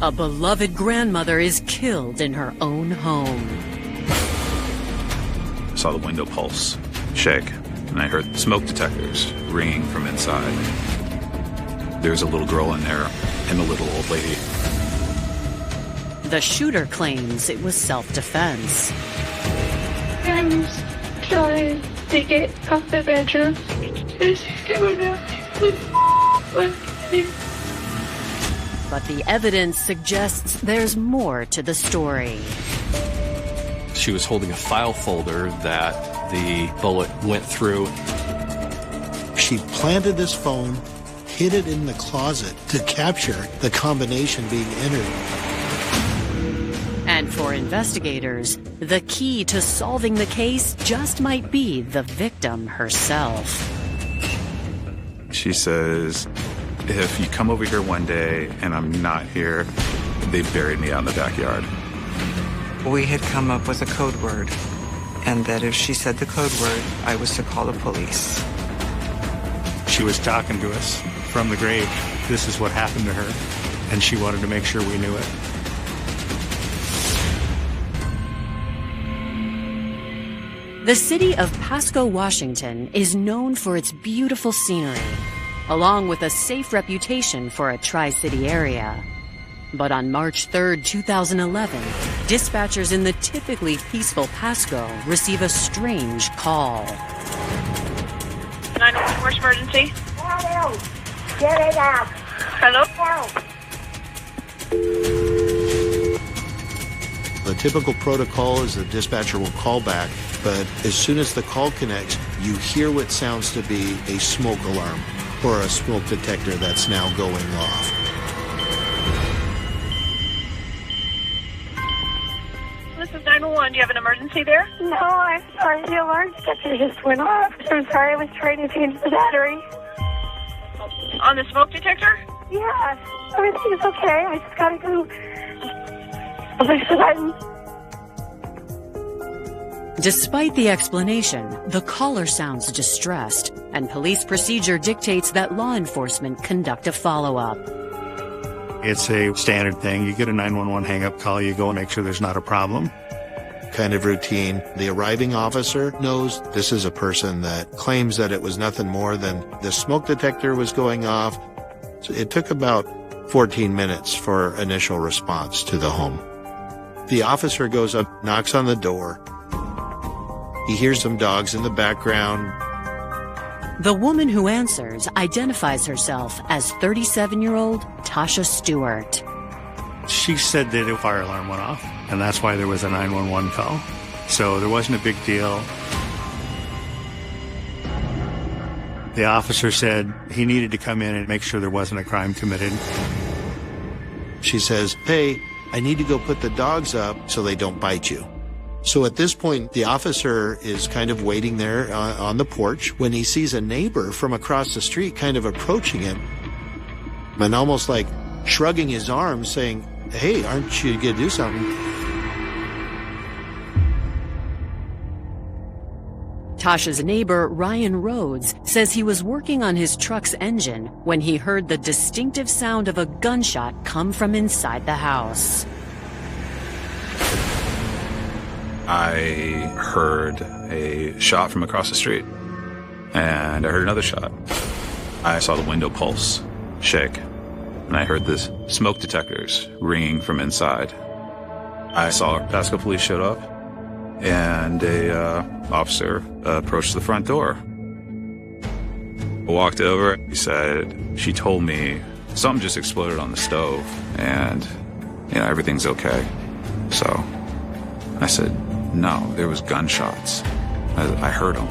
A beloved grandmother is killed in her own home. I saw the window pulse, shake, and I heard smoke detectors ringing from inside. There's a little girl in there and a little old lady. The shooter claims it was self-defense. I'm trying to get out the bedroom. But the evidence suggests there's more to the story. She was holding a file folder that the bullet went through. She planted this phone, hid it in the closet to capture the combination being entered. And for investigators, the key to solving the case just might be the victim herself. She says, if you come over here one day and I'm not here, they buried me out in the backyard. We had come up with a code word, and that if she said the code word, I was to call the police. She was talking to us from the grave. This is what happened to her, and she wanted to make sure we knew it. The city of Pasco, Washington is known for its beautiful scenery, along with a safe reputation for a Tri-City area. But on March 3rd, 2011, dispatchers in the typically peaceful Pasco receive a strange call. 911, where's emergency? Hello. Get it out. Hello? Help. The typical protocol is the dispatcher will call back, but as soon as the call connects, you hear what sounds to be a smoke alarm or a smoke detector that's now going off. This is 911. Do you have an emergency there? No, I'm sorry. The alarm detector just went off. I'm sorry. I was trying to change the battery. On the smoke detector? Yeah, everything is okay. I just gotta go. I'll push the button. Despite the explanation, the caller sounds distressed, and police procedure dictates that law enforcement conduct a follow-up. It's a standard thing. You get a 911 hang-up call, you go and make sure there's not a problem. Kind of routine. The arriving officer knows this is a person that claims that it was nothing more than the smoke detector was going off. So it took about 14 minutes for initial response to the home. The officer goes up, knocks on the door. He hears some dogs in the background. The woman who answers identifies herself as 37-year-old Tashia Stuart. She said that a fire alarm went off, and that's why there was a 911 call. So there wasn't a big deal. The officer said he needed to come in and make sure there wasn't a crime committed. She says, hey, I need to go put the dogs up so they don't bite you. So at this point, the officer is kind of waiting there on the porch when he sees a neighbor from across the street kind of approaching him and almost like shrugging his arms saying, hey, aren't you going to do something? Tasha's neighbor, Ryan Rhodes, says he was working on his truck's engine when he heard the distinctive sound of a gunshot come from inside the house. I heard a shot from across the street, and I heard another shot. I saw the window pulse, shake, and I heard this smoke detectors ringing from inside. I saw Pasco police showed up, and a officer approached the front door. I walked over. He said, she told me something just exploded on the stove, and everything's okay. So I said, no, there was gunshots. I heard them.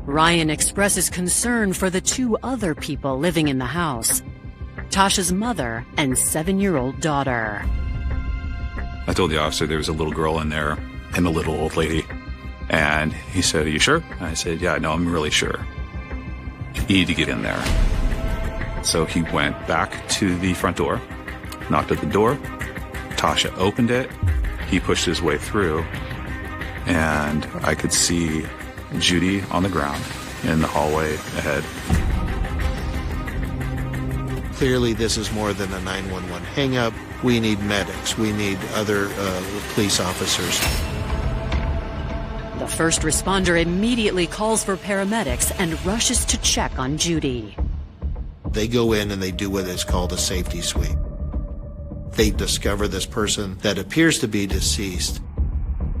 Ryan expresses concern for the two other people living in the house, Tasha's mother and 7-year-old daughter. I told the officer there was a little girl in there and a little old lady. And he said, are you sure? And I said, yeah, no, I'm really sure. You need to get in there. So he went back to the front door, knocked at the door. Tasha opened it. He pushed his way through, and I could see Judy on the ground in the hallway ahead. Clearly, this is more than a 911 hang-up. We need medics. We need other police officers. The first responder immediately calls for paramedics and rushes to check on Judy. They go in and they do what is called a safety sweep. They discover this person that appears to be deceased.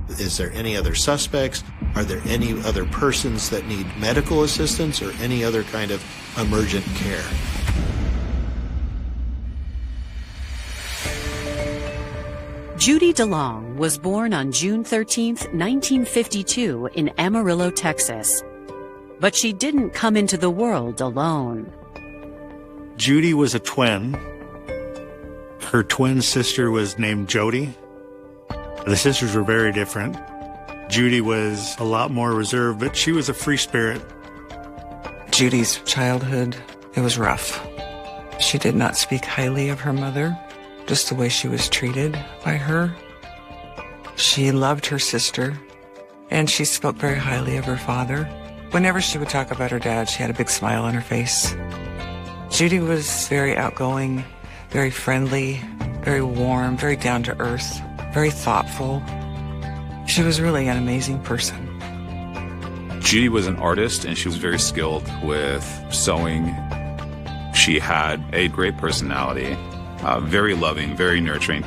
Is there any other suspects? Are there any other persons that need medical assistance or any other kind of emergent care? Judy DeLong was born on June 13, 1952 in Amarillo, Texas. But she didn't come into the world alone. Judy was a twin. Her twin sister was named Jody. The sisters were very different. Judy was a lot more reserved, but she was a free spirit. Judy's childhood, it was rough. She did not speak highly of her mother, just the way she was treated by her. She loved her sister, and she spoke very highly of her father. Whenever she would talk about her dad, she had a big smile on her face. Judy was very outgoing, very friendly, very warm, very down to earth, very thoughtful. She was really an amazing person. Judy was an artist, and she was very skilled with sewing. She had a great personality, very loving, very nurturing.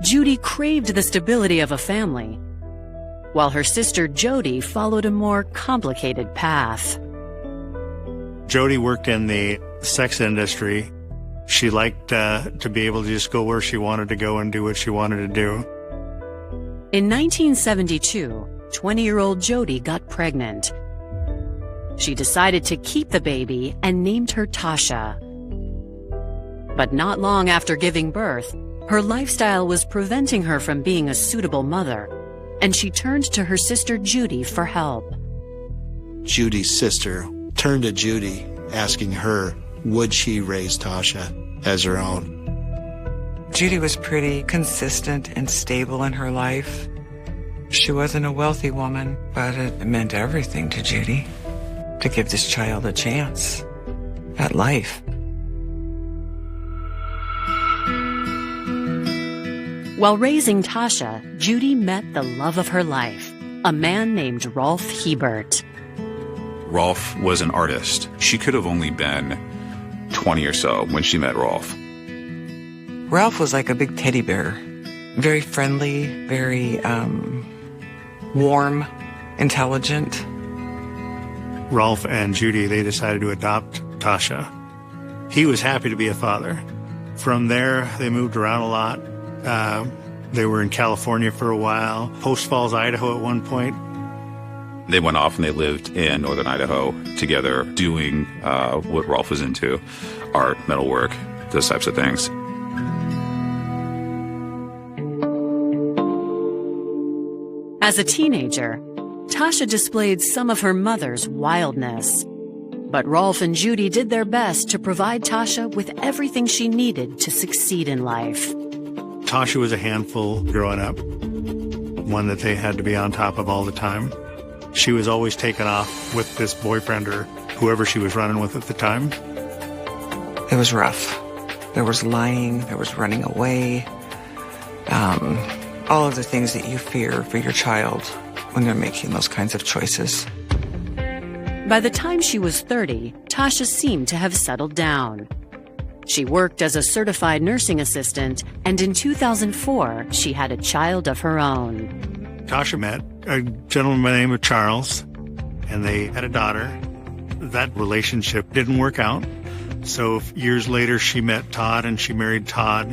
Judy craved the stability of a family, while her sister Jody followed a more complicated path. Jody worked in the sex industry. She liked to be able to just go where she wanted to go and do what she wanted to do. In 1972, 20-year-old Jody got pregnant. She decided to keep the baby and named her Tashia. But not long after giving birth, her lifestyle was preventing her from being a suitable mother, and she turned to her sister Judy for help. Judy's sister turned to Judy, asking her, would she raise Tashia as her own? Judy was pretty consistent and stable in her life. She wasn't a wealthy woman, but it meant everything to Judy to give this child a chance at life. While raising Tashia, Judy met the love of her life, a man named Rolf Hebert. Rolf was an artist. She could have only been 20 or so when she met Rolf. Ralph was like a big teddy bear, very friendly, very warm, intelligent. Rolf and Judy, they decided to adopt Tashia. He was happy to be a father. From there, they moved around a lot. They were in California for a while, Post Falls, Idaho at one point. They went off and they lived in northern Idaho together, doing what Rolf was into, art, metalwork, those types of things. As a teenager, Tashia displayed some of her mother's wildness. But Rolf and Judy did their best to provide Tashia with everything she needed to succeed in life. Tashia was a handful growing up, one that they had to be on top of all the time. She was always taken off with this boyfriend or whoever she was running with at the time. It was rough. There was lying, there was running away, all of the things that you fear for your child when they're making those kinds of choices. By the time she was 30, Tashia seemed to have settled down. She worked as a certified nursing assistant, and in 2004, she had a child of her own. Tashia met a gentleman by the name of Charles, and they had a daughter. That relationship didn't work out. So years later, she met Todd, and she married Todd,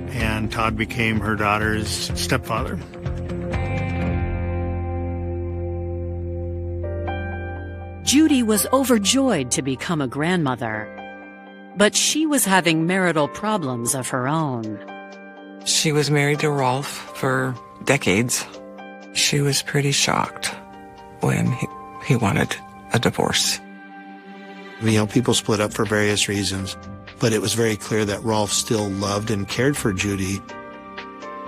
and Todd became her daughter's stepfather. Judy was overjoyed to become a grandmother, but she was having marital problems of her own. She was married to Rolf for decades. She was pretty shocked when he wanted a divorce. You know, people split up for various reasons, but it was very clear that Rolf still loved and cared for Judy.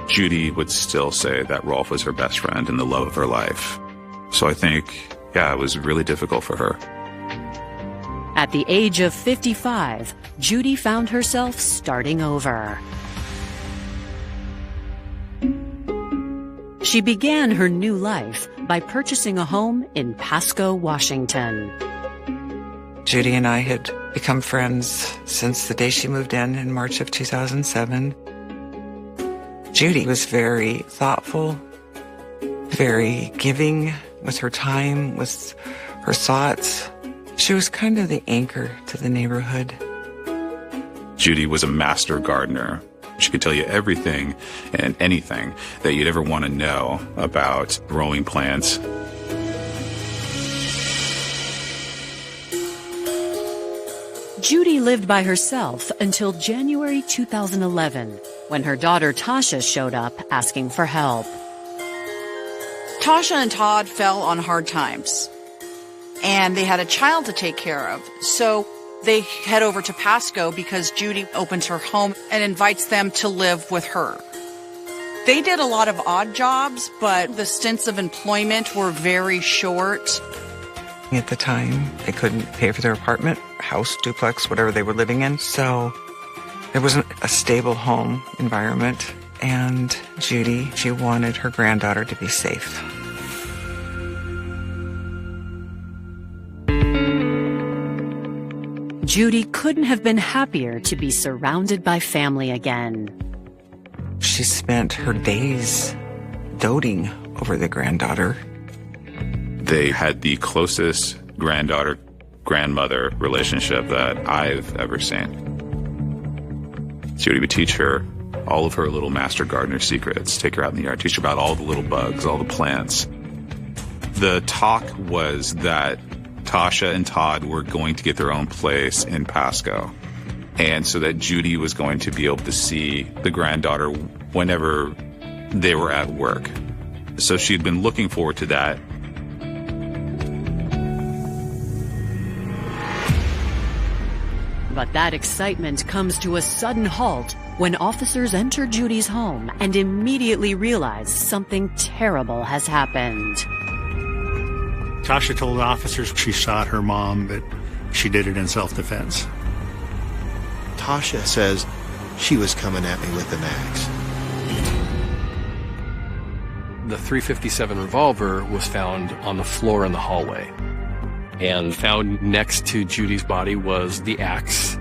Judy would still say that Rolf was her best friend and the love of her life. So I think, yeah, it was really difficult for her. At the age of 55, Judy found herself starting over. She began her new life by purchasing a home in Pasco, Washington. Judy and I had become friends since the day she moved in March of 2007. Judy was very thoughtful, very giving with her time, with her thoughts. She was kind of the anchor to the neighborhood. Judy was a master gardener. She could tell you everything and anything that you'd ever want to know about growing plants. Judy lived by herself until January 2011, when her daughter Tashia showed up asking for help. Tasha and Todd fell on hard times, and they had a child to take care of. So they head over to Pasco because Judy opens her home and invites them to live with her. They did a lot of odd jobs, but the stints of employment were very short. At the time, they couldn't pay for their apartment, house, duplex, whatever they were living in. So it wasn't a stable home environment. And Judy, she wanted her granddaughter to be safe. Judy couldn't have been happier to be surrounded by family again. She spent her days doting over the granddaughter. They had the closest granddaughter-grandmother relationship that I've ever seen. Judy would teach her all of her little master gardener secrets, take her out in the yard, teach her about all the little bugs, all the plants. The talk was that Tasha and Todd were going to get their own place in Pasco, and so that Judy was going to be able to see the granddaughter whenever they were at work. So she'd been looking forward to that. But that excitement comes to a sudden halt when officers enter Judy's home and immediately realize something terrible has happened. Tasha told officers she shot her mom, but she did it in self-defense. Tasha says she was coming at me with an axe. The .357 revolver was found on the floor in the hallway. And found next to Judy's body was the axe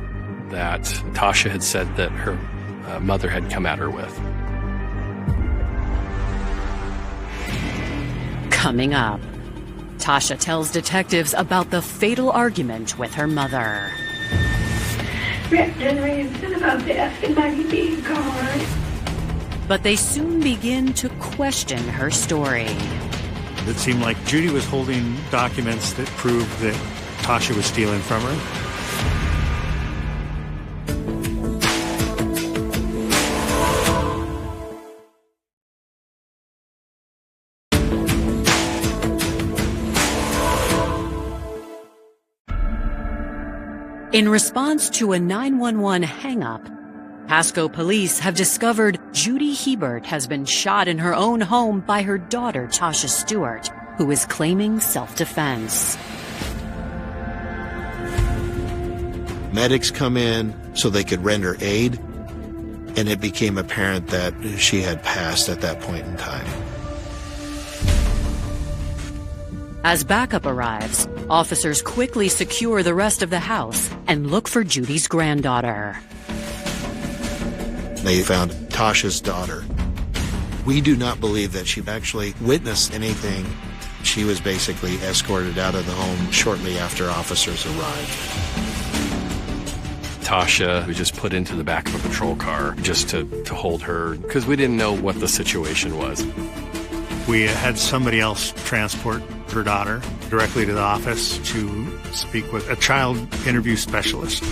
that Tasha had said that her mother had come at her with. Coming up, Tasha tells detectives about the fatal argument with her mother. Ripped and raised about death and money being gone. But they soon begin to question her story. It seemed like Judy was holding documents that proved that Tasha was stealing from her. In response to a 911 hang-up, Pasco police have discovered Judy Hebert has been shot in her own home by her daughter, Tashia Stuart, who is claiming self-defense. Medics come in so they could render aid, and it became apparent that she had passed at that point in time. As backup arrives, officers quickly secure the rest of the house and look for Judy's granddaughter. They found Tasha's daughter. We do not believe that she actually witnessed anything. She was basically escorted out of the home shortly after officers arrived. Tasha was just put into the back of a patrol car just to hold her because we didn't know what the situation was. We had somebody else transport her daughter directly to the office to speak with a child interview specialist.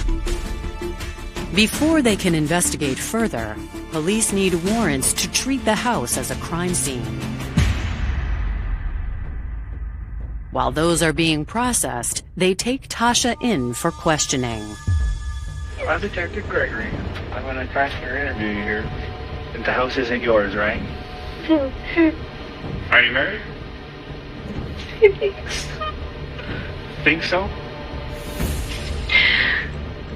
Before they can investigate further, police need warrants to treat the house as a crime scene. While those are being processed, they take Tasha in for questioning. I'm Detective Gregory. I'm going to transfer your interview here. And the house isn't yours, right? Are you married? I think so. Think so?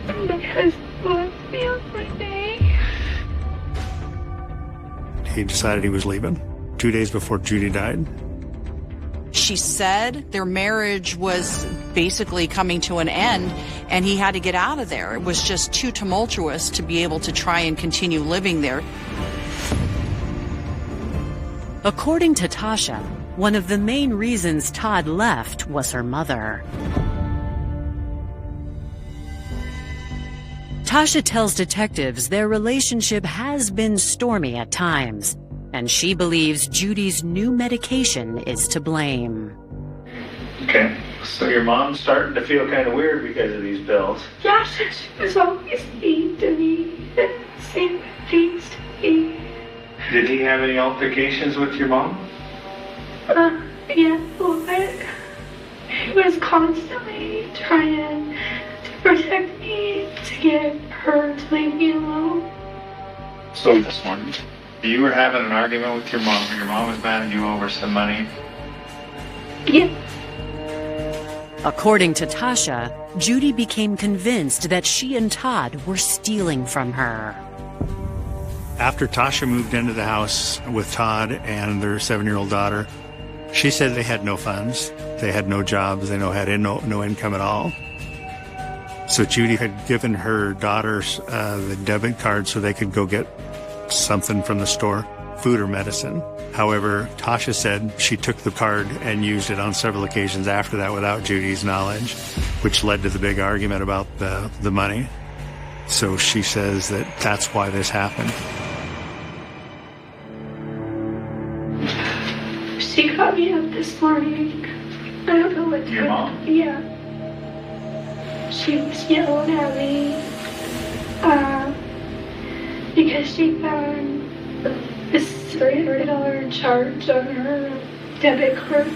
My husband left me on Monday. He decided he was leaving 2 days before Judy died. She said their marriage was basically coming to an end and he had to get out of there. It was just too tumultuous to be able to try and continue living there. According to Tasha, one of the main reasons Todd left was her mother. Tasha tells detectives their relationship has been stormy at times, and she believes Judy's new medication is to blame. Okay, so your mom's starting to feel kind of weird because of these pills. Yeah, she was always mean to me and saying things to me. Did he have any altercations with your mom? Yeah, but he was constantly trying to protect me, to get her to leave me alone. So this morning, you were having an argument with your mom. Your mom was mad at you over some money. Yeah. According to Tasha, Judy became convinced that she and Todd were stealing from her. After Tasha moved into the house with Todd and their 7-year-old daughter, she said they had no funds, they had no jobs, they had no income at all. So Judy had given her daughters the debit card so they could go get something from the store, food or medicine. However, Tasha said she took the card and used it on several occasions after that without Judy's knowledge, which led to the big argument about the money. So she says that that's why this happened. She got me up this morning. I don't know what. Your mom? Yeah. She was yelling at me because she found this $300 charge on her debit card.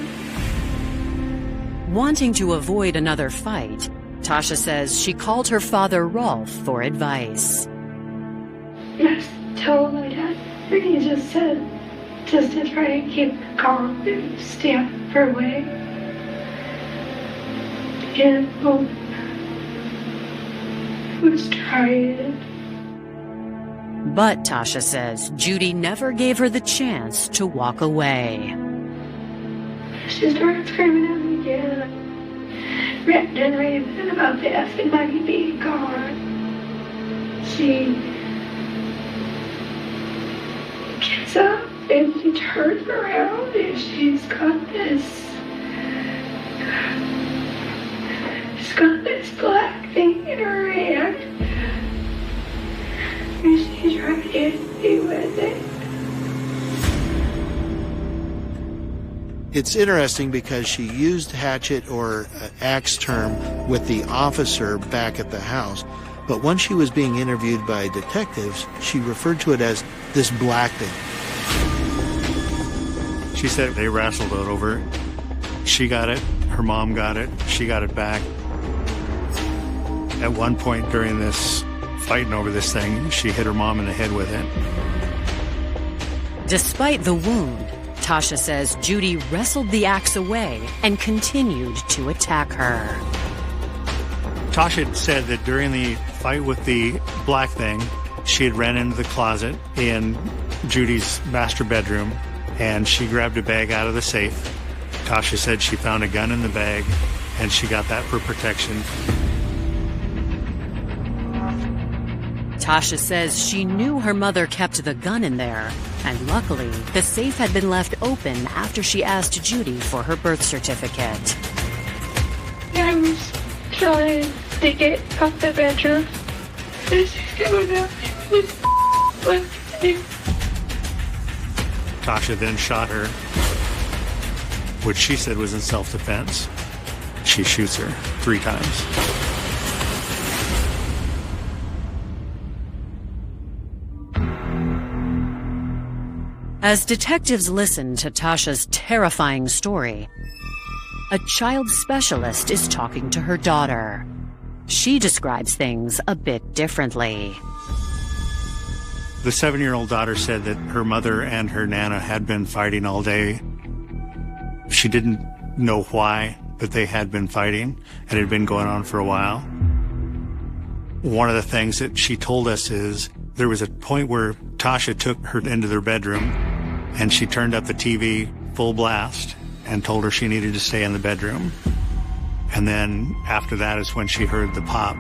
Wanting to avoid another fight, Tasha says she called her father Rolf for advice. I was telling my dad, and he just said, just to try and keep calm and stay out of her way. And I was trying. But Tasha says Judy never gave her the chance to walk away. She started screaming at me again, ranting and raving about the effing Maggie being gone. She gets up and she turns around and she's got this black thing in her hand. And she's trying to hit me with it. It's interesting because she used hatchet or axe term with the officer back at the house, but when she was being interviewed by detectives, she referred to it as this black thing. She said they wrestled it over. She got it, her mom got it, she got it back. At one point during this fighting over this thing, she hit her mom in the head with it. Despite the wound, Tasha says Judy wrestled the axe away and continued to attack her. Tasha said that during the fight with the black thing, she had ran into the closet in Judy's master bedroom and she grabbed a bag out of the safe. Tasha said she found a gun in the bag and she got that for protection. Tasha says she knew her mother kept the gun in there, and luckily, the safe had been left open after she asked Judy for her birth certificate. I was trying to get out the bedroom. And she's going out with me. Tasha then shot her, which she said was in self-defense. She shoots her 3 times. As detectives listen to Tasha's terrifying story, a child specialist is talking to her daughter. She describes things a bit differently. The 7-year-old daughter said that her mother and her Nana had been fighting all day. She didn't know why, but they had been fighting, and it had been going on for a while. One of the things that she told us is there was a point where Tasha took her into their bedroom and she turned up the TV full blast and told her she needed to stay in the bedroom. And then after that is when she heard the pop.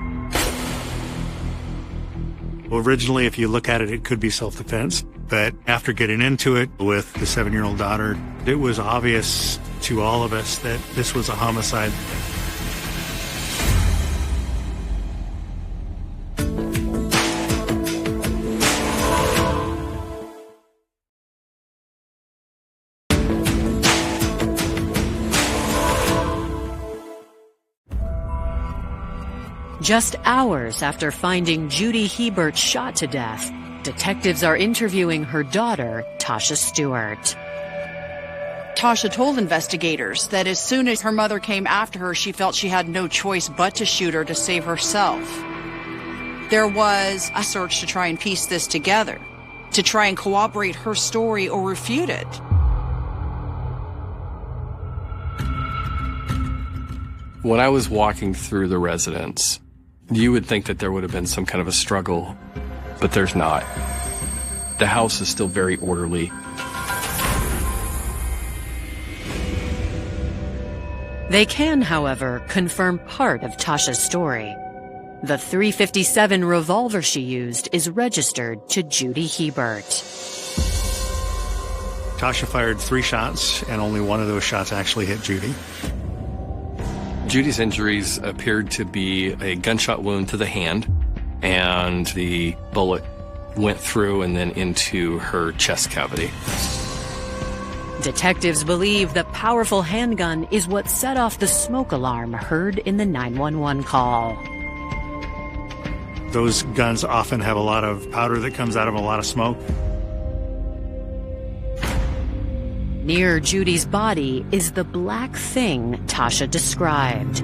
Originally, if you look at it, it could be self-defense. But after getting into it with the 7-year-old daughter, it was obvious to all of us that this was a homicide. Just hours after finding Judy Hebert shot to death, detectives are interviewing her daughter, Tasha Stuart. Tasha told investigators that as soon as her mother came after her, she felt she had no choice but to shoot her to save herself. There was a search to try and piece this together, to try and corroborate her story or refute it. When I was walking through the residence, you would think that there would have been some kind of a struggle, but there's not. The house is still very orderly. They can, however, confirm part of Tasha's story. The .357 revolver she used is registered to Judy Hebert. Tasha fired 3 shots, and only one of those shots actually hit Judy. Judy's injuries appeared to be a gunshot wound to the hand, and the bullet went through and then into her chest cavity. Detectives believe the powerful handgun is what set off the smoke alarm heard in the 911 call. Those guns often have a lot of powder that comes out of a lot of smoke. Near Judy's body is the black thing Tasha described.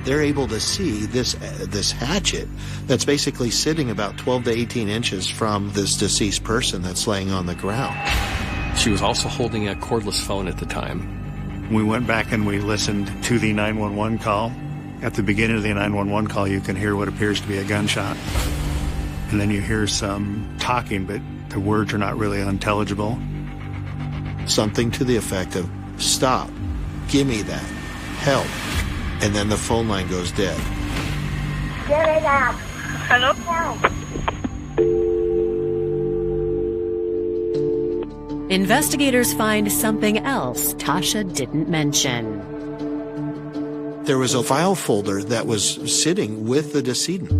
They're able to see this hatchet that's basically sitting about 12 to 18 inches from this deceased person that's laying on the ground. She was also holding a cordless phone at the time. We went back and we listened to the 911 call. At the beginning of the 911 call, you can hear what appears to be a gunshot. And then you hear some talking, but the words are not really intelligible. Something to the effect of, "Stop, give me that, help." And then the phone line goes dead. Get it out. Hello? Help. Investigators find something else Tasha didn't mention. There was a file folder that was sitting with the decedent.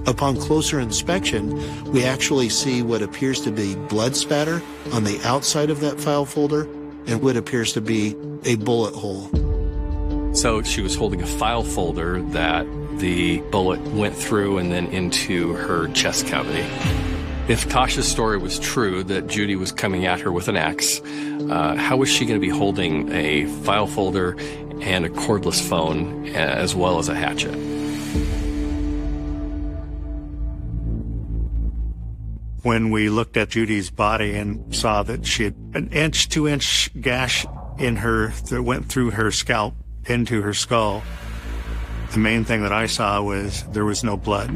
Upon closer inspection, we actually see what appears to be blood spatter on the outside of that file folder and what appears to be a bullet hole. So she was holding a file folder that the bullet went through and then into her chest cavity. If Tasha's story was true, that Judy was coming at her with an axe, how was she going to be holding a file folder and a cordless phone as well as a hatchet? When we looked at Judy's body and saw that she had an 2-inch gash in her that went through her scalp into her skull, the main thing that I saw was there was no blood.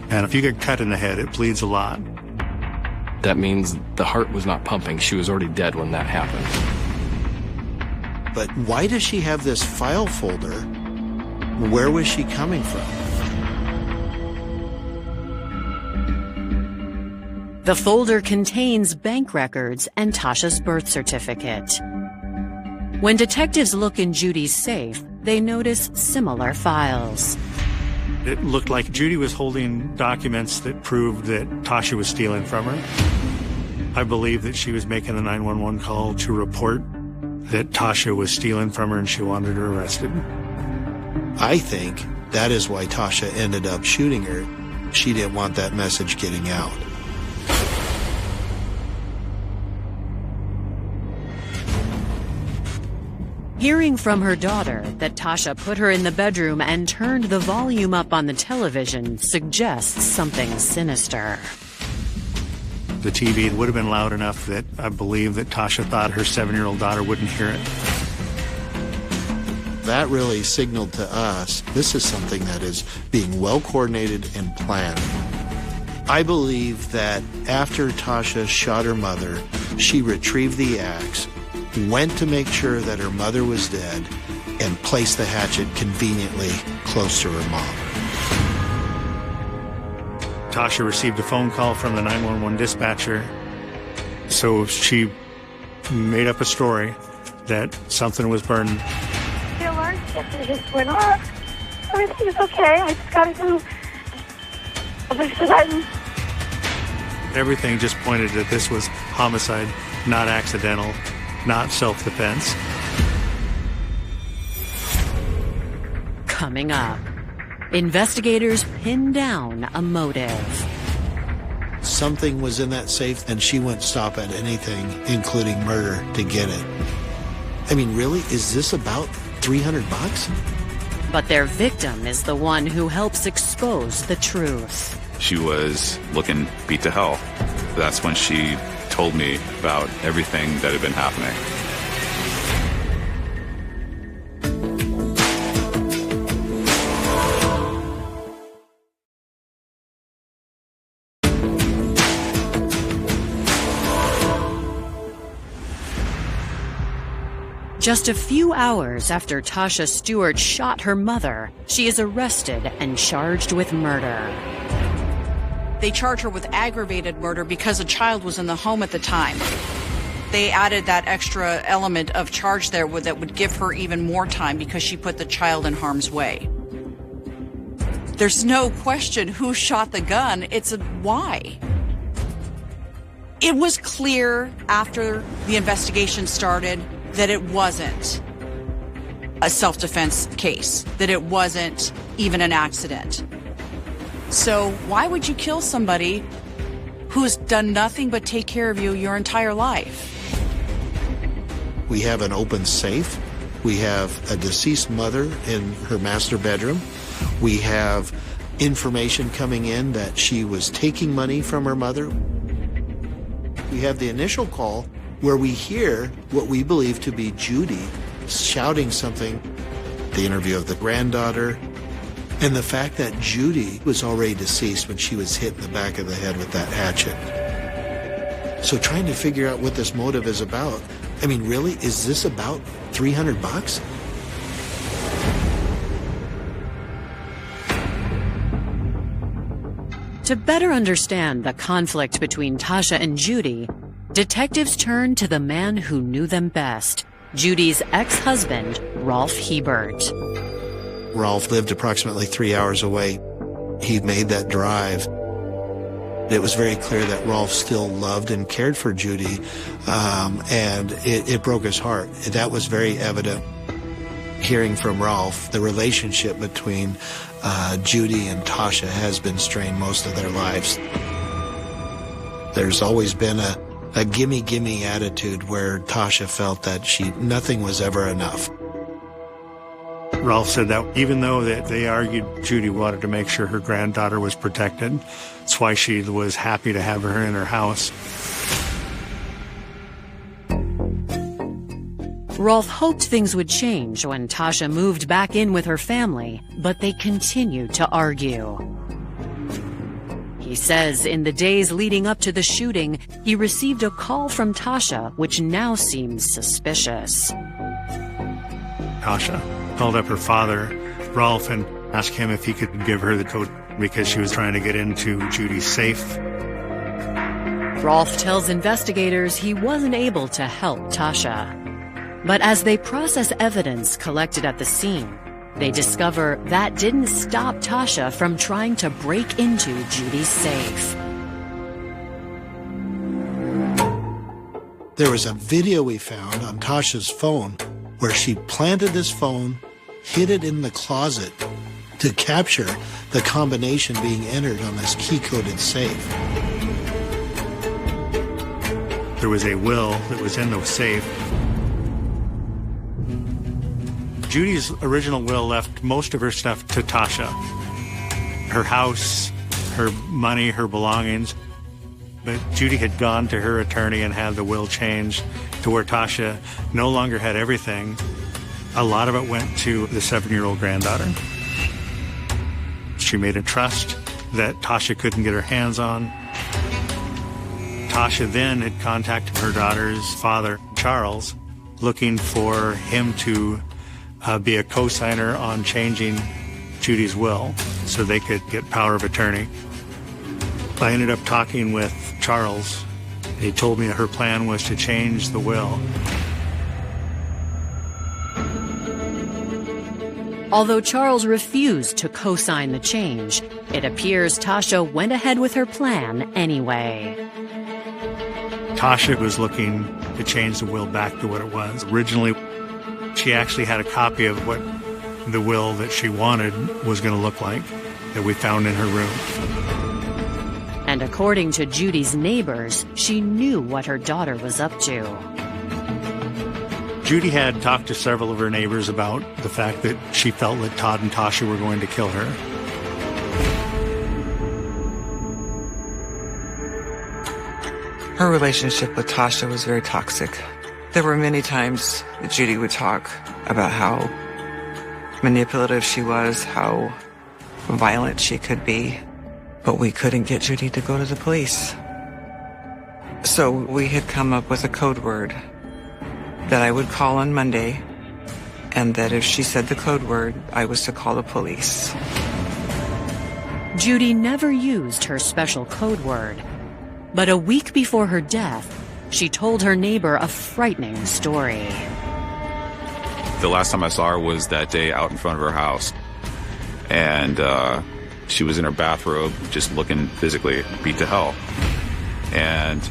And if you get cut in the head, it bleeds a lot. That means the heart was not pumping. She was already dead when that happened. But why does she have this file folder? Where was she coming from? The folder contains bank records and Tasha's birth certificate. When detectives look in Judy's safe, they notice similar files. It looked like Judy was holding documents that proved that Tasha was stealing from her. I believe that she was making the 911 call to report that Tasha was stealing from her and she wanted her arrested. I think that is why Tasha ended up shooting her. She didn't want that message getting out. Hearing from her daughter that Tasha put her in the bedroom and turned the volume up on the television suggests something sinister. The TV would have been loud enough that I believe that Tasha thought her 7-year-old daughter wouldn't hear it. that really signaled to us this is something that is being well coordinated and planned. I believe that after Tasha shot her mother, she retrieved the axe, went to make sure that her mother was dead, and placed the hatchet conveniently close to her mom. Tasha received a phone call from the 911 dispatcher, so she made up a story that something was burning. The alarm system just went off. Everything is okay. I just gotta go. Everything just pointed that this was homicide, not accidental, not self-defense. Coming up, investigators pin down a motive. Something was in that safe, and she wouldn't stop at anything, including murder, to get it. I mean, really? Is this about $300? But their victim is the one who helps expose the truth. She was looking beat to hell. That's when she told me about everything that had been happening. Just a few hours after Tasha Stuart shot her mother, she is arrested and charged with murder. They charge her with aggravated murder because a child was in the home at the time. They added that extra element of charge there that would give her even more time because she put the child in harm's way. There's no question who shot the gun, it's a why. It was clear after the investigation started that it wasn't a self-defense case, that it wasn't even an accident. So why would you kill somebody who's done nothing but take care of you your entire life? We have an open safe. We have a deceased mother in her master bedroom. We have information coming in that she was taking money from her mother. We have the initial call where we hear what we believe to be Judy shouting something, the interview of the granddaughter, and the fact that Judy was already deceased when she was hit in the back of the head with that hatchet. So trying to figure out what this motive is about. I mean, really, is this about $300? To better understand the conflict between Tasha and Judy, detectives turn to the man who knew them best, Judy's ex-husband, Rolf Hebert. Rolf lived approximately 3 hours away. He made that drive. It was very clear that Rolf still loved and cared for Judy, and it broke his heart. That was very evident. Hearing from Rolf, the relationship between Judy and Tasha has been strained most of their lives. There's always been a gimme attitude where Tasha felt that nothing was ever enough. Rolf said that even though they argued, Judy wanted to make sure her granddaughter was protected. That's why she was happy to have her in her house. Rolf hoped things would change when Tasha moved back in with her family, but they continued to argue. He says in the days leading up to the shooting, he received a call from Tasha, which now seems suspicious. Tasha called up her father, Rolf, and asked him if he could give her the code because she was trying to get into Judy's safe. Rolf tells investigators he wasn't able to help Tasha. But as they process evidence collected at the scene, they discover that didn't stop Tasha from trying to break into Judy's safe. There was a video we found on Tasha's phone where she planted this phone, hid it in the closet to capture the combination being entered on this key-coded safe. There was a will that was in the safe. Judy's original will left most of her stuff to Tasha. Her house, her money, her belongings. But Judy had gone to her attorney and had the will changed to where Tasha no longer had everything. A lot of it went to the 7-year-old granddaughter. She made a trust that Tashia couldn't get her hands on. Tashia then had contacted her daughter's father, Charles, looking for him to be a co-signer on changing Judy's will so they could get power of attorney. I ended up talking with Charles. He told me her plan was to change the will. Although Charles refused to co-sign the change, it appears Tashia went ahead with her plan anyway. Tashia was looking to change the will back to what it was. Originally, she actually had a copy of what the will that she wanted was going to look like that we found in her room. And according to Judy's neighbors, she knew what her daughter was up to. Judy had talked to several of her neighbors about the fact that she felt that Todd and Tashia were going to kill her. Her relationship with Tashia was very toxic. There were many times that Judy would talk about how manipulative she was, how violent she could be, but we couldn't get Judy to go to the police. So we had come up with a code word that I would call on Monday, and that if she said the code word, I was to call the police. Judy never used her special code word, but a week before her death, she told her neighbor a frightening story. The last time I saw her was that day out in front of her house, and she was in her bathrobe, just looking physically beat to hell. And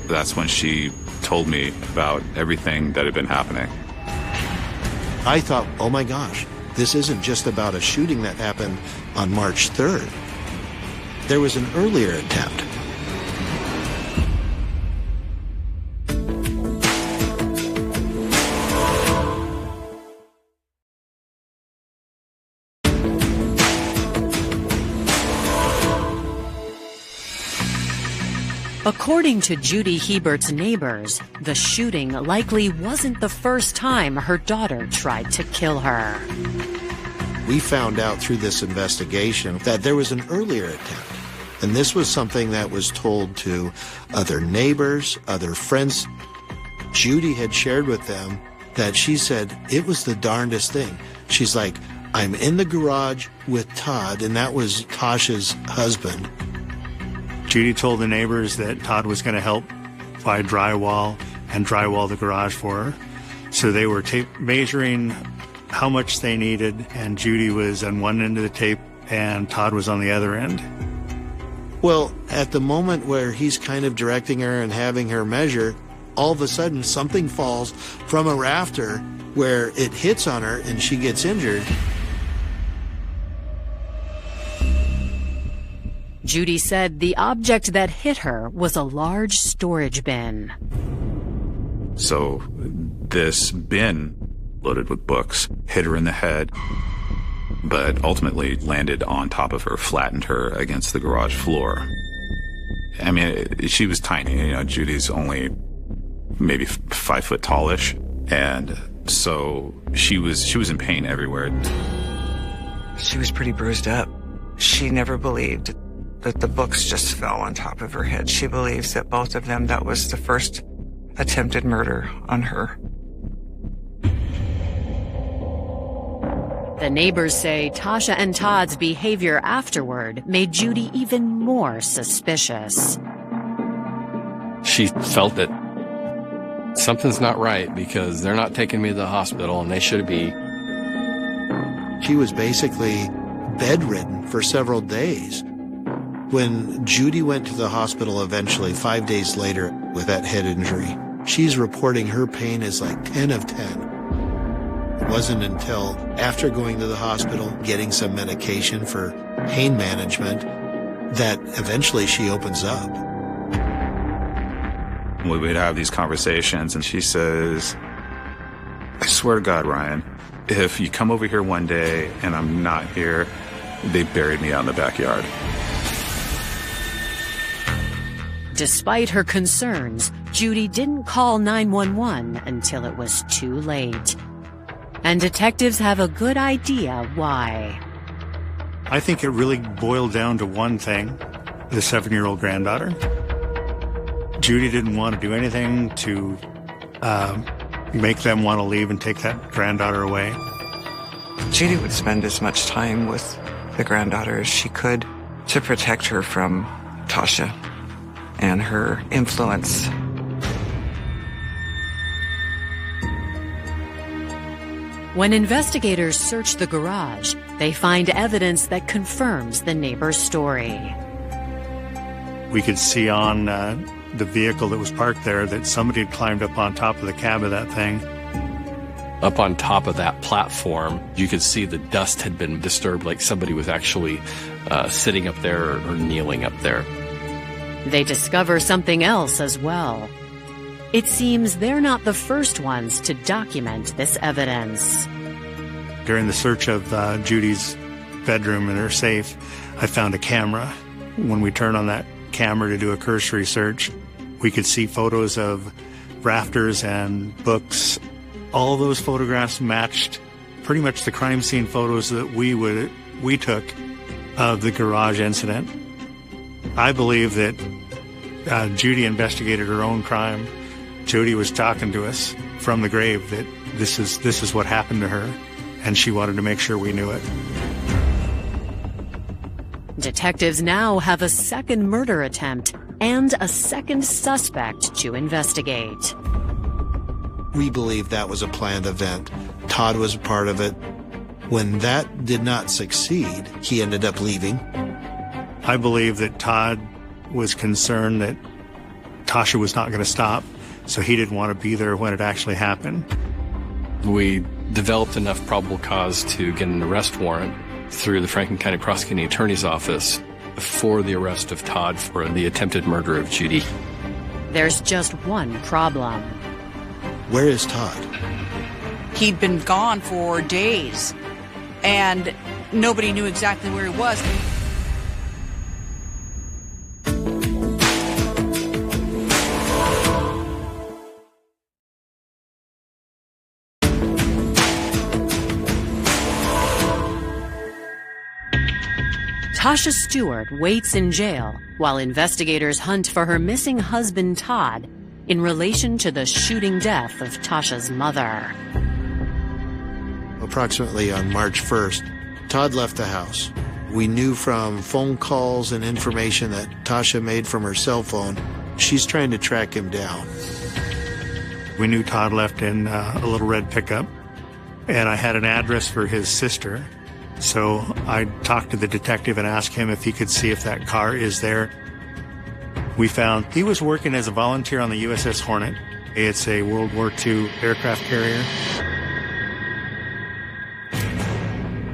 that's when she told me about everything that had been happening. I thought, oh my gosh, this isn't just about a shooting that happened on March 3rd. There was an earlier attempt. According to Judy Hebert's neighbors, the shooting likely wasn't the first time her daughter tried to kill her. We found out through this investigation that there was an earlier attempt. And this was something that was told to other neighbors, other friends. Judy had shared with them that she said it was the darndest thing. She's like, I'm in the garage with Todd, and that was Tasha's husband. Judy told the neighbors that Todd was going to help buy drywall and drywall the garage for her. So they were tape measuring how much they needed, and Judy was on one end of the tape and Todd was on the other end. Well, at the moment where he's kind of directing her and having her measure, all of a sudden something falls from a rafter where it hits on her and she gets injured. Judy said the object that hit her was a large storage bin. So this bin, loaded with books, hit her in the head, but ultimately landed on top of her, flattened her against the garage floor. I mean, she was tiny. You know, Judy's only maybe 5 foot tallish, and so she was in pain everywhere. She was pretty bruised up. She never believed that the books just fell on top of her head. She believes that both of them, that was the first attempted murder on her. The neighbors say Tasha and Todd's behavior afterward made Judy even more suspicious. She felt that something's not right because they're not taking me to the hospital and they should be. She was basically bedridden for several days. When Judy went to the hospital eventually 5 days later with that head injury, she's reporting her pain is like 10 of 10. It wasn't until after going to the hospital, getting some medication for pain management, that eventually she opens up. We would have these conversations, and she says, I swear to God, Ryan, if you come over here one day and I'm not here, they buried me out in the backyard. Despite her concerns, Judy didn't call 911 until it was too late. And detectives have a good idea why. I think it really boiled down to one thing, the 7-year-old granddaughter. Judy didn't want to do anything to make them want to leave and take that granddaughter away. Judy would spend as much time with the granddaughter as she could to protect her from Tasha and her influence. When investigators search the garage, they find evidence that confirms the neighbor's story. We could see on the vehicle that was parked there that somebody had climbed up on top of the cab of that thing. Up on top of that platform, you could see the dust had been disturbed, like somebody was actually sitting up there or kneeling up there. They discover something else as well. It seems they're not the first ones to document this evidence. During the search of Judy's bedroom and her safe, I found a camera. When we turned on that camera to do a cursory search, we could see photos of rafters and books. All those photographs matched pretty much the crime scene photos that we took of the garage incident. I believe that Judy investigated her own crime. Judy was talking to us from the grave that this is what happened to her, and she wanted to make sure we knew it. Detectives now have a second murder attempt and a second suspect to investigate. We believe that was a planned event. Todd was a part of it. When that did not succeed, he ended up leaving. I believe that Todd was concerned that Tasha was not going to stop, so he didn't want to be there when it actually happened. We developed enough probable cause to get an arrest warrant through the Franklin County Prosecuting Attorney's Office for the arrest of Todd for the attempted murder of Judy. There's just one problem. Where is Todd? He'd been gone for days, and nobody knew exactly where he was. Tasha Stuart waits in jail while investigators hunt for her missing husband, Todd, in relation to the shooting death of Tasha's mother. Approximately on March 1st, Todd left the house. We knew from phone calls and information that Tasha made from her cell phone, she's trying to track him down. We knew Todd left in a little red pickup, and I had an address for his sister. So I talked to the detective and asked him if he could see if that car is there. We found he was working as a volunteer on the USS Hornet. It's a World War II aircraft carrier.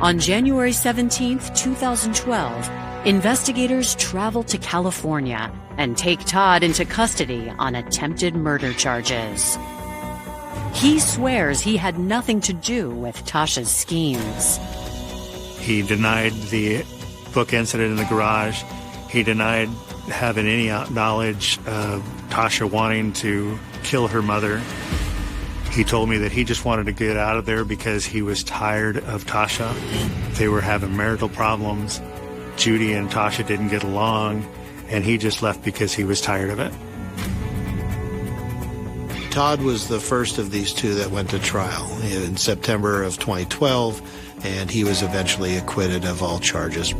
On January 17th, 2012, investigators travel to California and take Todd into custody on attempted murder charges. He swears he had nothing to do with Tasha's schemes. He denied the book incident in the garage. He denied having any knowledge of Tasha wanting to kill her mother. He told me that he just wanted to get out of there because he was tired of Tasha. They were having marital problems. Judy and Tasha didn't get along, and he just left because he was tired of it. Todd was the first of these two that went to trial in September of 2012, and he was eventually acquitted of all charges.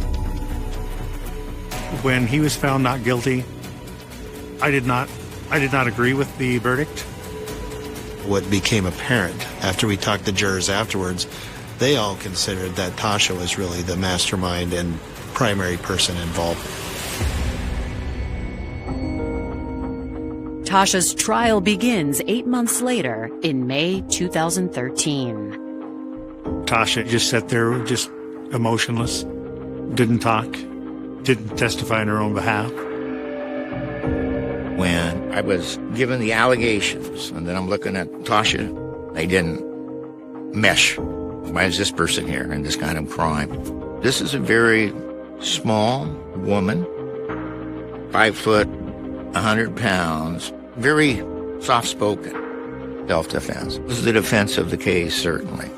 When he was found not guilty, I did not agree with the verdict. What became apparent after we talked to jurors afterwards, they all considered that Tasha was really the mastermind and primary person involved. Tasha's trial begins 8 months later in May 2013. Tasha just sat there, just emotionless, didn't talk, didn't testify on her own behalf. When I was given the allegations, and then I'm looking at Tasha, they didn't mesh. Why is this person here in this kind of crime? This is a very small woman, 5 foot, 100 pounds, very soft-spoken. Self-defense. It was the defense of the case, certainly.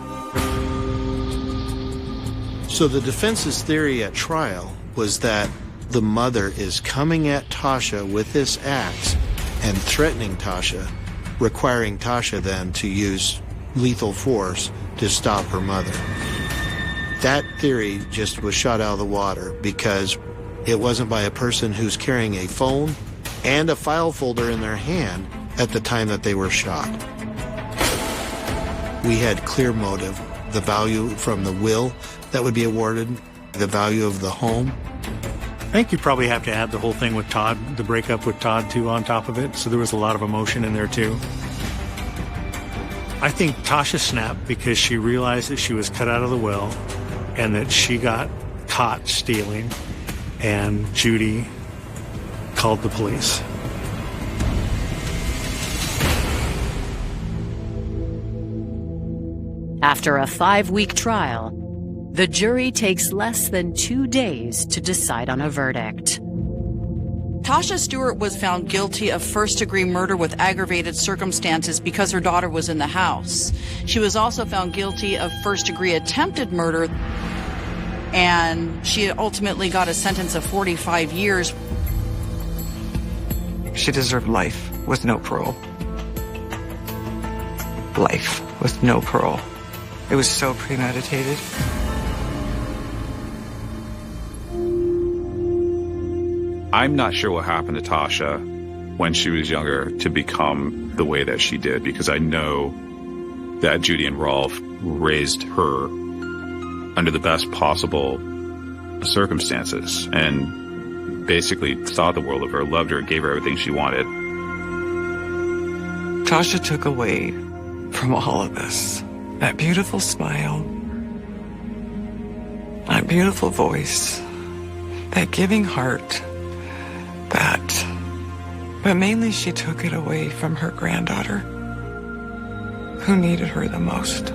So the defense's theory at trial was that the mother is coming at Tasha with this axe and threatening Tasha, requiring Tasha then to use lethal force to stop her mother. That theory just was shot out of the water because it wasn't by a person who's carrying a phone and a file folder in their hand at the time that they were shot. We had clear motive, the value from the will that would be awarded, the value of the home. I think you probably have to add the whole thing with Todd, the breakup with Todd too on top of it, so there was a lot of emotion in there too. I think Tasha snapped because she realized that she was cut out of the will and that she got caught stealing, and Judy called the police. After a 5-week trial, the jury takes less than 2 days to decide on a verdict. Tashia Stuart was found guilty of first-degree murder with aggravated circumstances because her daughter was in the house. She was also found guilty of first-degree attempted murder, and she ultimately got a sentence of 45 years. She deserved life with no parole. Life with no parole. It was so premeditated. I'm not sure what happened to Tasha when she was younger to become the way that she did, because I know that Judy and Rolf raised her under the best possible circumstances and basically thought the world of her, loved her, gave her everything she wanted. Tasha took away from all of this that beautiful smile, that beautiful voice, that giving heart, but mainly she took it away from her granddaughter, who needed her the most.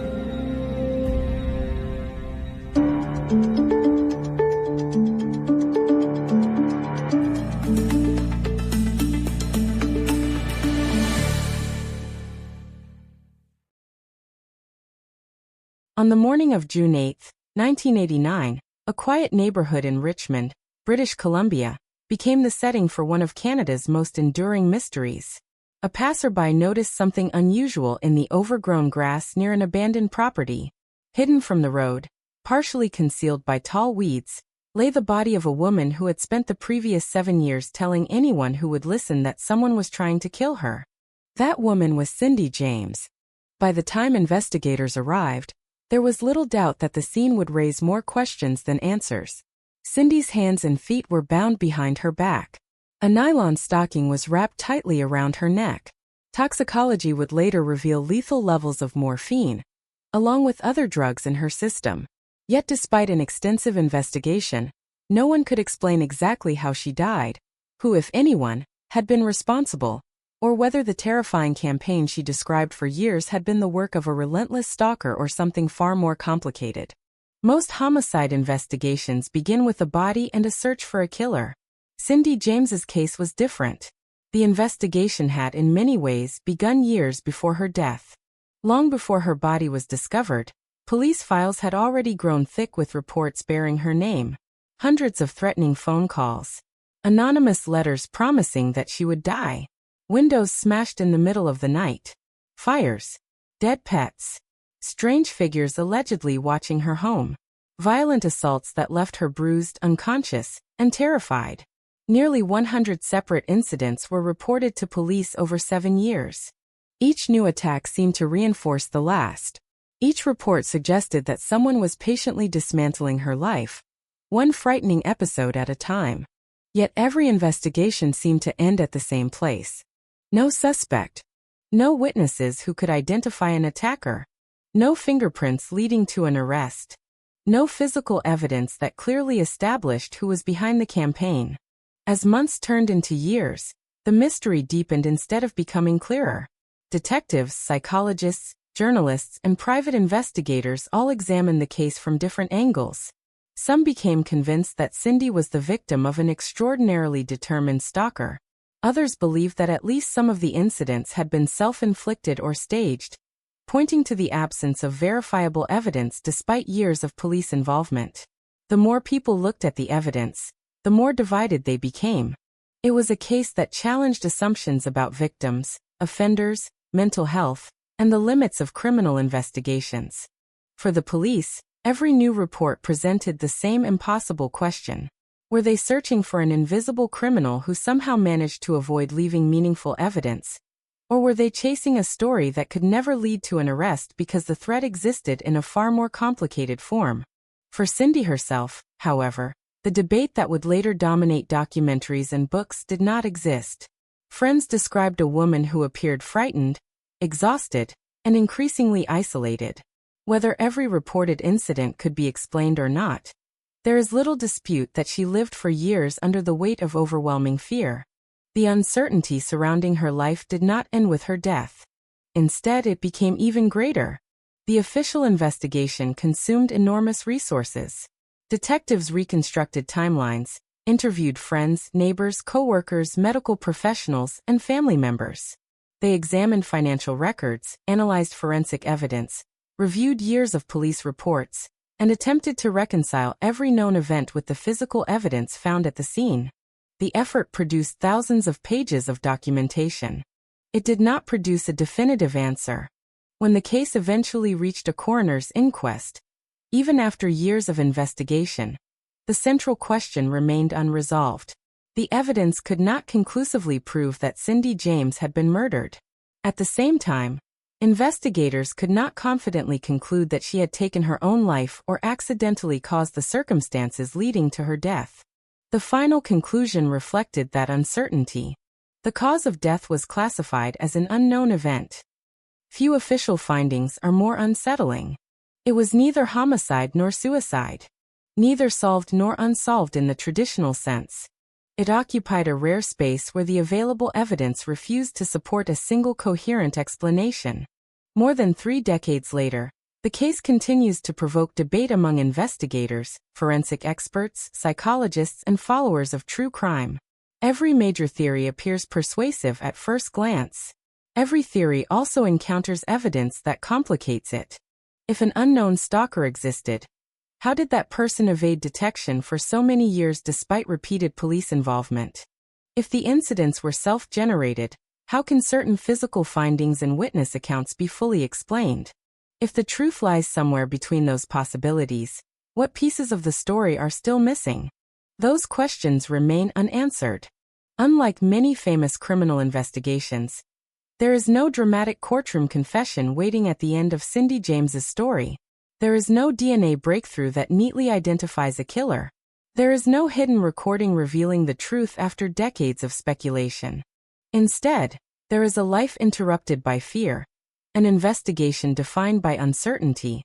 On the morning of June 8, 1989, a quiet neighborhood in Richmond, British Columbia, became the setting for one of Canada's most enduring mysteries. A passerby noticed something unusual in the overgrown grass near an abandoned property. Hidden from the road, partially concealed by tall weeds, lay the body of a woman who had spent the previous 7 years telling anyone who would listen that someone was trying to kill her. That woman was Cindy James. By the time investigators arrived, there was little doubt that the scene would raise more questions than answers. Cindy's hands and feet were bound behind her back. A nylon stocking was wrapped tightly around her neck. Toxicology would later reveal lethal levels of morphine, along with other drugs in her system. Yet despite an extensive investigation, no one could explain exactly how she died, who, if anyone, had been responsible, or whether the terrifying campaign she described for years had been the work of a relentless stalker or something far more complicated. Most homicide investigations begin with a body and a search for a killer. Cindy James's case was different. The investigation had in many ways begun years before her death. Long before her body was discovered, police files had already grown thick with reports bearing her name. Hundreds of threatening phone calls. Anonymous letters promising that she would die. Windows smashed in the middle of the night. Fires. Dead pets. Strange figures allegedly watching her home. Violent assaults that left her bruised, unconscious, and terrified. Nearly 100 separate incidents were reported to police over 7 years. Each new attack seemed to reinforce the last. Each report suggested that someone was patiently dismantling her life, one frightening episode at a time. Yet every investigation seemed to end at the same place. No suspect. No witnesses who could identify an attacker. No fingerprints leading to an arrest. No physical evidence that clearly established who was behind the campaign. As months turned into years, the mystery deepened instead of becoming clearer. Detectives, psychologists, journalists, and private investigators all examined the case from different angles. Some became convinced that Cindy was the victim of an extraordinarily determined stalker. Others believed that at least some of the incidents had been self-inflicted or staged. pointing to the absence of verifiable evidence despite years of police involvement. The more people looked at the evidence, the more divided they became. It was a case that challenged assumptions about victims, offenders, mental health, and the limits of criminal investigations. For the police, every new report presented the same impossible question. Were they searching for an invisible criminal who somehow managed to avoid leaving meaningful evidence? Or were they chasing a story that could never lead to an arrest because the threat existed in a far more complicated form? For Cindy herself, however, the debate that would later dominate documentaries and books did not exist. Friends described a woman who appeared frightened, exhausted, and increasingly isolated. Whether every reported incident could be explained or not, there is little dispute that she lived for years under the weight of overwhelming fear. The uncertainty surrounding her life did not end with her death. Instead, it became even greater. The official investigation consumed enormous resources. Detectives reconstructed timelines, interviewed friends, neighbors, co-workers, medical professionals, and family members. They examined financial records, analyzed forensic evidence, reviewed years of police reports, and attempted to reconcile every known event with the physical evidence found at the scene. The effort produced thousands of pages of documentation. It did not produce a definitive answer. When the case eventually reached a coroner's inquest, even after years of investigation, the central question remained unresolved. The evidence could not conclusively prove that Cindy James had been murdered. At the same time, investigators could not confidently conclude that she had taken her own life or accidentally caused the circumstances leading to her death. The final conclusion reflected that uncertainty. The cause of death was classified as an unknown event. Few official findings are more unsettling. It was neither homicide nor suicide. Neither solved nor unsolved in the traditional sense. It occupied a rare space where the available evidence refused to support a single coherent explanation. More than 3 decades later, the case continues to provoke debate among investigators, forensic experts, psychologists, and followers of true crime. Every major theory appears persuasive at first glance. Every theory also encounters evidence that complicates it. If an unknown stalker existed, how did that person evade detection for so many years despite repeated police involvement? If the incidents were self-generated, how can certain physical findings and witness accounts be fully explained? If the truth lies somewhere between those possibilities, what pieces of the story are still missing? Those questions remain unanswered. Unlike many famous criminal investigations, there is no dramatic courtroom confession waiting at the end of Cindy James's story. There is no DNA breakthrough that neatly identifies a killer. There is no hidden recording revealing the truth after decades of speculation. Instead, there is a life interrupted by fear, an investigation defined by uncertainty,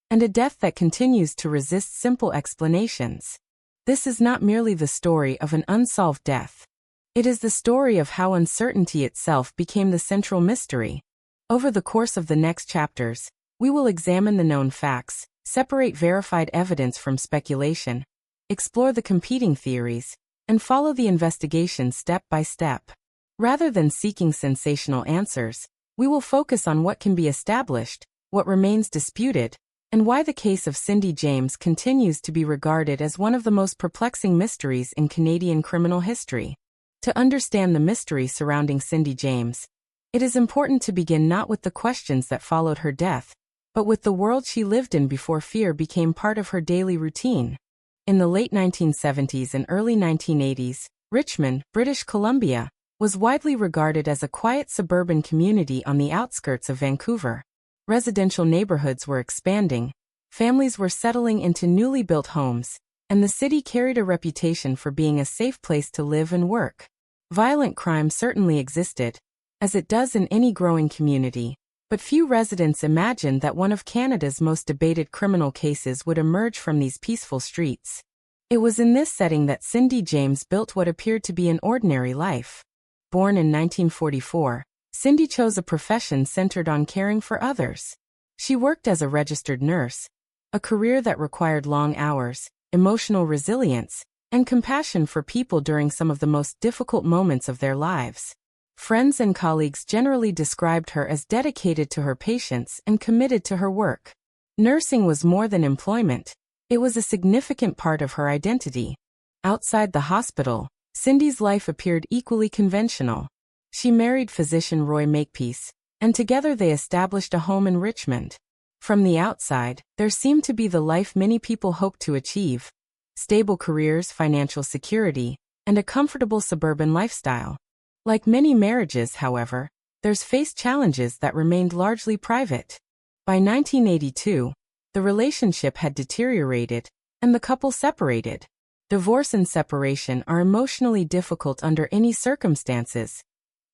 and a death that continues to resist simple explanations. This is not merely the story of an unsolved death. It is the story of how uncertainty itself became the central mystery. Over the course of the next chapters, we will examine the known facts, separate verified evidence from speculation, explore the competing theories, and follow the investigation step by step. Rather than seeking sensational answers, we will focus on what can be established, what remains disputed, and why the case of Cindy James continues to be regarded as one of the most perplexing mysteries in Canadian criminal history. To understand the mystery surrounding Cindy James, it is important to begin not with the questions that followed her death, but with the world she lived in before fear became part of her daily routine. In the late 1970s and early 1980s, Richmond, British Columbia, was widely regarded as a quiet suburban community on the outskirts of Vancouver. Residential neighborhoods were expanding, families were settling into newly built homes, and the city carried a reputation for being a safe place to live and work. Violent crime certainly existed, as it does in any growing community, but few residents imagined that one of Canada's most debated criminal cases would emerge from these peaceful streets. It was in this setting that Cindy James built what appeared to be an ordinary life. Born in 1944, Cindy chose a profession centered on caring for others. She worked as a registered nurse, a career that required long hours, emotional resilience, and compassion for people during some of the most difficult moments of their lives. Friends and colleagues generally described her as dedicated to her patients and committed to her work. Nursing was more than employment. It was a significant part of her identity. Outside the hospital, Cindy's life appeared equally conventional. She married physician Roy Makepeace, and together they established a home in Richmond. From the outside, there seemed to be the life many people hoped to achieve: stable careers, financial security, and a comfortable suburban lifestyle. Like many marriages, however, theirs faced challenges that remained largely private. By 1982, the relationship had deteriorated, and the couple separated. Divorce and separation are emotionally difficult under any circumstances,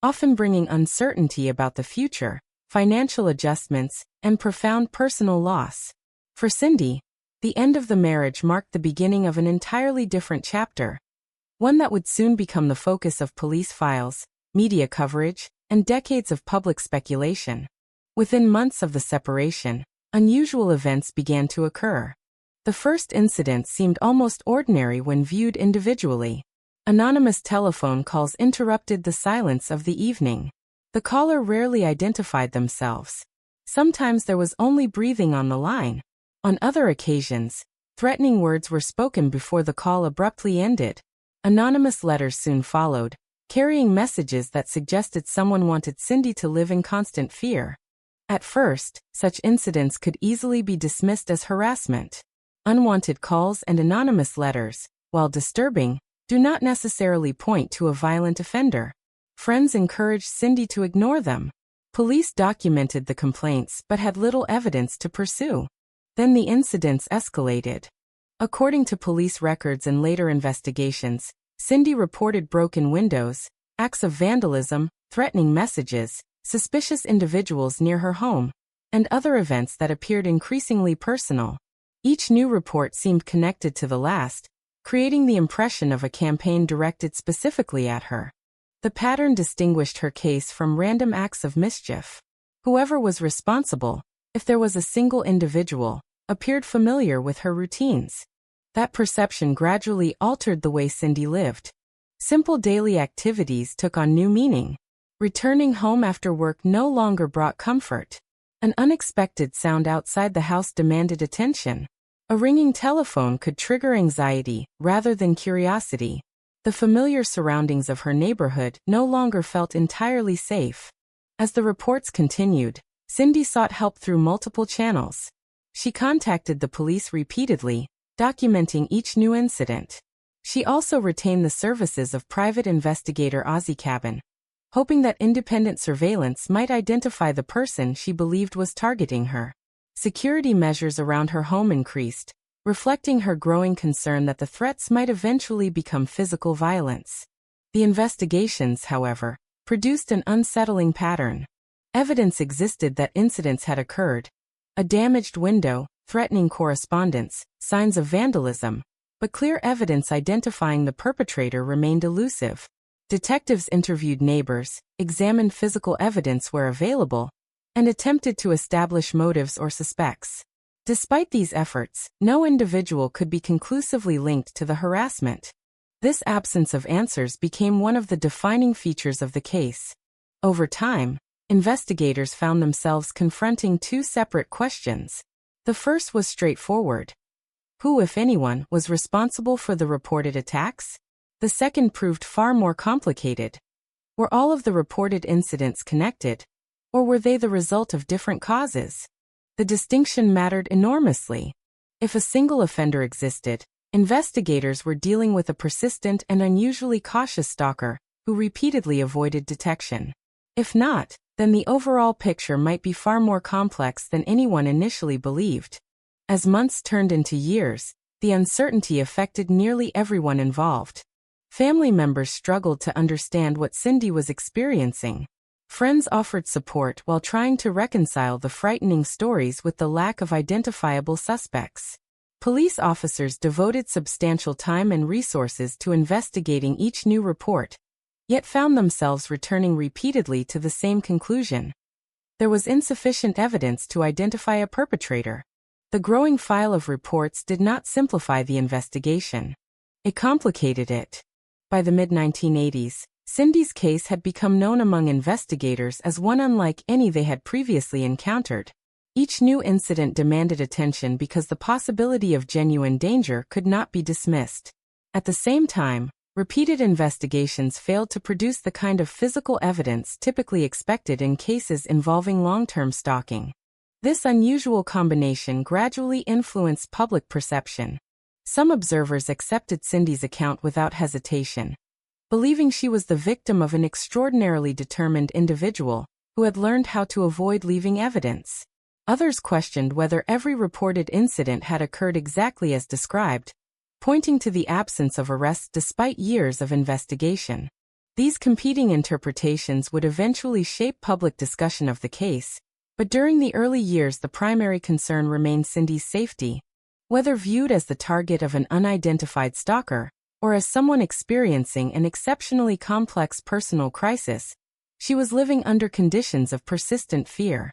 often bringing uncertainty about the future, financial adjustments, and profound personal loss. For Cindy, the end of the marriage marked the beginning of an entirely different chapter, one that would soon become the focus of police files, media coverage, and decades of public speculation. Within months of the separation, unusual events began to occur. The first incident seemed almost ordinary when viewed individually. Anonymous telephone calls interrupted the silence of the evening. The caller rarely identified themselves. Sometimes there was only breathing on the line. On other occasions, threatening words were spoken before the call abruptly ended. Anonymous letters soon followed, carrying messages that suggested someone wanted Cindy to live in constant fear. At first, such incidents could easily be dismissed as harassment. Unwanted calls and anonymous letters, while disturbing, do not necessarily point to a violent offender. Friends encouraged Cindy to ignore them. Police documented the complaints but had little evidence to pursue. Then the incidents escalated. According to police records and later investigations, Cindy reported broken windows, acts of vandalism, threatening messages, suspicious individuals near her home, and other events that appeared increasingly personal. Each new report seemed connected to the last, creating the impression of a campaign directed specifically at her. The pattern distinguished her case from random acts of mischief. Whoever was responsible, if there was a single individual, appeared familiar with her routines. That perception gradually altered the way Cindy lived. Simple daily activities took on new meaning. Returning home after work no longer brought comfort. An unexpected sound outside the house demanded attention. A ringing telephone could trigger anxiety rather than curiosity. The familiar surroundings of her neighborhood no longer felt entirely safe. As the reports continued, Cindy sought help through multiple channels. She contacted the police repeatedly, documenting each new incident. She also retained the services of private investigator Ozzie Cabin, hoping that independent surveillance might identify the person she believed was targeting her. Security measures around her home increased, reflecting her growing concern that the threats might eventually become physical violence. The investigations, however, produced an unsettling pattern. Evidence existed that incidents had occurred: a damaged window, threatening correspondence, signs of vandalism, but clear evidence identifying the perpetrator remained elusive. Detectives interviewed neighbors, examined physical evidence where available, and attempted to establish motives or suspects. Despite these efforts, no individual could be conclusively linked to the harassment. This absence of answers became one of the defining features of the case. Over time, investigators found themselves confronting two separate questions. The first was straightforward: who, if anyone, was responsible for the reported attacks? The second proved far more complicated. Were all of the reported incidents connected, or were they the result of different causes? The distinction mattered enormously. If a single offender existed, investigators were dealing with a persistent and unusually cautious stalker who repeatedly avoided detection. If not, then the overall picture might be far more complex than anyone initially believed. As months turned into years, the uncertainty affected nearly everyone involved. Family members struggled to understand what Cindy was experiencing. Friends offered support while trying to reconcile the frightening stories with the lack of identifiable suspects. Police officers devoted substantial time and resources to investigating each new report, yet found themselves returning repeatedly to the same conclusion. There was insufficient evidence to identify a perpetrator. The growing file of reports did not simplify the investigation. It complicated it. By the mid-1980s, Cindy's case had become known among investigators as one unlike any they had previously encountered. Each new incident demanded attention because the possibility of genuine danger could not be dismissed. At the same time, repeated investigations failed to produce the kind of physical evidence typically expected in cases involving long-term stalking. This unusual combination gradually influenced public perception. Some observers accepted Cindy's account without hesitation, believing she was the victim of an extraordinarily determined individual who had learned how to avoid leaving evidence. Others questioned whether every reported incident had occurred exactly as described, pointing to the absence of arrests despite years of investigation. These competing interpretations would eventually shape public discussion of the case, but during the early years the primary concern remained Cindy's safety. Whether viewed as the target of an unidentified stalker, or as someone experiencing an exceptionally complex personal crisis, she was living under conditions of persistent fear.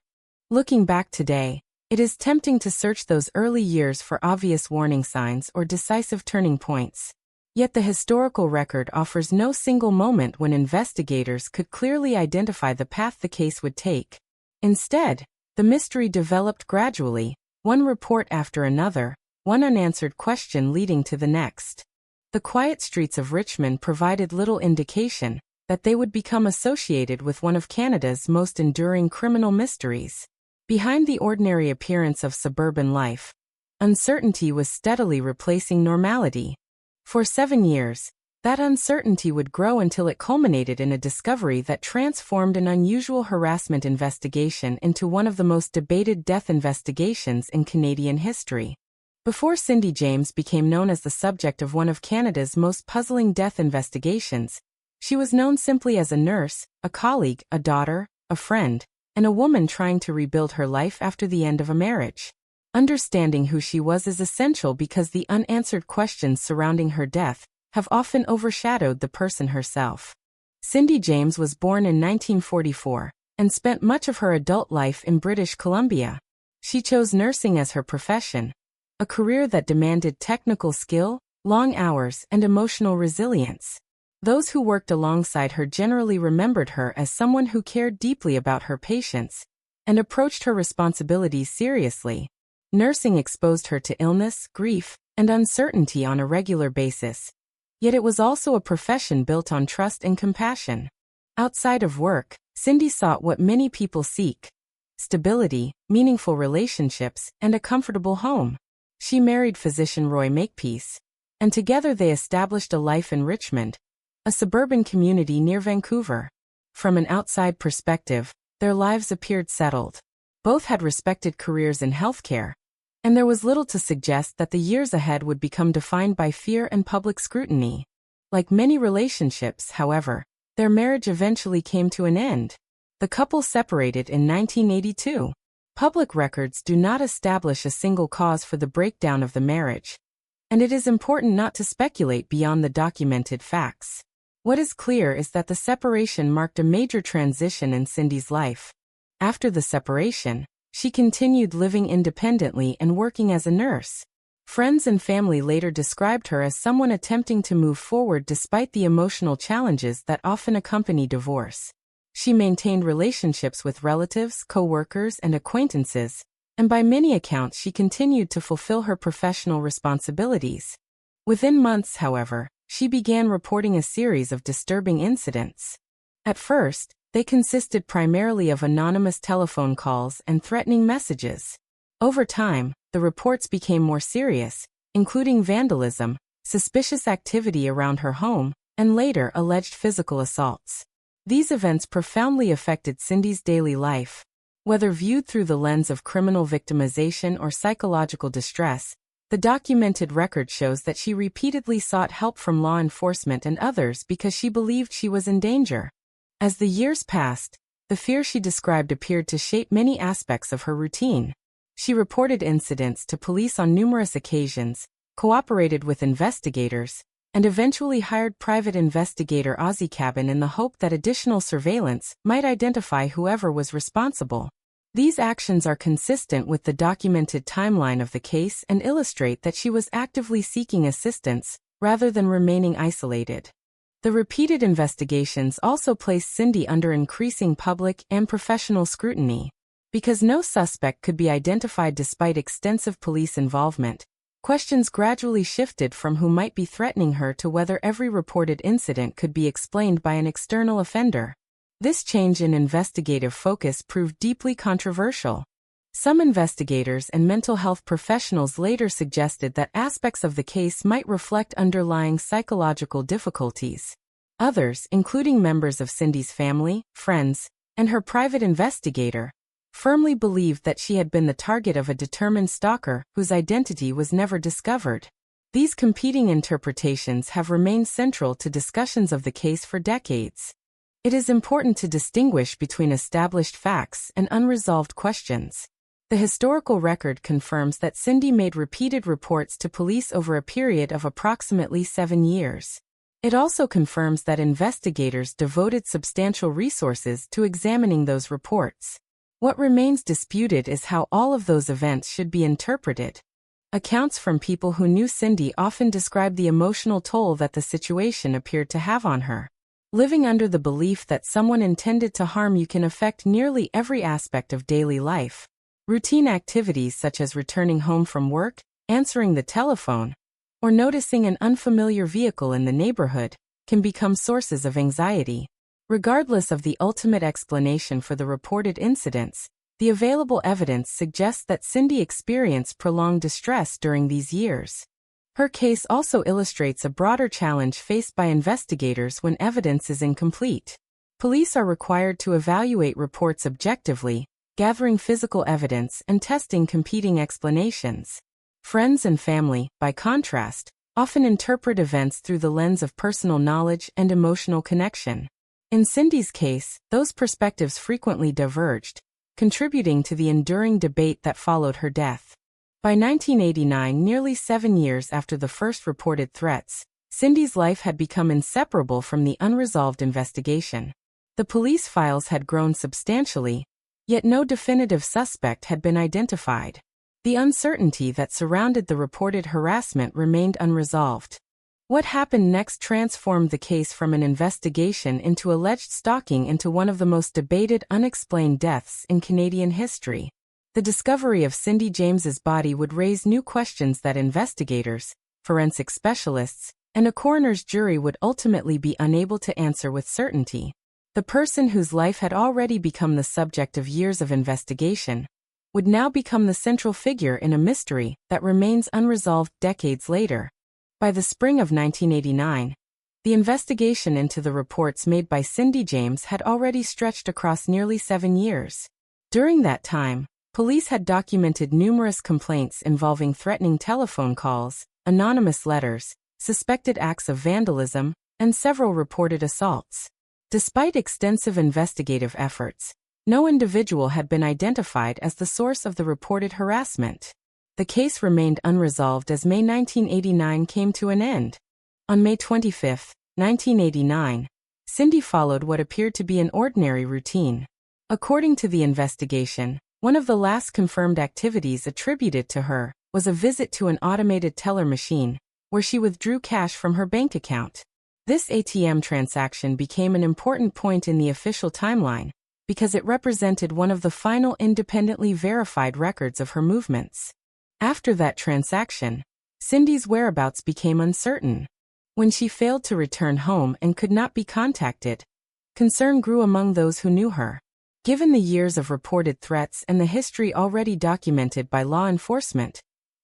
Looking back today, it is tempting to search those early years for obvious warning signs or decisive turning points. Yet the historical record offers no single moment when investigators could clearly identify the path the case would take. Instead, the mystery developed gradually, one report after another, one unanswered question leading to the next. The quiet streets of Richmond provided little indication that they would become associated with one of Canada's most enduring criminal mysteries. Behind the ordinary appearance of suburban life, uncertainty was steadily replacing normality. For 7 years, that uncertainty would grow until it culminated in a discovery that transformed an unusual harassment investigation into one of the most debated death investigations in Canadian history. Before Cindy James became known as the subject of one of Canada's most puzzling death investigations, she was known simply as a nurse, a colleague, a daughter, a friend, and a woman trying to rebuild her life after the end of a marriage. Understanding who she was is essential because the unanswered questions surrounding her death have often overshadowed the person herself. Cindy James was born in 1944 and spent much of her adult life in British Columbia. She chose nursing as her profession, a career that demanded technical skill, long hours, and emotional resilience. Those who worked alongside her generally remembered her as someone who cared deeply about her patients and approached her responsibilities seriously. Nursing exposed her to illness, grief, and uncertainty on a regular basis. Yet it was also a profession built on trust and compassion. Outside of work, Cindy sought what many people seek: stability, meaningful relationships, and a comfortable home. She married physician Roy Makepeace, and together they established a life in Richmond, a suburban community near Vancouver. From an outside perspective, their lives appeared settled. Both had respected careers in healthcare, and there was little to suggest that the years ahead would become defined by fear and public scrutiny. Like many relationships, however, their marriage eventually came to an end. The couple separated in 1982. Public records do not establish a single cause for the breakdown of the marriage, and it is important not to speculate beyond the documented facts. What is clear is that the separation marked a major transition in Cindy's life. After the separation, she continued living independently and working as a nurse. Friends and family later described her as someone attempting to move forward despite the emotional challenges that often accompany divorce. She maintained relationships with relatives, co-workers, and acquaintances, and by many accounts she continued to fulfill her professional responsibilities. Within months, however, she began reporting a series of disturbing incidents. At first, they consisted primarily of anonymous telephone calls and threatening messages. Over time, the reports became more serious, including vandalism, suspicious activity around her home, and later alleged physical assaults. These events profoundly affected Cindy's daily life. Whether viewed through the lens of criminal victimization or psychological distress, the documented record shows that she repeatedly sought help from law enforcement and others because she believed she was in danger. As the years passed, the fear she described appeared to shape many aspects of her routine. She reported incidents to police on numerous occasions, cooperated with investigators, and eventually hired private investigator Ozzie Cabin in the hope that additional surveillance might identify whoever was responsible. These actions are consistent with the documented timeline of the case and illustrate that she was actively seeking assistance, rather than remaining isolated. The repeated investigations also placed Cindy under increasing public and professional scrutiny. Because no suspect could be identified despite extensive police involvement, questions gradually shifted from who might be threatening her to whether every reported incident could be explained by an external offender. This change in investigative focus proved deeply controversial. Some investigators and mental health professionals later suggested that aspects of the case might reflect underlying psychological difficulties. Others, including members of Cindy's family, friends, and her private investigator, firmly believed that she had been the target of a determined stalker whose identity was never discovered. These competing interpretations have remained central to discussions of the case for decades. It is important to distinguish between established facts and unresolved questions. The historical record confirms that Cindy made repeated reports to police over a period of approximately 7 years. It also confirms that investigators devoted substantial resources to examining those reports. What remains disputed is how all of those events should be interpreted. Accounts from people who knew Cindy often describe the emotional toll that the situation appeared to have on her. Living under the belief that someone intended to harm you can affect nearly every aspect of daily life. Routine activities such as returning home from work, answering the telephone, or noticing an unfamiliar vehicle in the neighborhood can become sources of anxiety. Regardless of the ultimate explanation for the reported incidents, the available evidence suggests that Cindy experienced prolonged distress during these years. Her case also illustrates a broader challenge faced by investigators when evidence is incomplete. Police are required to evaluate reports objectively, gathering physical evidence and testing competing explanations. Friends and family, by contrast, often interpret events through the lens of personal knowledge and emotional connection. In Cindy's case, those perspectives frequently diverged, contributing to the enduring debate that followed her death. By 1989, nearly 7 years after the first reported threats, Cindy's life had become inseparable from the unresolved investigation. The police files had grown substantially, yet no definitive suspect had been identified. The uncertainty that surrounded the reported harassment remained unresolved. What happened next transformed the case from an investigation into alleged stalking into one of the most debated unexplained deaths in Canadian history. The discovery of Cindy James's body would raise new questions that investigators, forensic specialists, and a coroner's jury would ultimately be unable to answer with certainty. The person whose life had already become the subject of years of investigation would now become the central figure in a mystery that remains unresolved decades later. By the spring of 1989, the investigation into the reports made by Cindy James had already stretched across nearly 7 years. During that time, police had documented numerous complaints involving threatening telephone calls, anonymous letters, suspected acts of vandalism, and several reported assaults. Despite extensive investigative efforts, no individual had been identified as the source of the reported harassment. The case remained unresolved as May 1989 came to an end. On May 25, 1989, Cindy followed what appeared to be an ordinary routine. According to the investigation, one of the last confirmed activities attributed to her was a visit to an automated teller machine, where she withdrew cash from her bank account. This ATM transaction became an important point in the official timeline, because it represented one of the final independently verified records of her movements. After that transaction, Cindy's whereabouts became uncertain. When she failed to return home and could not be contacted, concern grew among those who knew her. Given the years of reported threats and the history already documented by law enforcement,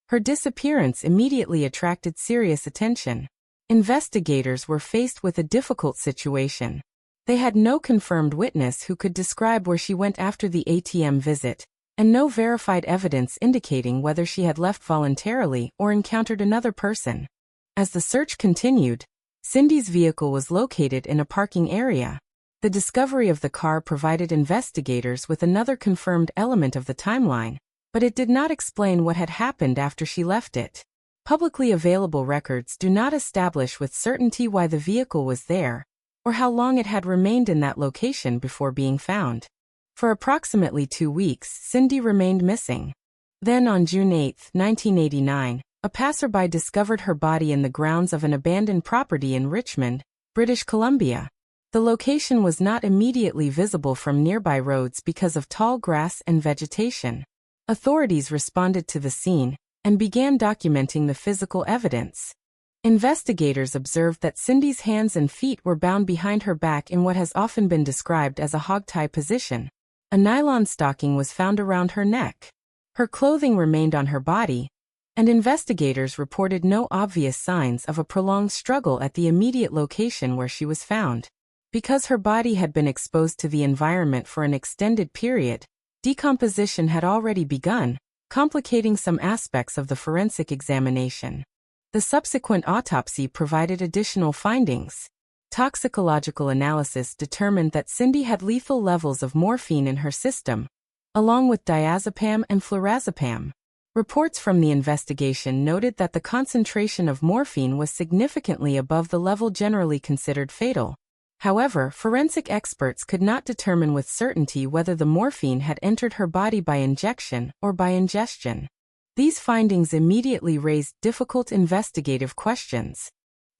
her disappearance immediately attracted serious attention. Investigators were faced with a difficult situation. They had no confirmed witness who could describe where she went after the ATM visit, and no verified evidence indicating whether she had left voluntarily or encountered another person. As the search continued, Cindy's vehicle was located in a parking area. The discovery of the car provided investigators with another confirmed element of the timeline, but it did not explain what had happened after she left it. Publicly available records do not establish with certainty why the vehicle was there, or how long it had remained in that location before being found. For approximately 2 weeks, Cindy remained missing. Then on June 8, 1989, a passerby discovered her body in the grounds of an abandoned property in Richmond, British Columbia. The location was not immediately visible from nearby roads because of tall grass and vegetation. Authorities responded to the scene and began documenting the physical evidence. Investigators observed that Cindy's hands and feet were bound behind her back in what has often been described as a hogtie position. A nylon stocking was found around her neck. Her clothing remained on her body, and investigators reported no obvious signs of a prolonged struggle at the immediate location where she was found. Because her body had been exposed to the environment for an extended period, decomposition had already begun, complicating some aspects of the forensic examination. The subsequent autopsy provided additional findings. Toxicological analysis determined that Cindy had lethal levels of morphine in her system, along with diazepam and flurazepam. Reports from the investigation noted that the concentration of morphine was significantly above the level generally considered fatal. However, forensic experts could not determine with certainty whether the morphine had entered her body by injection or by ingestion. These findings immediately raised difficult investigative questions.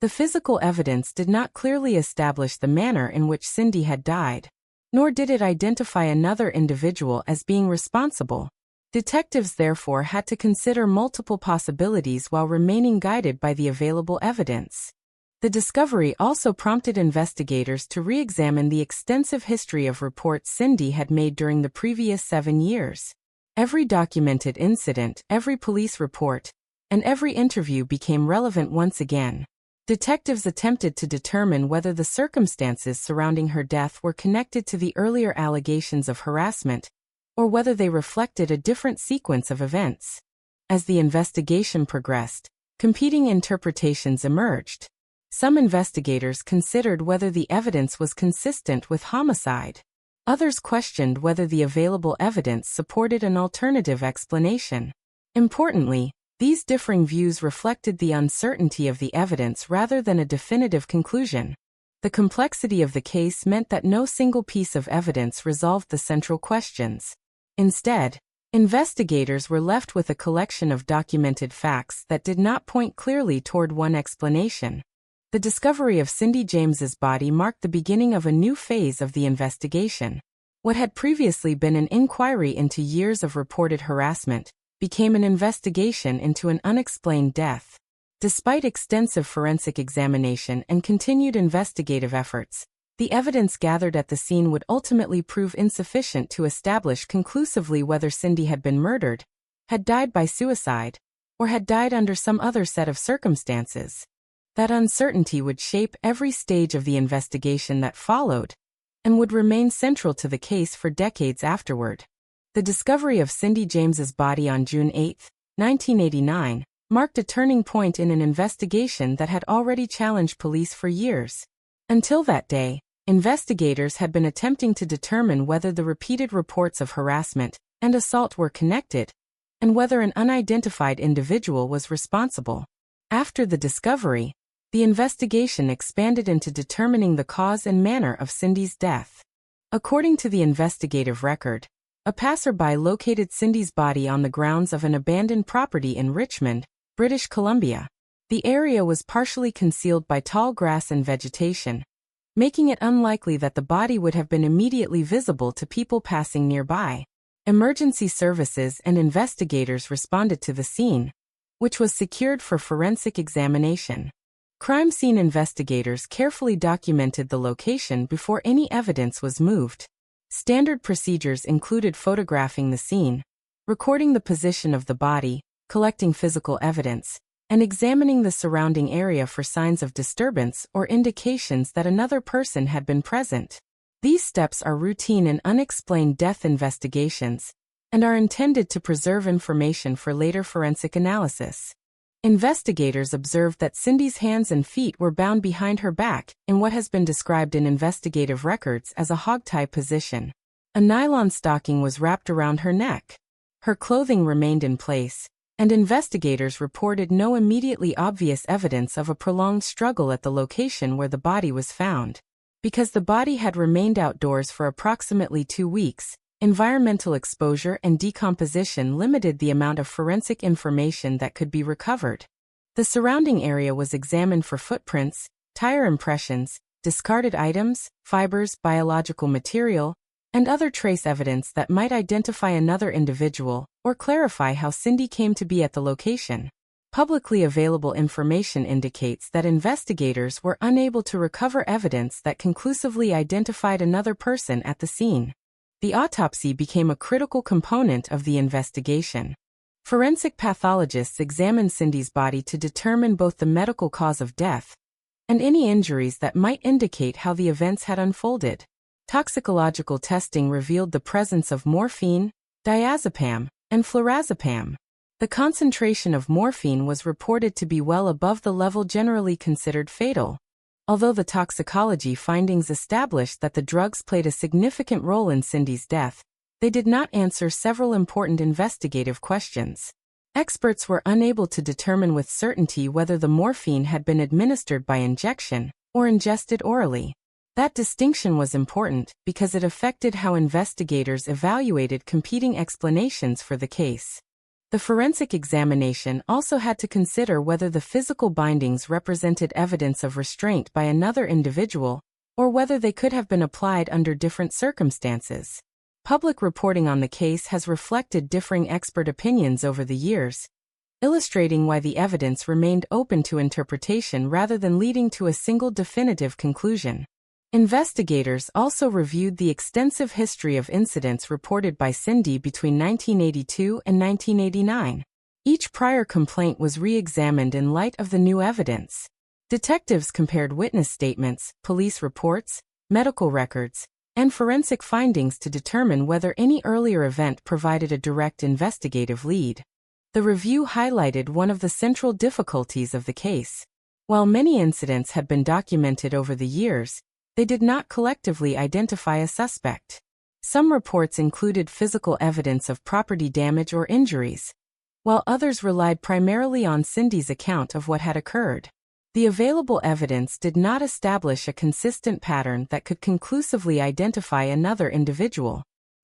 The physical evidence did not clearly establish the manner in which Cindy had died, nor did it identify another individual as being responsible. Detectives therefore had to consider multiple possibilities while remaining guided by the available evidence. The discovery also prompted investigators to re-examine the extensive history of reports Cindy had made during the previous 7 years. Every documented incident, every police report, and every interview became relevant once again. Detectives attempted to determine whether the circumstances surrounding her death were connected to the earlier allegations of harassment, or whether they reflected a different sequence of events. As the investigation progressed, competing interpretations emerged. Some investigators considered whether the evidence was consistent with homicide. Others questioned whether the available evidence supported an alternative explanation. Importantly, these differing views reflected the uncertainty of the evidence rather than a definitive conclusion. The complexity of the case meant that no single piece of evidence resolved the central questions. Instead, investigators were left with a collection of documented facts that did not point clearly toward one explanation. The discovery of Cindy James's body marked the beginning of a new phase of the investigation. What had previously been an inquiry into years of reported harassment became an investigation into an unexplained death. Despite extensive forensic examination and continued investigative efforts, the evidence gathered at the scene would ultimately prove insufficient to establish conclusively whether Cindy had been murdered, had died by suicide, or had died under some other set of circumstances. That uncertainty would shape every stage of the investigation that followed, and would remain central to the case for decades afterward. The discovery of Cindy James's body on June 8, 1989, marked a turning point in an investigation that had already challenged police for years. Until that day, investigators had been attempting to determine whether the repeated reports of harassment and assault were connected, and whether an unidentified individual was responsible. After the discovery, the investigation expanded into determining the cause and manner of Cindy's death. According to the investigative record, a passerby located Cindy's body on the grounds of an abandoned property in Richmond, British Columbia. The area was partially concealed by tall grass and vegetation, making it unlikely that the body would have been immediately visible to people passing nearby. Emergency services and investigators responded to the scene, which was secured for forensic examination. Crime scene investigators carefully documented the location before any evidence was moved. Standard procedures included photographing the scene, recording the position of the body, collecting physical evidence, and examining the surrounding area for signs of disturbance or indications that another person had been present. These steps are routine in unexplained death investigations and are intended to preserve information for later forensic analysis. Investigators observed that Cindy's hands and feet were bound behind her back in what has been described in investigative records as a hogtie position. A nylon stocking was wrapped around her neck. Her clothing remained in place, and investigators reported no immediately obvious evidence of a prolonged struggle at the location where the body was found. Because the body had remained outdoors for approximately 2 weeks, environmental exposure and decomposition limited the amount of forensic information that could be recovered. The surrounding area was examined for footprints, tire impressions, discarded items, fibers, biological material, and other trace evidence that might identify another individual or clarify how Cindy came to be at the location. Publicly available information indicates that investigators were unable to recover evidence that conclusively identified another person at the scene. The autopsy became a critical component of the investigation. Forensic pathologists examined Cindy's body to determine both the medical cause of death and any injuries that might indicate how the events had unfolded. Toxicological testing revealed the presence of morphine, diazepam, and flurazepam. The concentration of morphine was reported to be well above the level generally considered fatal. Although the toxicology findings established that the drugs played a significant role in Cindy's death, they did not answer several important investigative questions. Experts were unable to determine with certainty whether the morphine had been administered by injection or ingested orally. That distinction was important because it affected how investigators evaluated competing explanations for the case. The forensic examination also had to consider whether the physical bindings represented evidence of restraint by another individual, or whether they could have been applied under different circumstances. Public reporting on the case has reflected differing expert opinions over the years, illustrating why the evidence remained open to interpretation rather than leading to a single definitive conclusion. Investigators also reviewed the extensive history of incidents reported by Cindy between 1982 and 1989. Each prior complaint was re-examined in light of the new evidence. Detectives compared witness statements, police reports, medical records, and forensic findings to determine whether any earlier event provided a direct investigative lead. The review highlighted one of the central difficulties of the case. While many incidents had been documented over the years, they did not collectively identify a suspect. Some reports included physical evidence of property damage or injuries, while others relied primarily on Cindy's account of what had occurred. The available evidence did not establish a consistent pattern that could conclusively identify another individual.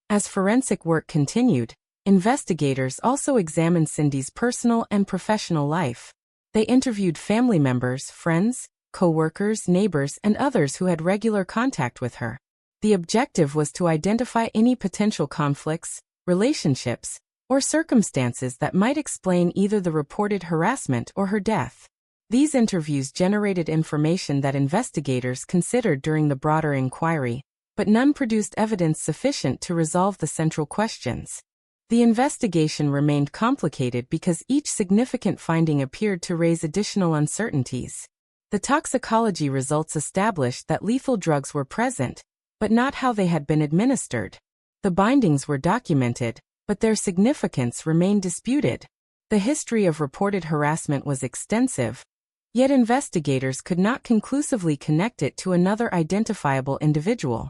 As forensic work continued, investigators also examined Cindy's personal and professional life. They interviewed family members, friends, co-workers, neighbors, and others who had regular contact with her. The objective was to identify any potential conflicts, relationships, or circumstances that might explain either the reported harassment or her death. These interviews generated information that investigators considered during the broader inquiry, but none produced evidence sufficient to resolve the central questions. The investigation remained complicated because each significant finding appeared to raise additional uncertainties. The toxicology results established that lethal drugs were present, but not how they had been administered. The bindings were documented, but their significance remained disputed. The history of reported harassment was extensive, yet investigators could not conclusively connect it to another identifiable individual.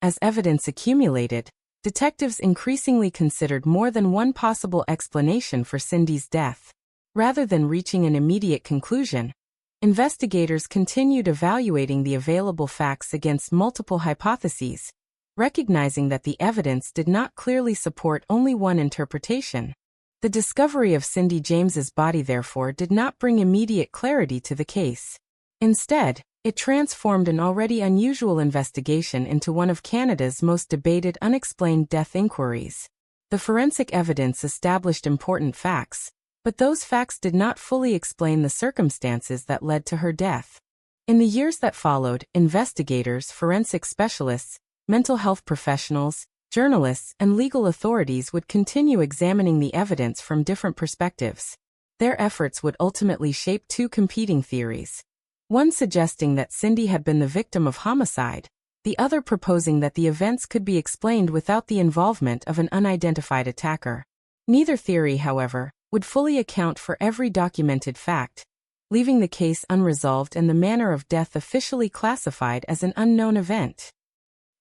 As evidence accumulated, detectives increasingly considered more than one possible explanation for Cindy's death. Rather than reaching an immediate conclusion, investigators continued evaluating the available facts against multiple hypotheses, recognizing that the evidence did not clearly support only one interpretation. The discovery of Cindy James's body therefore did not bring immediate clarity to the case. Instead, it transformed an already unusual investigation into one of Canada's most debated unexplained death inquiries. The forensic evidence established important facts, but those facts did not fully explain the circumstances that led to her death. In the years that followed, investigators, forensic specialists, mental health professionals, journalists, and legal authorities would continue examining the evidence from different perspectives. Their efforts would ultimately shape two competing theories. One suggesting that Cindy had been the victim of homicide, the other proposing that the events could be explained without the involvement of an unidentified attacker. Neither theory, however, would fully account for every documented fact, leaving the case unresolved and the manner of death officially classified as an unknown event.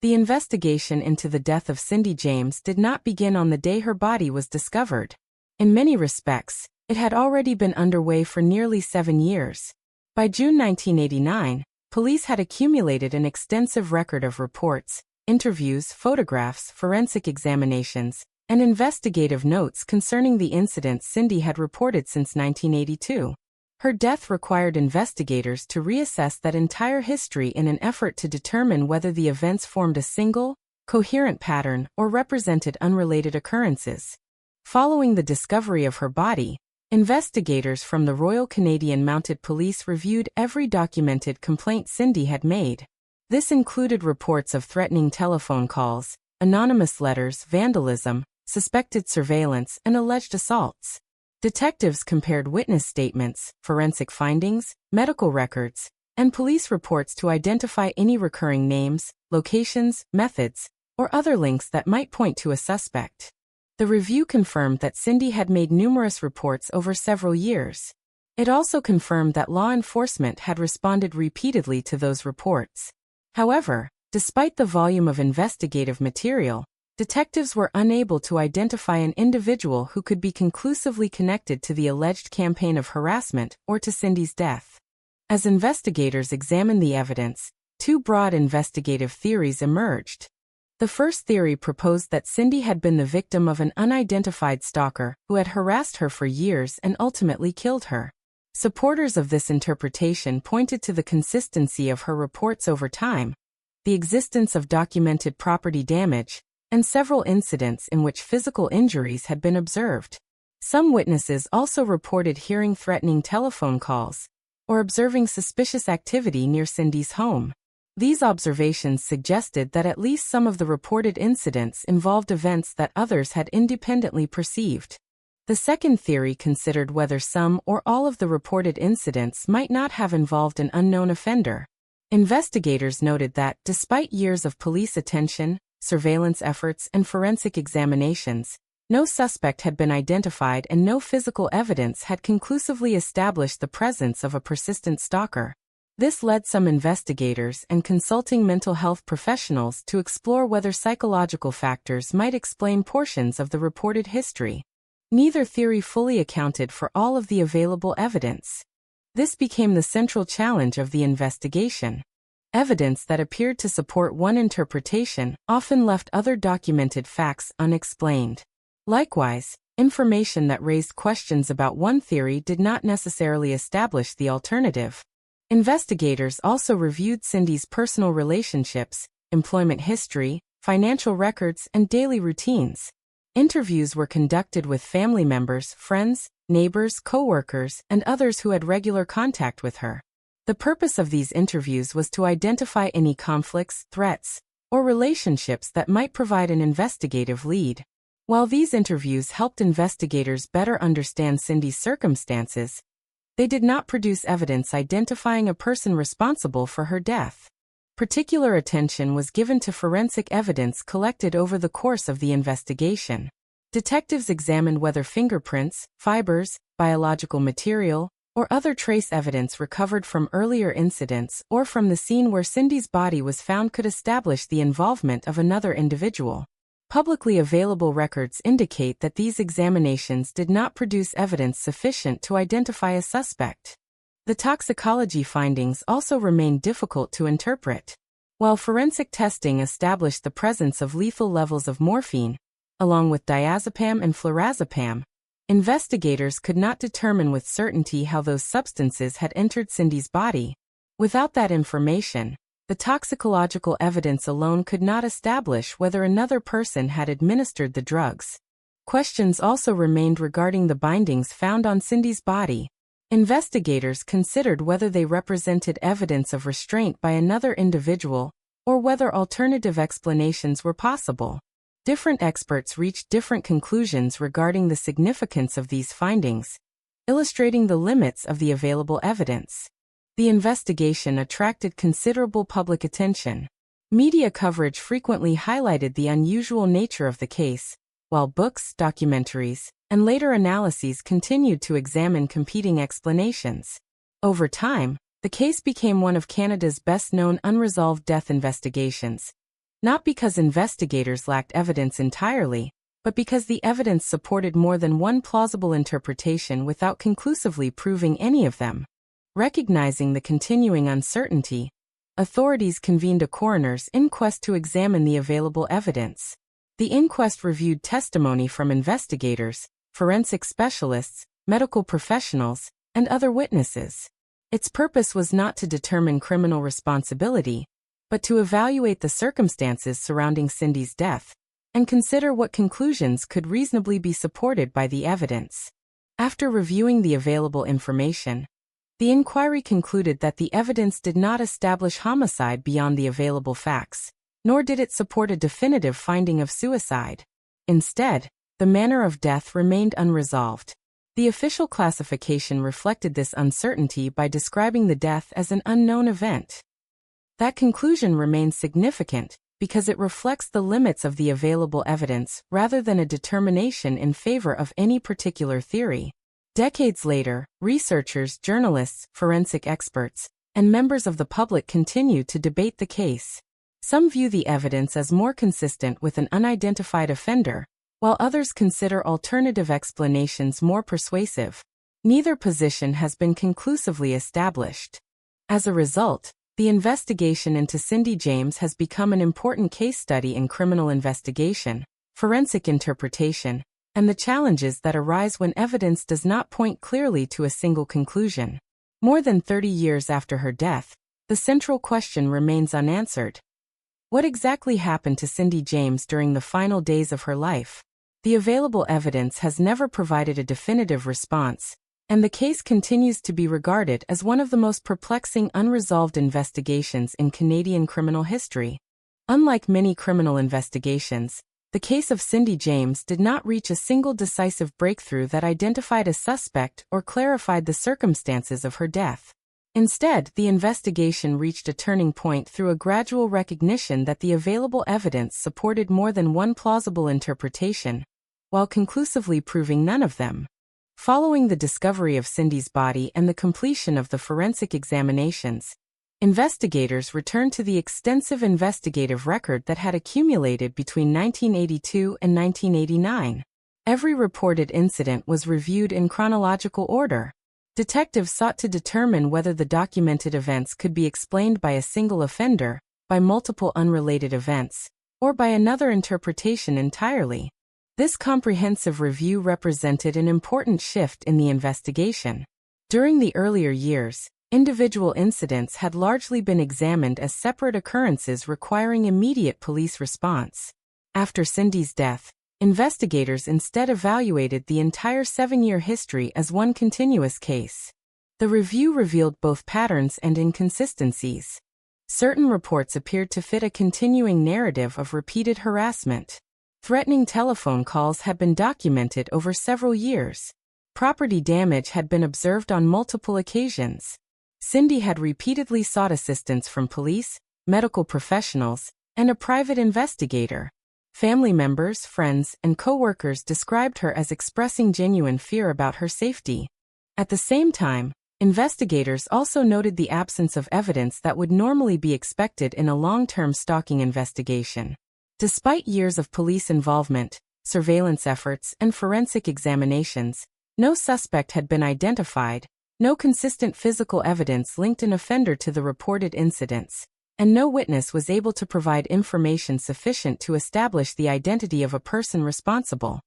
The investigation into the death of Cindy James did not begin on the day her body was discovered. In many respects, it had already been underway for nearly 7 years. By June 1989, police had accumulated an extensive record of reports, interviews, photographs, forensic examinations, and investigative notes concerning the incidents Cindy had reported since 1982. Her death required investigators to reassess that entire history in an effort to determine whether the events formed a single, coherent pattern or represented unrelated occurrences. Following the discovery of her body, investigators from the Royal Canadian Mounted Police reviewed every documented complaint Cindy had made. This included reports of threatening telephone calls, anonymous letters, vandalism, suspected surveillance, and alleged assaults. Detectives compared witness statements, forensic findings, medical records, and police reports to identify any recurring names, locations, methods, or other links that might point to a suspect. The review confirmed that Cindy had made numerous reports over several years. It also confirmed that law enforcement had responded repeatedly to those reports. However, despite the volume of investigative material, detectives were unable to identify an individual who could be conclusively connected to the alleged campaign of harassment or to Cindy's death. As investigators examined the evidence, two broad investigative theories emerged. The first theory proposed that Cindy had been the victim of an unidentified stalker who had harassed her for years and ultimately killed her. Supporters of this interpretation pointed to the consistency of her reports over time, the existence of documented property damage, and several incidents in which physical injuries had been observed. Some witnesses also reported hearing threatening telephone calls or observing suspicious activity near Cindy's home. These observations suggested that at least some of the reported incidents involved events that others had independently perceived. The second theory considered whether some or all of the reported incidents might not have involved an unknown offender. Investigators noted that, despite years of police attention, surveillance efforts, and forensic examinations, no suspect had been identified and no physical evidence had conclusively established the presence of a persistent stalker. This led some investigators and consulting mental health professionals to explore whether psychological factors might explain portions of the reported history. Neither theory fully accounted for all of the available evidence. This became the central challenge of the investigation. Evidence that appeared to support one interpretation often left other documented facts unexplained. Likewise, information that raised questions about one theory did not necessarily establish the alternative. Investigators also reviewed Cindy's personal relationships, employment history, financial records, and daily routines. Interviews were conducted with family members, friends, neighbors, co-workers, and others who had regular contact with her. The purpose of these interviews was to identify any conflicts, threats, or relationships that might provide an investigative lead. While these interviews helped investigators better understand Cindy's circumstances, they did not produce evidence identifying a person responsible for her death. Particular attention was given to forensic evidence collected over the course of the investigation. Detectives examined whether fingerprints, fibers, biological material, or other trace evidence recovered from earlier incidents or from the scene where Cindy's body was found could establish the involvement of another individual. Publicly available records indicate that these examinations did not produce evidence sufficient to identify a suspect. The toxicology findings also remain difficult to interpret. While forensic testing established the presence of lethal levels of morphine, along with diazepam and flurazepam, investigators could not determine with certainty how those substances had entered Cindy's body. Without that information, the toxicological evidence alone could not establish whether another person had administered the drugs. Questions also remained regarding the bindings found on Cindy's body. Investigators considered whether they represented evidence of restraint by another individual, or whether alternative explanations were possible. Different experts reached different conclusions regarding the significance of these findings, illustrating the limits of the available evidence. The investigation attracted considerable public attention. Media coverage frequently highlighted the unusual nature of the case, while books, documentaries, and later analyses continued to examine competing explanations. Over time, the case became one of Canada's best-known unresolved death investigations, not because investigators lacked evidence entirely, but because the evidence supported more than one plausible interpretation without conclusively proving any of them. Recognizing the continuing uncertainty, authorities convened a coroner's inquest to examine the available evidence. The inquest reviewed testimony from investigators, forensic specialists, medical professionals, and other witnesses. Its purpose was not to determine criminal responsibility, but to evaluate the circumstances surrounding Cindy's death and consider what conclusions could reasonably be supported by the evidence. After reviewing the available information, the inquiry concluded that the evidence did not establish homicide beyond the available facts, nor did it support a definitive finding of suicide. Instead, the manner of death remained unresolved. The official classification reflected this uncertainty by describing the death as an unknown event. That conclusion remains significant because it reflects the limits of the available evidence rather than a determination in favor of any particular theory. Decades later, researchers, journalists, forensic experts, and members of the public continue to debate the case. Some view the evidence as more consistent with an unidentified offender, while others consider alternative explanations more persuasive. Neither position has been conclusively established. As a result, the investigation into Cindy James has become an important case study in criminal investigation, forensic interpretation, and the challenges that arise when evidence does not point clearly to a single conclusion. More than 30 years after her death, the central question remains unanswered. What exactly happened to Cindy James during the final days of her life? The available evidence has never provided a definitive response, and the case continues to be regarded as one of the most perplexing unresolved investigations in Canadian criminal history. Unlike many criminal investigations, the case of Cindy James did not reach a single decisive breakthrough that identified a suspect or clarified the circumstances of her death. Instead, the investigation reached a turning point through a gradual recognition that the available evidence supported more than one plausible interpretation, while conclusively proving none of them. Following the discovery of Cindy's body and the completion of the forensic examinations, investigators returned to the extensive investigative record that had accumulated between 1982 and 1989. Every reported incident was reviewed in chronological order. Detectives sought to determine whether the documented events could be explained by a single offender, by multiple unrelated events, or by another interpretation entirely. This comprehensive review represented an important shift in the investigation. During the earlier years, individual incidents had largely been examined as separate occurrences requiring immediate police response. After Cindy's death, investigators instead evaluated the entire 7-year history as one continuous case. The review revealed both patterns and inconsistencies. Certain reports appeared to fit a continuing narrative of repeated harassment. Threatening telephone calls had been documented over several years. Property damage had been observed on multiple occasions. Cindy had repeatedly sought assistance from police, medical professionals, and a private investigator. Family members, friends, and co-workers described her as expressing genuine fear about her safety. At the same time, investigators also noted the absence of evidence that would normally be expected in a long-term stalking investigation. Despite years of police involvement, surveillance efforts, and forensic examinations, no suspect had been identified, no consistent physical evidence linked an offender to the reported incidents, and no witness was able to provide information sufficient to establish the identity of a person responsible.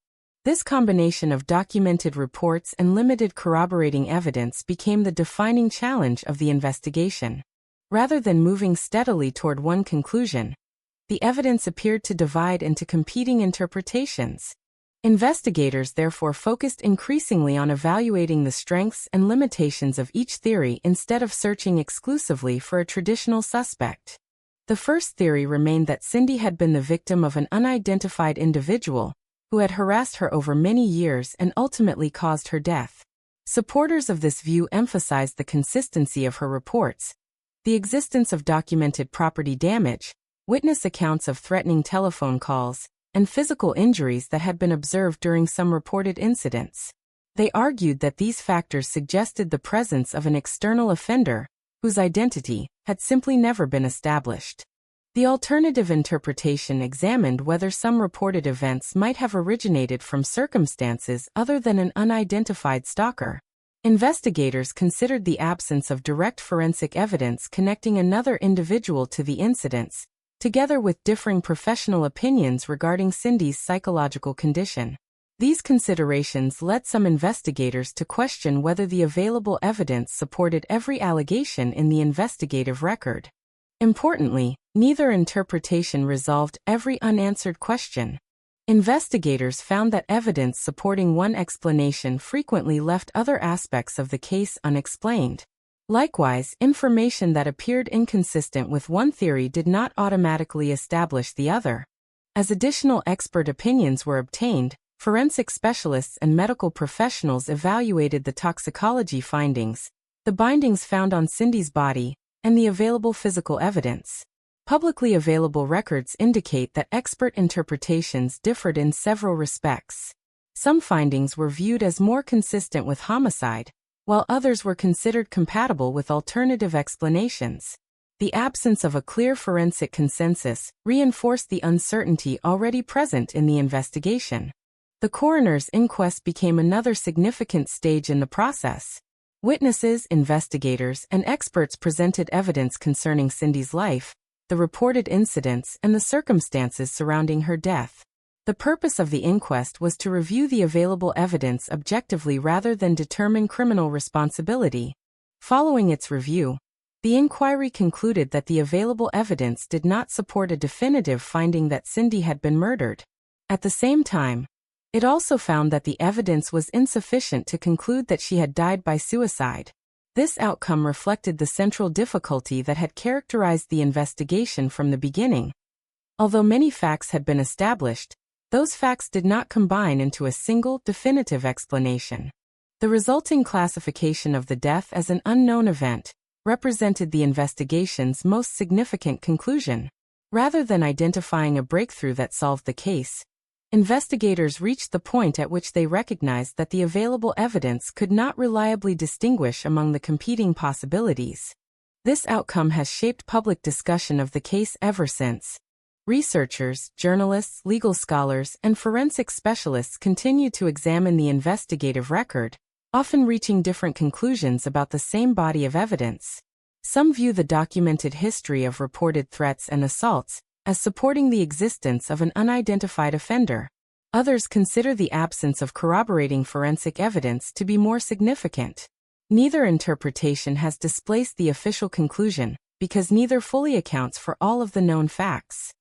This combination of documented reports and limited corroborating evidence became the defining challenge of the investigation. Rather than moving steadily toward one conclusion, the evidence appeared to divide into competing interpretations. Investigators therefore focused increasingly on evaluating the strengths and limitations of each theory instead of searching exclusively for a traditional suspect. The first theory remained that Cindy had been the victim of an unidentified individual who had harassed her over many years and ultimately caused her death. Supporters of this view emphasized the consistency of her reports, the existence of documented property damage, witness accounts of threatening telephone calls, and physical injuries that had been observed during some reported incidents. They argued that these factors suggested the presence of an external offender, whose identity had simply never been established. The alternative interpretation examined whether some reported events might have originated from circumstances other than an unidentified stalker. Investigators considered the absence of direct forensic evidence connecting another individual to the incidents, together with differing professional opinions regarding Cindy's psychological condition. These considerations led some investigators to question whether the available evidence supported every allegation in the investigative record. Importantly, neither interpretation resolved every unanswered question. Investigators found that evidence supporting one explanation frequently left other aspects of the case unexplained. Likewise, information that appeared inconsistent with one theory did not automatically establish the other. As additional expert opinions were obtained, forensic specialists and medical professionals evaluated the toxicology findings, the bindings found on Cindy's body, and the available physical evidence. Publicly available records indicate that expert interpretations differed in several respects. Some findings were viewed as more consistent with homicide, while others were considered compatible with alternative explanations. The absence of a clear forensic consensus reinforced the uncertainty already present in the investigation. The coroner's inquest became another significant stage in the process. Witnesses, investigators, and experts presented evidence concerning Cindy's life, the reported incidents, and the circumstances surrounding her death. The purpose of the inquest was to review the available evidence objectively rather than determine criminal responsibility. Following its review, the inquiry concluded that the available evidence did not support a definitive finding that Cindy had been murdered. At the same time, it also found that the evidence was insufficient to conclude that she had died by suicide. This outcome reflected the central difficulty that had characterized the investigation from the beginning. Although many facts had been established, those facts did not combine into a single, definitive explanation. The resulting classification of the death as an unknown event represented the investigation's most significant conclusion. Rather than identifying a breakthrough that solved the case, investigators reached the point at which they recognized that the available evidence could not reliably distinguish among the competing possibilities. This outcome has shaped public discussion of the case ever since. Researchers, journalists, legal scholars, and forensic specialists continue to examine the investigative record, often reaching different conclusions about the same body of evidence. Some view the documented history of reported threats and assaults as supporting the existence of an unidentified offender. Others consider the absence of corroborating forensic evidence to be more significant. Neither interpretation has displaced the official conclusion, because neither fully accounts for all of the known facts.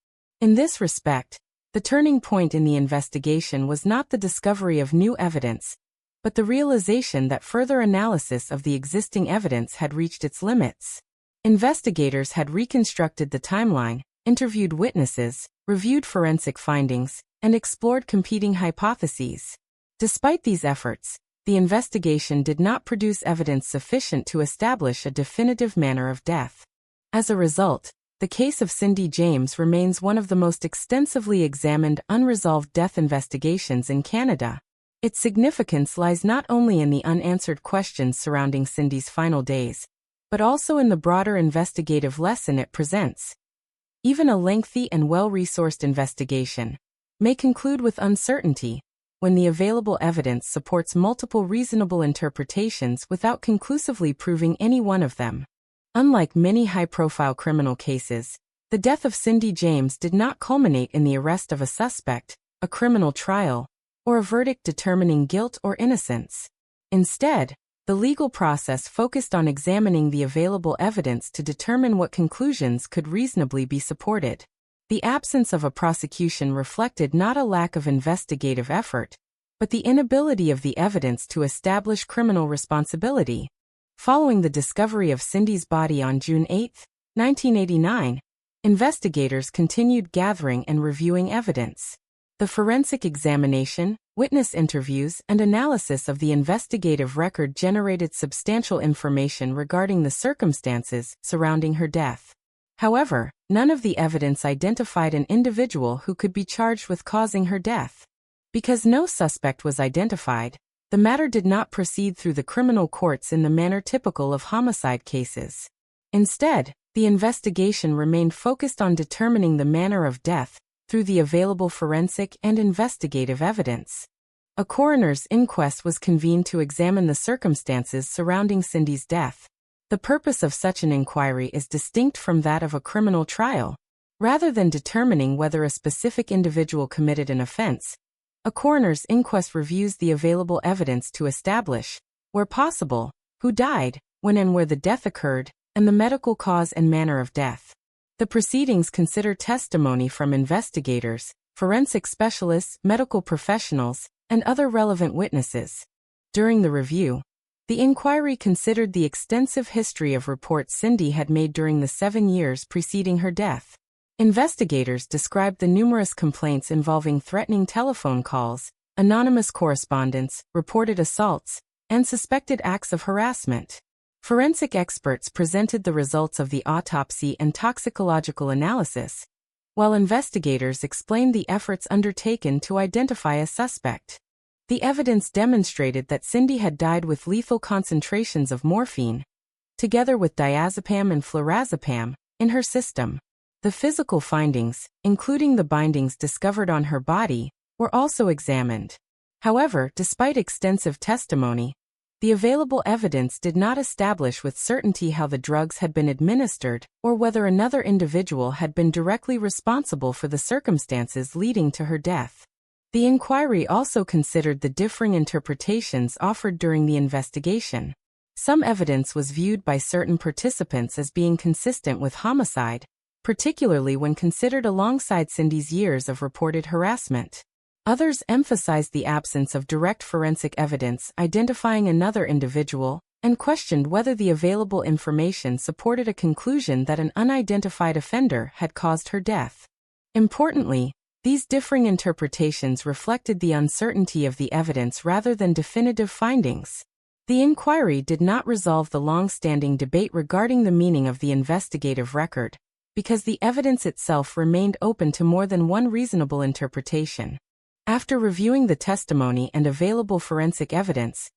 In this respect, the turning point in the investigation was not the discovery of new evidence, but the realization that further analysis of the existing evidence had reached its limits. Investigators had reconstructed the timeline, interviewed witnesses, reviewed forensic findings, and explored competing hypotheses. Despite these efforts, the investigation did not produce evidence sufficient to establish a definitive manner of death. As a result, the case of Cindy James remains one of the most extensively examined unresolved death investigations in Canada. Its significance lies not only in the unanswered questions surrounding Cindy's final days, but also in the broader investigative lesson it presents. Even a lengthy and well-resourced investigation may conclude with uncertainty when the available evidence supports multiple reasonable interpretations without conclusively proving any one of them. Unlike many high-profile criminal cases, the death of Cindy James did not culminate in the arrest of a suspect, a criminal trial, or a verdict determining guilt or innocence. Instead, the legal process focused on examining the available evidence to determine what conclusions could reasonably be supported. The absence of a prosecution reflected not a lack of investigative effort, but the inability of the evidence to establish criminal responsibility. Following the discovery of Cindy's body on June 8, 1989, investigators continued gathering and reviewing evidence. The forensic examination, witness interviews, and analysis of the investigative record generated substantial information regarding the circumstances surrounding her death. However, none of the evidence identified an individual who could be charged with causing her death. Because no suspect was identified, the matter did not proceed through the criminal courts in the manner typical of homicide cases. Instead, the investigation remained focused on determining the manner of death through the available forensic and investigative evidence. A coroner's inquest was convened to examine the circumstances surrounding Cindy's death. The purpose of such an inquiry is distinct from that of a criminal trial. Rather than determining whether a specific individual committed an offense, A coroner's inquest reviews the available evidence to establish, where possible, who died, when and where the death occurred, and the medical cause and manner of death. The proceedings consider testimony from investigators, forensic specialists, medical professionals, and other relevant witnesses. During the review, the inquiry considered the extensive history of reports Cindy had made during the 7 years preceding her death. Investigators described the numerous complaints involving threatening telephone calls, anonymous correspondence, reported assaults, and suspected acts of harassment. Forensic experts presented the results of the autopsy and toxicological analysis, while investigators explained the efforts undertaken to identify a suspect. The evidence demonstrated that Cindy had died with lethal concentrations of morphine, together with diazepam and flurazepam, in her system. The physical findings, including the bindings discovered on her body, were also examined. However, despite extensive testimony, the available evidence did not establish with certainty how the drugs had been administered or whether another individual had been directly responsible for the circumstances leading to her death. The inquiry also considered the differing interpretations offered during the investigation. Some evidence was viewed by certain participants as being consistent with homicide, particularly when considered alongside Cindy's years of reported harassment. Others emphasized the absence of direct forensic evidence identifying another individual, and questioned whether the available information supported a conclusion that an unidentified offender had caused her death. Importantly, these differing interpretations reflected the uncertainty of the evidence rather than definitive findings. The inquiry did not resolve the long-standing debate regarding the meaning of the investigative record, because the evidence itself remained open to more than one reasonable interpretation. After reviewing the testimony and available forensic evidence,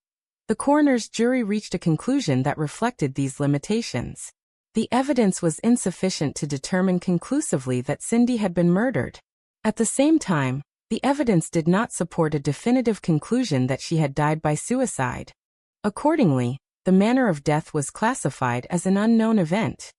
the coroner's jury reached a conclusion that reflected these limitations. The evidence was insufficient to determine conclusively that Cindy had been murdered. At the same time, the evidence did not support a definitive conclusion that she had died by suicide. Accordingly, the manner of death was classified as an unknown event.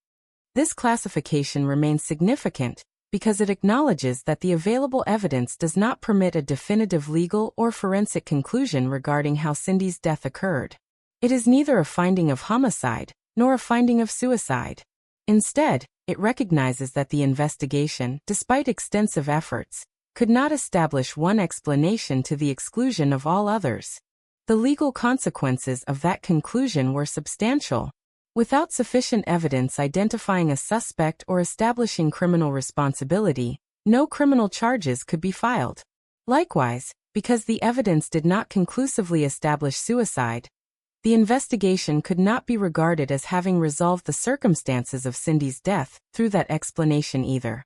This classification remains significant because it acknowledges that the available evidence does not permit a definitive legal or forensic conclusion regarding how Cindy's death occurred. It is neither a finding of homicide nor a finding of suicide. Instead, it recognizes that the investigation, despite extensive efforts, could not establish one explanation to the exclusion of all others. The legal consequences of that conclusion were substantial. Without sufficient evidence identifying a suspect or establishing criminal responsibility, no criminal charges could be filed. Likewise, because the evidence did not conclusively establish suicide, the investigation could not be regarded as having resolved the circumstances of Cindy's death through that explanation either.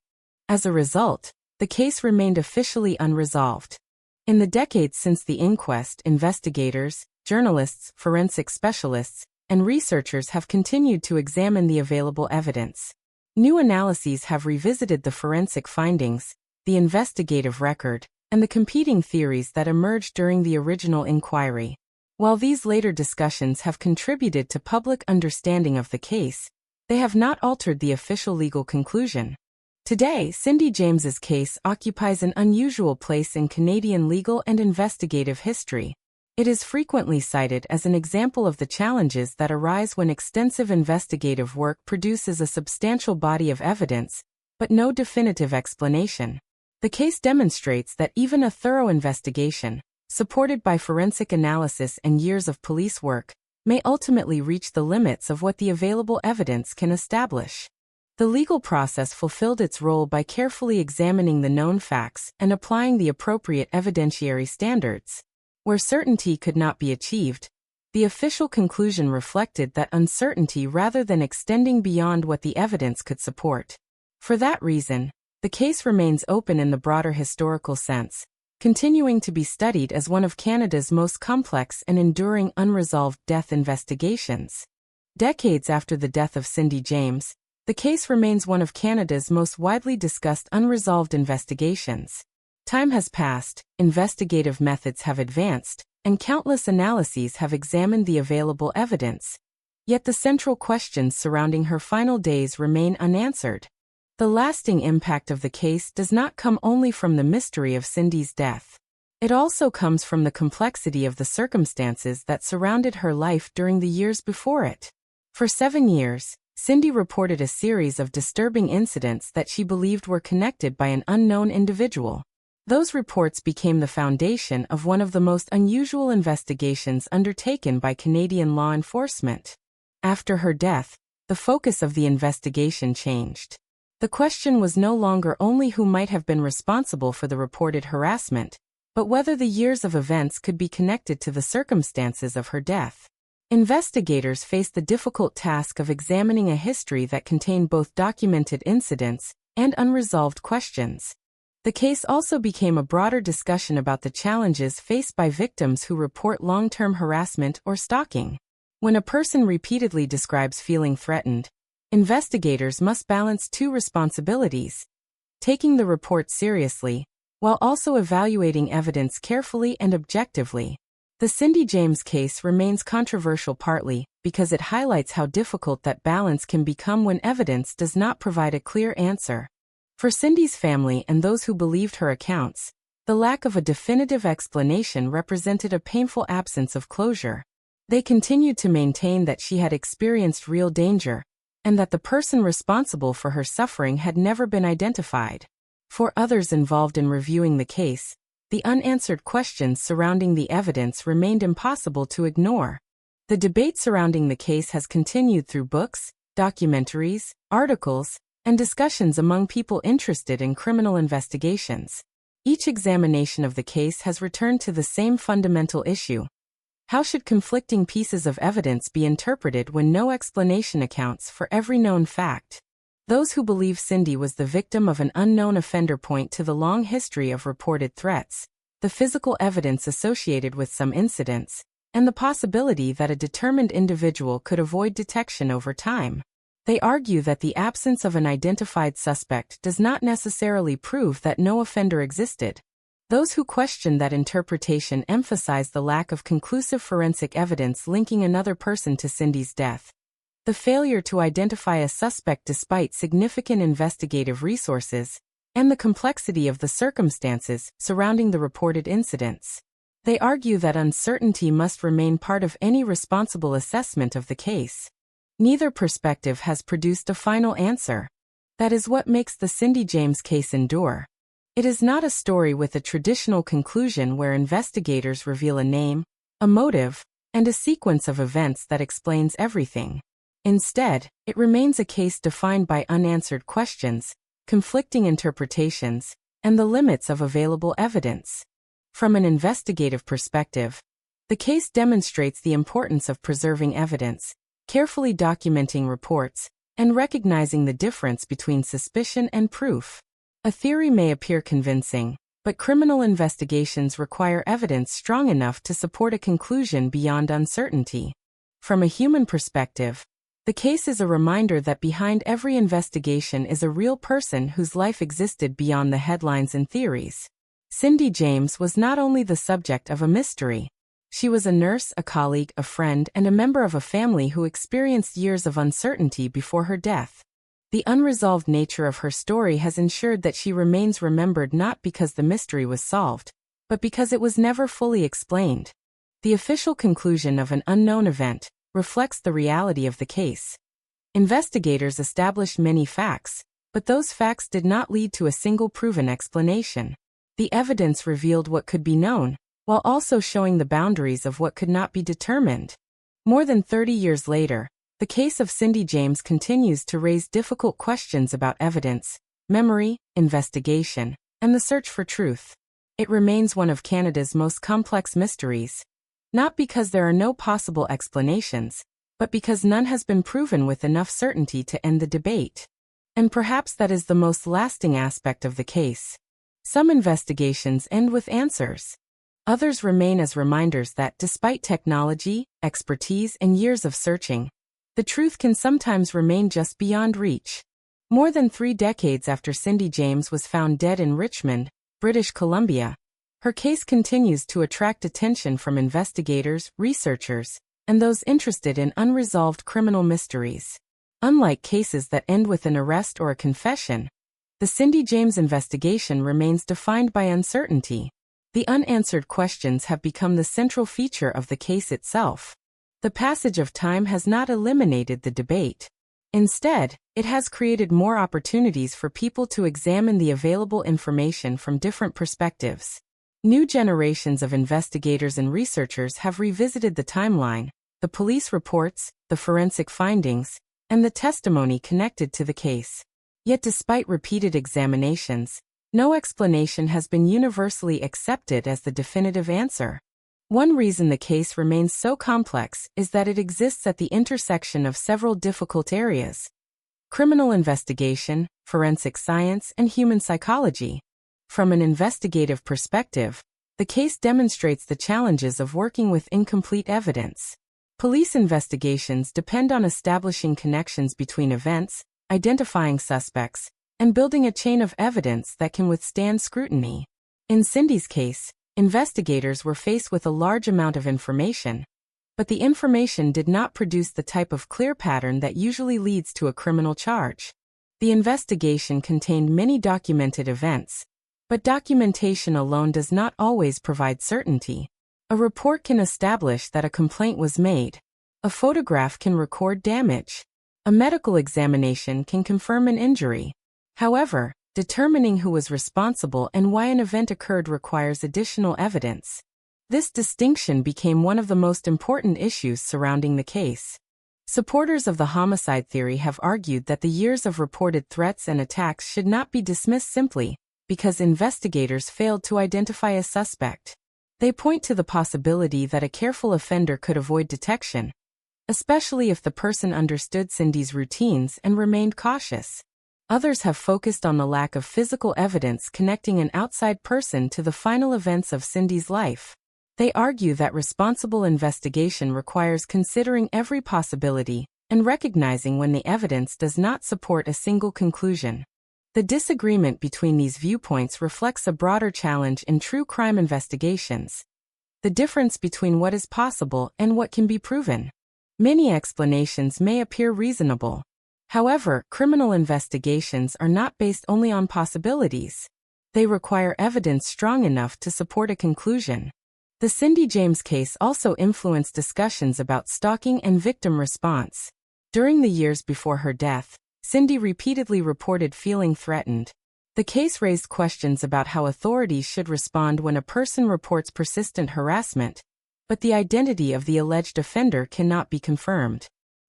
As a result, the case remained officially unresolved. In the decades since the inquest, investigators, journalists, forensic specialists, and researchers have continued to examine the available evidence. New analyses have revisited the forensic findings, the investigative record, and the competing theories that emerged during the original inquiry. While these later discussions have contributed to public understanding of the case, they have not altered the official legal conclusion. Today, Cindy James's case occupies an unusual place in Canadian legal and investigative history. It is frequently cited as an example of the challenges that arise when extensive investigative work produces a substantial body of evidence, but no definitive explanation. The case demonstrates that even a thorough investigation, supported by forensic analysis and years of police work, may ultimately reach the limits of what the available evidence can establish. The legal process fulfilled its role by carefully examining the known facts and applying the appropriate evidentiary standards. Where certainty could not be achieved, the official conclusion reflected that uncertainty rather than extending beyond what the evidence could support. For that reason, the case remains open in the broader historical sense, continuing to be studied as one of Canada's most complex and enduring unresolved death investigations. Decades after the death of Cindy James, the case remains one of Canada's most widely discussed unresolved investigations. Time has passed, investigative methods have advanced, and countless analyses have examined the available evidence. Yet the central questions surrounding her final days remain unanswered. The lasting impact of the case does not come only from the mystery of Cindy's death. It also comes from the complexity of the circumstances that surrounded her life during the years before it. For 7 years, Cindy reported a series of disturbing incidents that she believed were connected by an unknown individual. Those reports became the foundation of one of the most unusual investigations undertaken by Canadian law enforcement. After her death, the focus of the investigation changed. The question was no longer only who might have been responsible for the reported harassment, but whether the years of events could be connected to the circumstances of her death. Investigators faced the difficult task of examining a history that contained both documented incidents and unresolved questions. The case also became a broader discussion about the challenges faced by victims who report long-term harassment or stalking. When a person repeatedly describes feeling threatened, investigators must balance two responsibilities: taking the report seriously, while also evaluating evidence carefully and objectively. The Cindy James case remains controversial partly because it highlights how difficult that balance can become when evidence does not provide a clear answer. For Cindy's family and those who believed her accounts, the lack of a definitive explanation represented a painful absence of closure. They continued to maintain that she had experienced real danger, and that the person responsible for her suffering had never been identified. For others involved in reviewing the case, the unanswered questions surrounding the evidence remained impossible to ignore. The debate surrounding the case has continued through books, documentaries, articles, and discussions among people interested in criminal investigations. Each examination of the case has returned to the same fundamental issue: how should conflicting pieces of evidence be interpreted when no explanation accounts for every known fact? Those who believe Cindy was the victim of an unknown offender point to the long history of reported threats, the physical evidence associated with some incidents, and the possibility that a determined individual could avoid detection over time. They argue that the absence of an identified suspect does not necessarily prove that no offender existed. Those who question that interpretation emphasize the lack of conclusive forensic evidence linking another person to Cindy's death. The failure to identify a suspect despite significant investigative resources, and the complexity of the circumstances surrounding the reported incidents. They argue that uncertainty must remain part of any responsible assessment of the case. Neither perspective has produced a final answer. That is what makes the Cindy James case endure. It is not a story with a traditional conclusion where investigators reveal a name, a motive, and a sequence of events that explains everything. Instead, it remains a case defined by unanswered questions, conflicting interpretations, and the limits of available evidence. From an investigative perspective, the case demonstrates the importance of preserving evidence, carefully documenting reports, and recognizing the difference between suspicion and proof. A theory may appear convincing, but criminal investigations require evidence strong enough to support a conclusion beyond uncertainty. From a human perspective, the case is a reminder that behind every investigation is a real person whose life existed beyond the headlines and theories. Cindy James was not only the subject of a mystery. She was a nurse, a colleague, a friend, and a member of a family who experienced years of uncertainty before her death. The unresolved nature of her story has ensured that she remains remembered not because the mystery was solved, but because it was never fully explained. The official conclusion of an unknown event reflects the reality of the case. Investigators established many facts, but those facts did not lead to a single proven explanation. The evidence revealed what could be known, while also showing the boundaries of what could not be determined. More than 30 years later, the case of Cindy James continues to raise difficult questions about evidence, memory, investigation, and the search for truth. It remains one of Canada's most complex mysteries. Not because there are no possible explanations, but because none has been proven with enough certainty to end the debate. And perhaps that is the most lasting aspect of the case. Some investigations end with answers. Others remain as reminders that despite technology, expertise, and years of searching, the truth can sometimes remain just beyond reach. More than 3 decades after Cindy James was found dead in Richmond, British Columbia, her case continues to attract attention from investigators, researchers, and those interested in unresolved criminal mysteries. Unlike cases that end with an arrest or a confession, the Cindy James investigation remains defined by uncertainty. The unanswered questions have become the central feature of the case itself. The passage of time has not eliminated the debate. Instead, it has created more opportunities for people to examine the available information from different perspectives. New generations of investigators and researchers have revisited the timeline, the police reports, the forensic findings, and the testimony connected to the case. Yet despite repeated examinations, no explanation has been universally accepted as the definitive answer. One reason the case remains so complex is that it exists at the intersection of several difficult areas: criminal investigation, forensic science, and human psychology. From an investigative perspective, the case demonstrates the challenges of working with incomplete evidence. Police investigations depend on establishing connections between events, identifying suspects, and building a chain of evidence that can withstand scrutiny. In Cindy's case, investigators were faced with a large amount of information, but the information did not produce the type of clear pattern that usually leads to a criminal charge. The investigation contained many documented events, but documentation alone does not always provide certainty. A report can establish that a complaint was made. A photograph can record damage. A medical examination can confirm an injury. However, determining who was responsible and why an event occurred requires additional evidence. This distinction became one of the most important issues surrounding the case. Supporters of the homicide theory have argued that the years of reported threats and attacks should not be dismissed simply because investigators failed to identify a suspect. They point to the possibility that a careful offender could avoid detection, especially if the person understood Cindy's routines and remained cautious. Others have focused on the lack of physical evidence connecting an outside person to the final events of Cindy's life. They argue that responsible investigation requires considering every possibility and recognizing when the evidence does not support a single conclusion. The disagreement between these viewpoints reflects a broader challenge in true crime investigations: the difference between what is possible and what can be proven. Many explanations may appear reasonable. However, criminal investigations are not based only on possibilities. They require evidence strong enough to support a conclusion. The Cindy James case also influenced discussions about stalking and victim response. During the years before her death, Cindy repeatedly reported feeling threatened. The case raised questions about how authorities should respond when a person reports persistent harassment, but the identity of the alleged offender cannot be confirmed.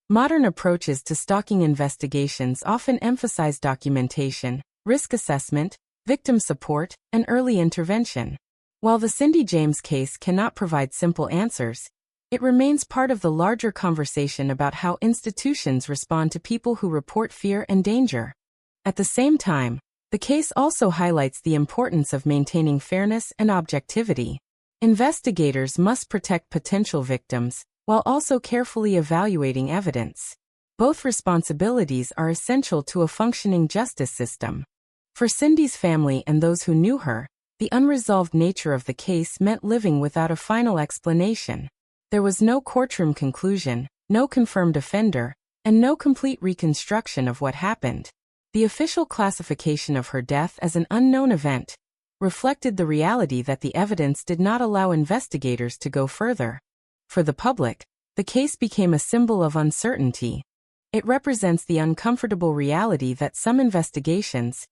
Modern approaches to stalking investigations often emphasize documentation, risk assessment, victim support, and early intervention. While the Cindy James case cannot provide simple answers, it remains part of the larger conversation about how institutions respond to people who report fear and danger. At the same time, the case also highlights the importance of maintaining fairness and objectivity. Investigators must protect potential victims, while also carefully evaluating evidence. Both responsibilities are essential to a functioning justice system. For Cindy's family and those who knew her, the unresolved nature of the case meant living without a final explanation. There was no courtroom conclusion, no confirmed offender, and no complete reconstruction of what happened. The official classification of her death as an unknown event reflected the reality that the evidence did not allow investigators to go further. For the public, the case became a symbol of uncertainty. It represents the uncomfortable reality that some investigations,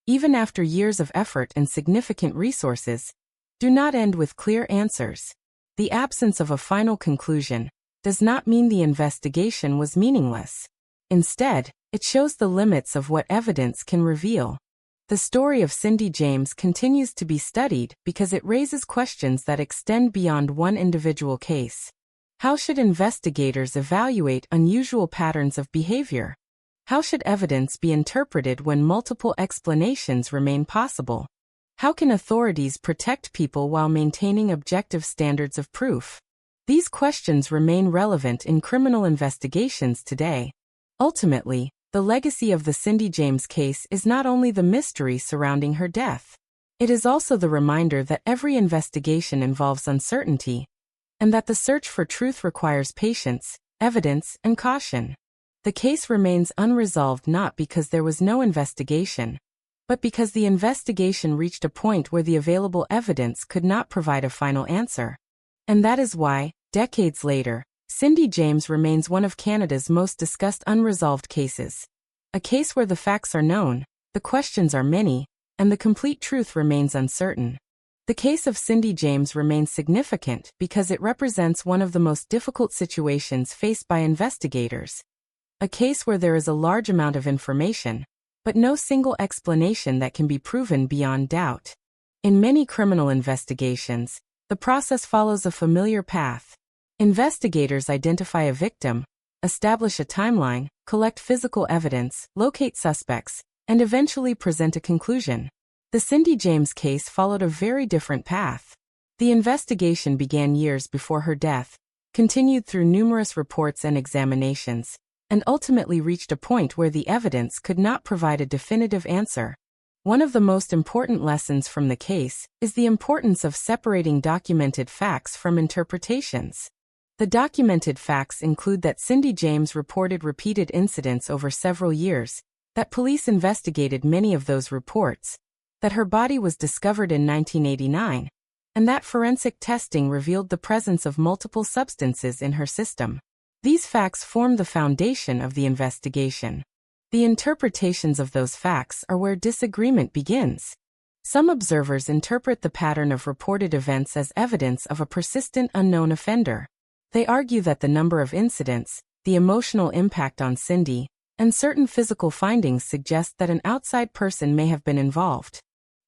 even after years of effort and significant resources, do not end with clear answers. The absence of a final conclusion does not mean the investigation was meaningless. Instead, it shows the limits of what evidence can reveal. The story of Cindy James continues to be studied because it raises questions that extend beyond one individual case. How should investigators evaluate unusual patterns of behavior? How should evidence be interpreted when multiple explanations remain possible? How can authorities protect people while maintaining objective standards of proof? These questions remain relevant in criminal investigations today. Ultimately, the legacy of the Cindy James case is not only the mystery surrounding her death. It is also the reminder that every investigation involves uncertainty, and that the search for truth requires patience, evidence, and caution. The case remains unresolved not because there was no investigation, but because the investigation reached a point where the available evidence could not provide a final answer. And that is why, decades later, Cindy James remains one of Canada's most discussed unresolved cases. A case where the facts are known, the questions are many, and the complete truth remains uncertain. The case of Cindy James remains significant because it represents one of the most difficult situations faced by investigators. A case where there is a large amount of information, but no single explanation that can be proven beyond doubt. In many criminal investigations, the process follows a familiar path. Investigators identify a victim, establish a timeline, collect physical evidence, locate suspects, and eventually present a conclusion. The Cindy James case followed a very different path. The investigation began years before her death, continued through numerous reports and examinations, and ultimately reached a point where the evidence could not provide a definitive answer. One of the most important lessons from the case is the importance of separating documented facts from interpretations. The documented facts include that Cindy James reported repeated incidents over several years, that police investigated many of those reports, that her body was discovered in 1989, and that forensic testing revealed the presence of multiple substances in her system. These facts form the foundation of the investigation. The interpretations of those facts are where disagreement begins. Some observers interpret the pattern of reported events as evidence of a persistent unknown offender. They argue that the number of incidents, the emotional impact on Cindy, and certain physical findings suggest that an outside person may have been involved.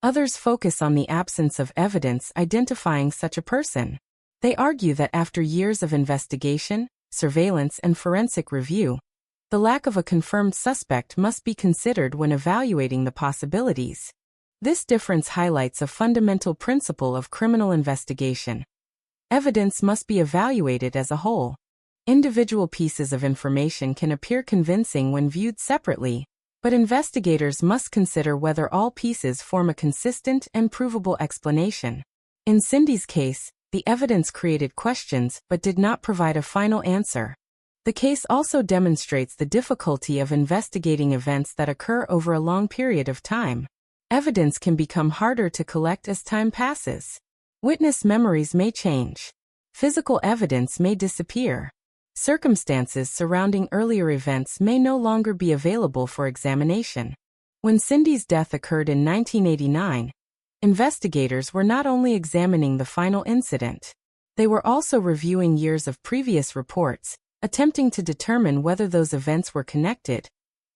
Others focus on the absence of evidence identifying such a person. They argue that after years of investigation, surveillance, and forensic review, the lack of a confirmed suspect must be considered when evaluating the possibilities. This difference highlights a fundamental principle of criminal investigation. Evidence must be evaluated as a whole. Individual pieces of information can appear convincing when viewed separately, but investigators must consider whether all pieces form a consistent and provable explanation. In Cindy's case, the evidence created questions but did not provide a final answer. The case also demonstrates the difficulty of investigating events that occur over a long period of time. Evidence can become harder to collect as time passes. Witness memories may change. Physical evidence may disappear. Circumstances surrounding earlier events may no longer be available for examination. When Cindy's death occurred in 1989, investigators were not only examining the final incident, they were also reviewing years of previous reports, attempting to determine whether those events were connected,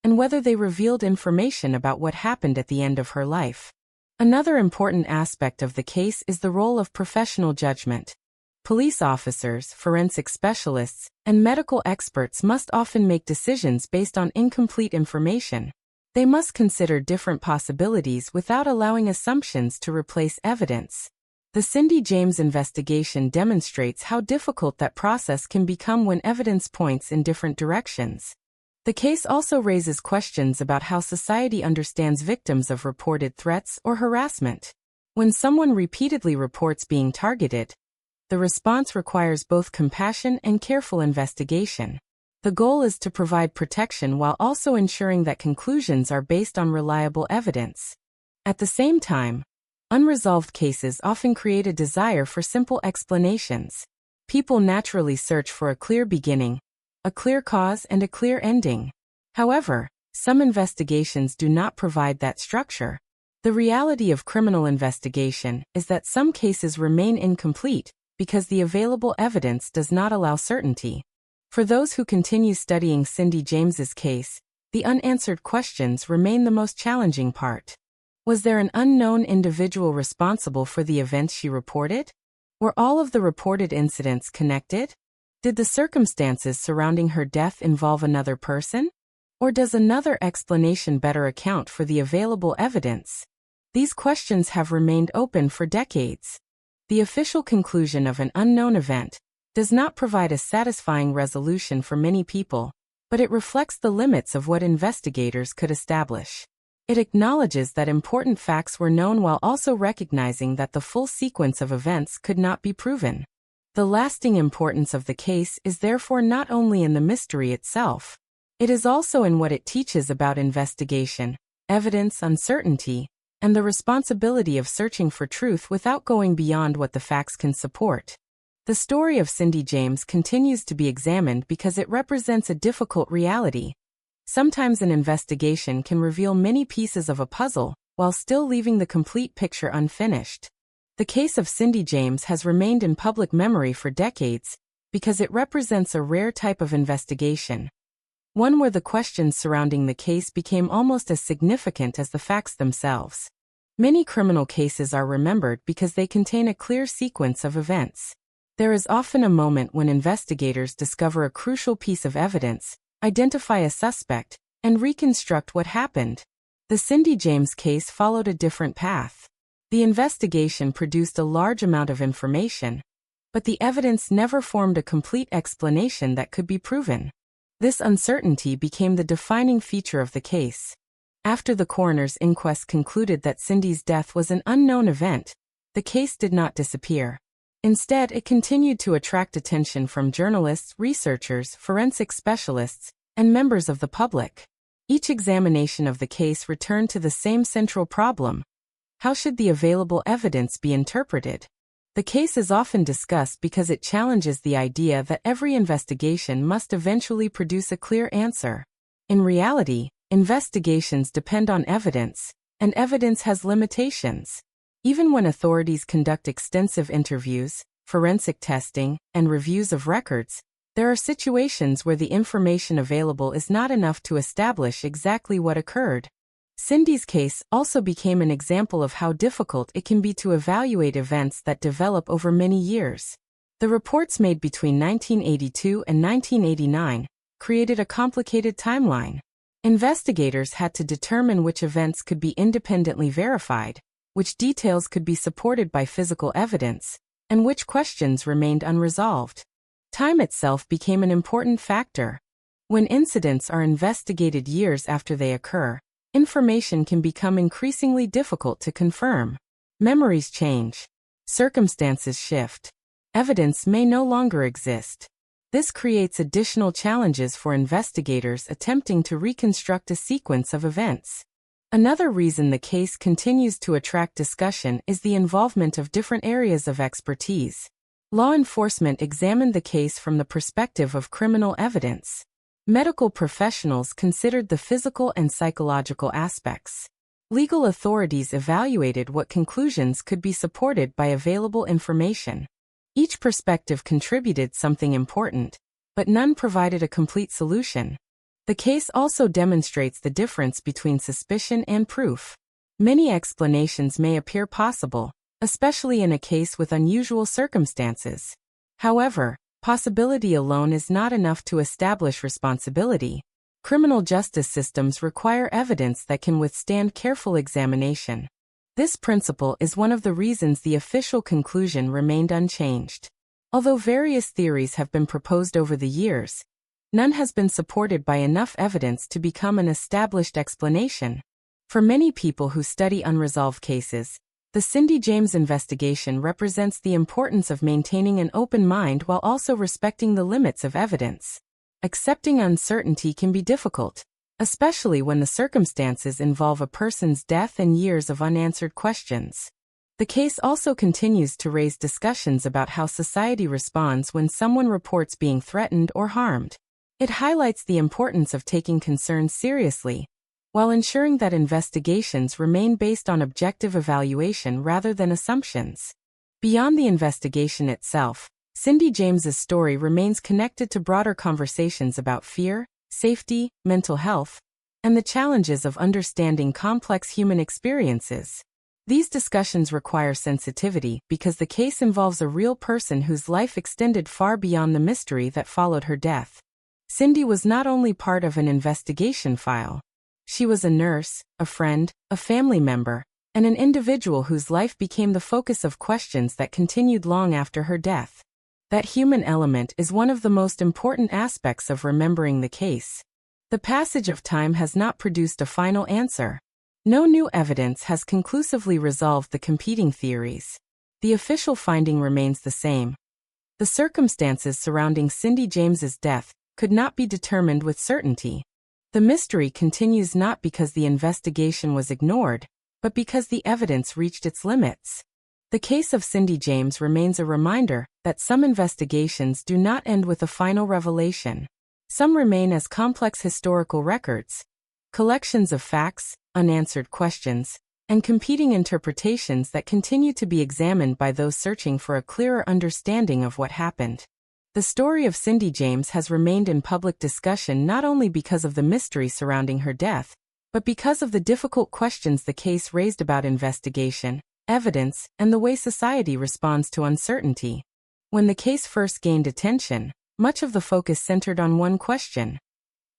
and whether they revealed information about what happened at the end of her life. Another important aspect of the case is the role of professional judgment. Police officers, forensic specialists, and medical experts must often make decisions based on incomplete information. They must consider different possibilities without allowing assumptions to replace evidence. The Cindy James investigation demonstrates how difficult that process can become when evidence points in different directions. The case also raises questions about how society understands victims of reported threats or harassment. When someone repeatedly reports being targeted, the response requires both compassion and careful investigation. The goal is to provide protection while also ensuring that conclusions are based on reliable evidence. At the same time, unresolved cases often create a desire for simple explanations. People naturally search for a clear beginning, a clear cause, and a clear ending. However, some investigations do not provide that structure. The reality of criminal investigation is that some cases remain incomplete because the available evidence does not allow certainty. For those who continue studying Cindy James's case, the unanswered questions remain the most challenging part. Was there an unknown individual responsible for the events she reported? Were all of the reported incidents connected? Did the circumstances surrounding her death involve another person? Or does another explanation better account for the available evidence? These questions have remained open for decades. The official conclusion of an unknown event does not provide a satisfying resolution for many people, but it reflects the limits of what investigators could establish. It acknowledges that important facts were known while also recognizing that the full sequence of events could not be proven. The lasting importance of the case is therefore not only in the mystery itself, it is also in what it teaches about investigation, evidence uncertainty, and the responsibility of searching for truth without going beyond what the facts can support. The story of Cindy James continues to be examined because it represents a difficult reality. Sometimes an investigation can reveal many pieces of a puzzle, while still leaving the complete picture unfinished. The case of Cindy James has remained in public memory for decades because it represents a rare type of investigation, one where the questions surrounding the case became almost as significant as the facts themselves. Many criminal cases are remembered because they contain a clear sequence of events. There is often a moment when investigators discover a crucial piece of evidence, identify a suspect, and reconstruct what happened. The Cindy James case followed a different path. The investigation produced a large amount of information, but the evidence never formed a complete explanation that could be proven. This uncertainty became the defining feature of the case. After the coroner's inquest concluded that Cindy's death was an unknown event, the case did not disappear. Instead, it continued to attract attention from journalists, researchers, forensic specialists, and members of the public. Each examination of the case returned to the same central problem: how should the available evidence be interpreted? The case is often discussed because it challenges the idea that every investigation must eventually produce a clear answer. In reality, investigations depend on evidence, and evidence has limitations. Even when authorities conduct extensive interviews, forensic testing, and reviews of records, there are situations where the information available is not enough to establish exactly what occurred. Cindy's case also became an example of how difficult it can be to evaluate events that develop over many years. The reports made between 1982 and 1989 created a complicated timeline. Investigators had to determine which events could be independently verified, which details could be supported by physical evidence, and which questions remained unresolved. Time itself became an important factor. When incidents are investigated years after they occur, information can become increasingly difficult to confirm. Memories change. Circumstances shift. Evidence may no longer exist. This creates additional challenges for investigators attempting to reconstruct a sequence of events. Another reason the case continues to attract discussion is the involvement of different areas of expertise. Law enforcement examined the case from the perspective of criminal evidence. Medical professionals considered the physical and psychological aspects. Legal authorities evaluated what conclusions could be supported by available information. Each perspective contributed something important, but none provided a complete solution. The case also demonstrates the difference between suspicion and proof. Many explanations may appear possible, especially in a case with unusual circumstances. However, possibility alone is not enough to establish responsibility. Criminal justice systems require evidence that can withstand careful examination. This principle is one of the reasons the official conclusion remained unchanged. Although various theories have been proposed over the years, none has been supported by enough evidence to become an established explanation. For many people who study unresolved cases, the Cindy James investigation represents the importance of maintaining an open mind while also respecting the limits of evidence. Accepting uncertainty can be difficult, especially when the circumstances involve a person's death and years of unanswered questions. The case also continues to raise discussions about how society responds when someone reports being threatened or harmed. It highlights the importance of taking concerns seriously, while ensuring that investigations remain based on objective evaluation rather than assumptions. Beyond the investigation itself, Cindy James's story remains connected to broader conversations about fear, safety, mental health, and the challenges of understanding complex human experiences. These discussions require sensitivity because the case involves a real person whose life extended far beyond the mystery that followed her death. Cindy was not only part of an investigation file. She was a nurse, a friend, a family member, and an individual whose life became the focus of questions that continued long after her death. That human element is one of the most important aspects of remembering the case. The passage of time has not produced a final answer. No new evidence has conclusively resolved the competing theories. The official finding remains the same. The circumstances surrounding Cindy James's death could not be determined with certainty. The mystery continues not because the investigation was ignored, but because the evidence reached its limits. The case of Cindy James remains a reminder that some investigations do not end with a final revelation. Some remain as complex historical records, collections of facts, unanswered questions, and competing interpretations that continue to be examined by those searching for a clearer understanding of what happened. The story of Cindy James has remained in public discussion not only because of the mystery surrounding her death, but because of the difficult questions the case raised about investigation, evidence, and the way society responds to uncertainty. When the case first gained attention, much of the focus centered on one question: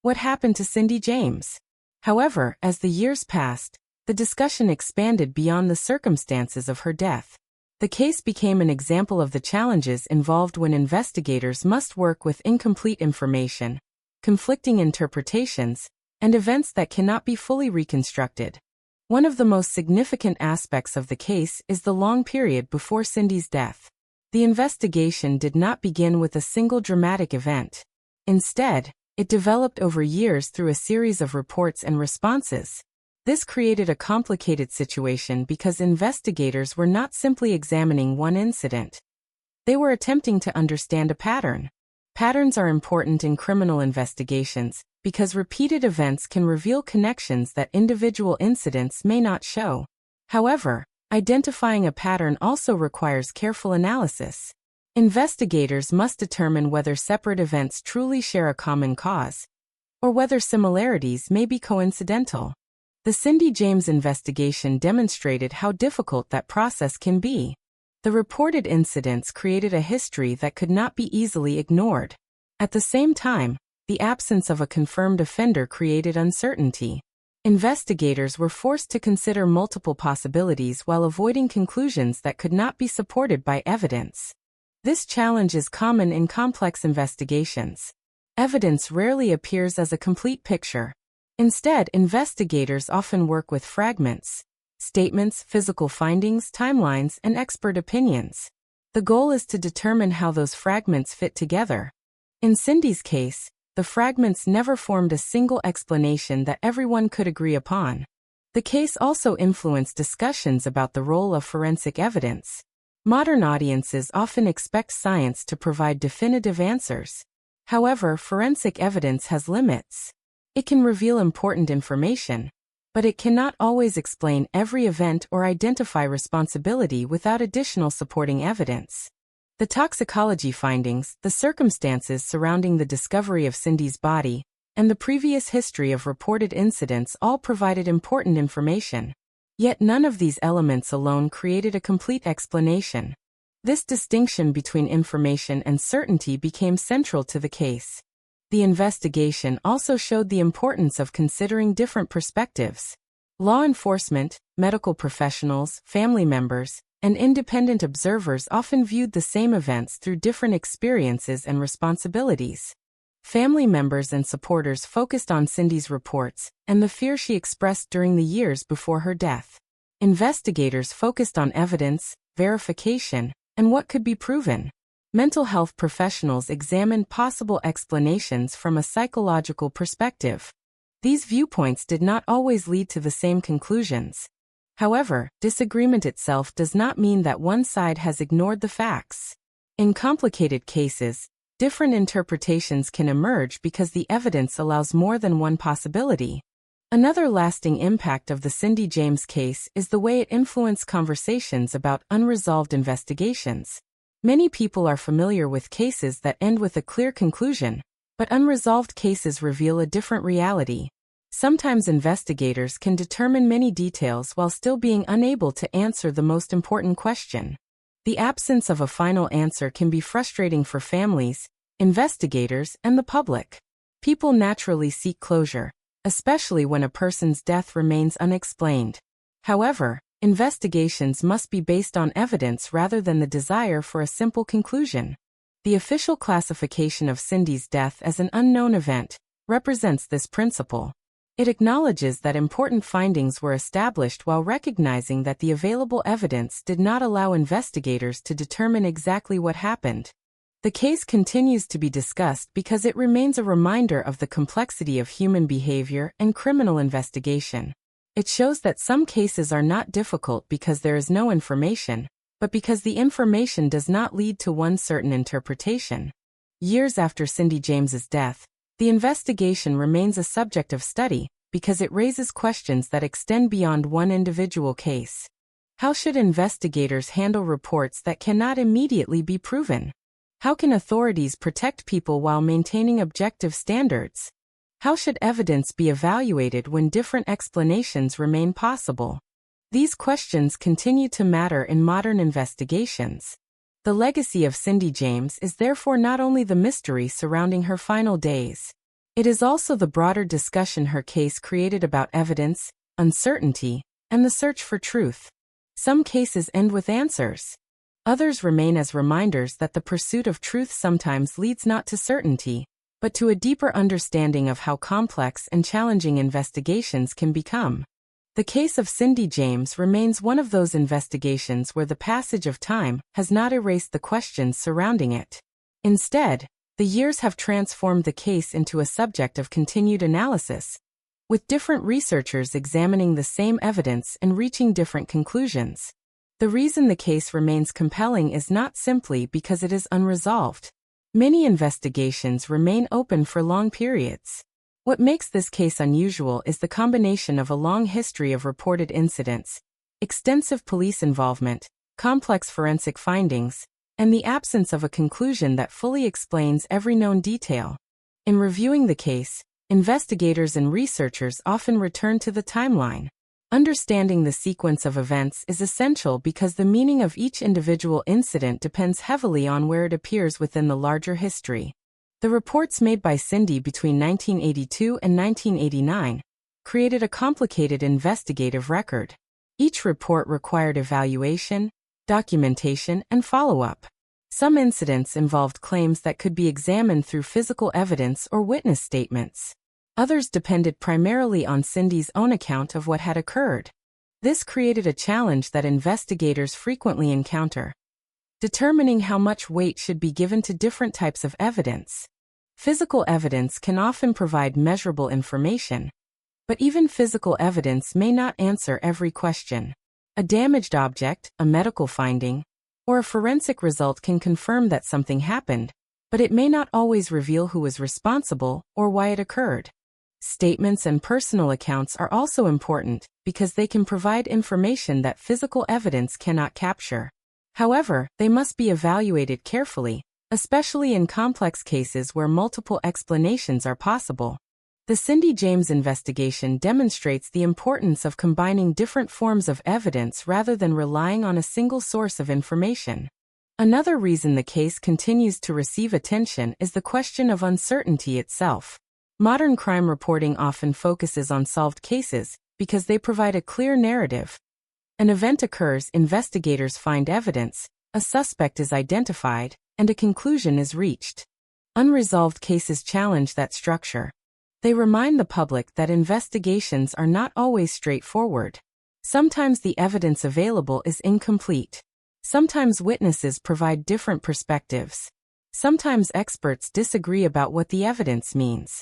what happened to Cindy James? However, as the years passed, the discussion expanded beyond the circumstances of her death. The case became an example of the challenges involved when investigators must work with incomplete information, conflicting interpretations, and events that cannot be fully reconstructed. One of the most significant aspects of the case is the long period before Cindy's death. The investigation did not begin with a single dramatic event. Instead, it developed over years through a series of reports and responses. This created a complicated situation because investigators were not simply examining one incident. They were attempting to understand a pattern. Patterns are important in criminal investigations because repeated events can reveal connections that individual incidents may not show. However, identifying a pattern also requires careful analysis. Investigators must determine whether separate events truly share a common cause, or whether similarities may be coincidental. The Cindy James investigation demonstrated how difficult that process can be. The reported incidents created a history that could not be easily ignored. At the same time, the absence of a confirmed offender created uncertainty. Investigators were forced to consider multiple possibilities while avoiding conclusions that could not be supported by evidence. This challenge is common in complex investigations. Evidence rarely appears as a complete picture. Instead, investigators often work with fragments, statements, physical findings, timelines, and expert opinions. The goal is to determine how those fragments fit together. In Cindy's case, the fragments never formed a single explanation that everyone could agree upon. The case also influenced discussions about the role of forensic evidence. Modern audiences often expect science to provide definitive answers. However, forensic evidence has limits. It can reveal important information, but it cannot always explain every event or identify responsibility without additional supporting evidence. The toxicology findings, the circumstances surrounding the discovery of Cindy's body, and the previous history of reported incidents all provided important information. Yet none of these elements alone created a complete explanation. This distinction between information and certainty became central to the case. The investigation also showed the importance of considering different perspectives. Law enforcement, medical professionals, family members, and independent observers often viewed the same events through different experiences and responsibilities. Family members and supporters focused on Cindy's reports and the fear she expressed during the years before her death. Investigators focused on evidence, verification, and what could be proven. Mental health professionals examined possible explanations from a psychological perspective. These viewpoints did not always lead to the same conclusions. However, disagreement itself does not mean that one side has ignored the facts. In complicated cases, different interpretations can emerge because the evidence allows more than one possibility. Another lasting impact of the Cindy James case is the way it influenced conversations about unresolved investigations. Many people are familiar with cases that end with a clear conclusion, but unresolved cases reveal a different reality. Sometimes investigators can determine many details while still being unable to answer the most important question. The absence of a final answer can be frustrating for families, investigators, and the public. People naturally seek closure, especially when a person's death remains unexplained. However, investigations must be based on evidence rather than the desire for a simple conclusion. The official classification of Cindy's death as an unknown event represents this principle. It acknowledges that important findings were established while recognizing that the available evidence did not allow investigators to determine exactly what happened. The case continues to be discussed because it remains a reminder of the complexity of human behavior and criminal investigation. It shows that some cases are not difficult because there is no information, but because the information does not lead to one certain interpretation. Years after Cindy James's death, the investigation remains a subject of study because it raises questions that extend beyond one individual case. How should investigators handle reports that cannot immediately be proven? How can authorities protect people while maintaining objective standards? How should evidence be evaluated when different explanations remain possible? These questions continue to matter in modern investigations. The legacy of Cindy James is therefore not only the mystery surrounding her final days. It is also the broader discussion her case created about evidence, uncertainty, and the search for truth. Some cases end with answers. Others remain as reminders that the pursuit of truth sometimes leads not to certainty, but to a deeper understanding of how complex and challenging investigations can become. The case of Cindy James remains one of those investigations where the passage of time has not erased the questions surrounding it. Instead, the years have transformed the case into a subject of continued analysis, with different researchers examining the same evidence and reaching different conclusions. The reason the case remains compelling is not simply because it is unresolved. Many investigations remain open for long periods. What makes this case unusual is the combination of a long history of reported incidents, extensive police involvement, complex forensic findings, and the absence of a conclusion that fully explains every known detail. In reviewing the case, investigators and researchers often return to the timeline. Understanding the sequence of events is essential because the meaning of each individual incident depends heavily on where it appears within the larger history. The reports made by Cindy between 1982 and 1989 created a complicated investigative record. Each report required evaluation, documentation, and follow-up. Some incidents involved claims that could be examined through physical evidence or witness statements. Others depended primarily on Cindy's own account of what had occurred. This created a challenge that investigators frequently encounter: determining how much weight should be given to different types of evidence. Physical evidence can often provide measurable information, but even physical evidence may not answer every question. A damaged object, a medical finding, or a forensic result can confirm that something happened, but it may not always reveal who was responsible or why it occurred. Statements and personal accounts are also important because they can provide information that physical evidence cannot capture. However, they must be evaluated carefully, especially in complex cases where multiple explanations are possible. The Cindy James investigation demonstrates the importance of combining different forms of evidence rather than relying on a single source of information. Another reason the case continues to receive attention is the question of uncertainty itself. Modern crime reporting often focuses on solved cases because they provide a clear narrative. An event occurs, investigators find evidence, a suspect is identified, and a conclusion is reached. Unresolved cases challenge that structure. They remind the public that investigations are not always straightforward. Sometimes the evidence available is incomplete. Sometimes witnesses provide different perspectives. Sometimes experts disagree about what the evidence means.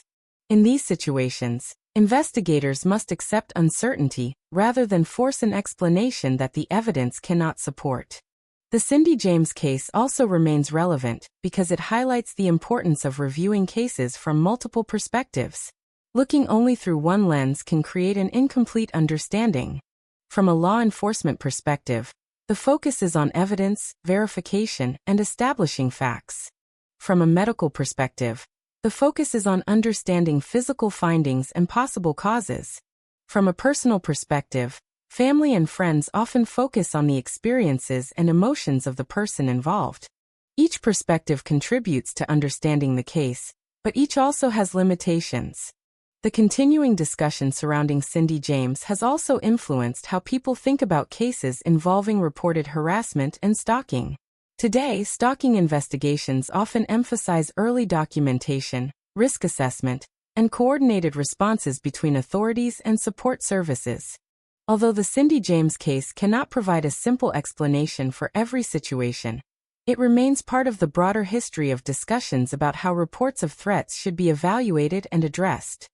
In these situations, investigators must accept uncertainty rather than force an explanation that the evidence cannot support. The Cindy James case also remains relevant because it highlights the importance of reviewing cases from multiple perspectives. Looking only through one lens can create an incomplete understanding. From a law enforcement perspective, the focus is on evidence, verification, and establishing facts. From a medical perspective, the focus is on understanding physical findings and possible causes. From a personal perspective, family and friends often focus on the experiences and emotions of the person involved. Each perspective contributes to understanding the case, but each also has limitations. The continuing discussion surrounding Cindy James has also influenced how people think about cases involving reported harassment and stalking. Today, stalking investigations often emphasize early documentation, risk assessment, and coordinated responses between authorities and support services. Although the Cindy James case cannot provide a simple explanation for every situation, It remains part of the broader history of discussions about how reports of threats should be evaluated and addressed.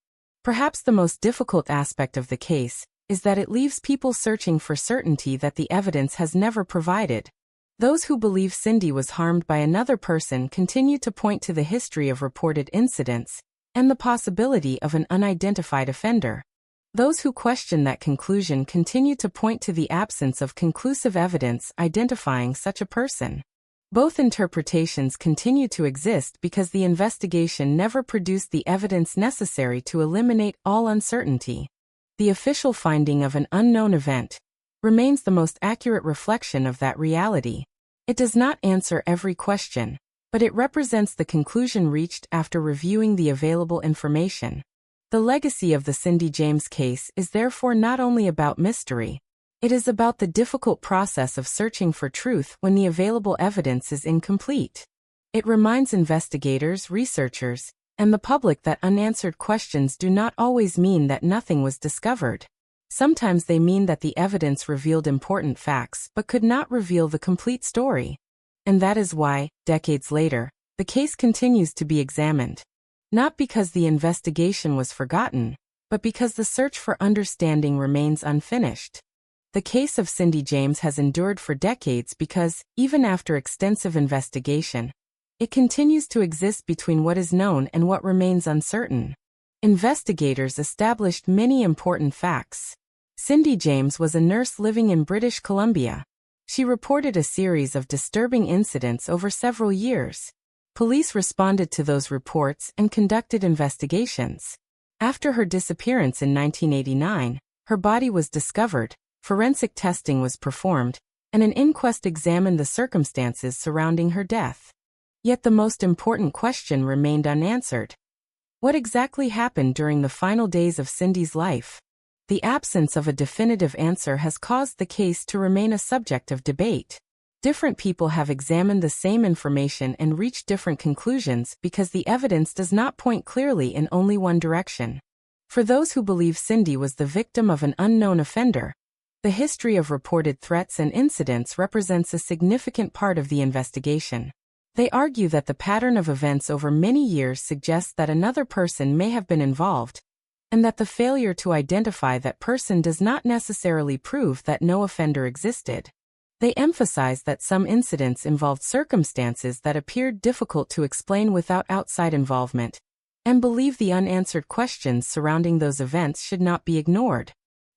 Perhaps the most difficult aspect of the case is that it leaves people searching for certainty that the evidence has never provided. Those who believe Cindy was harmed by another person continue to point to the history of reported incidents and the possibility of an unidentified offender. Those who question that conclusion continue to point to the absence of conclusive evidence identifying such a person. Both interpretations continue to exist because the investigation never produced the evidence necessary to eliminate all uncertainty. The official finding of an unknown event remains the most accurate reflection of that reality. It does not answer every question, but it represents the conclusion reached after reviewing the available information. The legacy of the Cindy James case is therefore not only about mystery. It is about the difficult process of searching for truth when the available evidence is incomplete. It reminds investigators, researchers, and the public that unanswered questions do not always mean that nothing was discovered. Sometimes they mean that the evidence revealed important facts but could not reveal the complete story. And that is why, decades later, the case continues to be examined. Not because the investigation was forgotten, but because the search for understanding remains unfinished. The case of Cindy James has endured for decades because, even after extensive investigation, it continues to exist between what is known and what remains uncertain. Investigators established many important facts. Cindy James was a nurse living in British Columbia. She reported a series of disturbing incidents over several years. Police responded to those reports and conducted investigations. After her disappearance in 1989, her body was discovered, forensic testing was performed, and an inquest examined the circumstances surrounding her death. Yet the most important question remained unanswered. What exactly happened during the final days of Cindy's life? The absence of a definitive answer has caused the case to remain a subject of debate. Different people have examined the same information and reached different conclusions because the evidence does not point clearly in only one direction. For those who believe Cindy was the victim of an unknown offender, the history of reported threats and incidents represents a significant part of the investigation. They argue that the pattern of events over many years suggests that another person may have been involved, and that the failure to identify that person does not necessarily prove that no offender existed. They emphasize that some incidents involved circumstances that appeared difficult to explain without outside involvement, and believe the unanswered questions surrounding those events should not be ignored.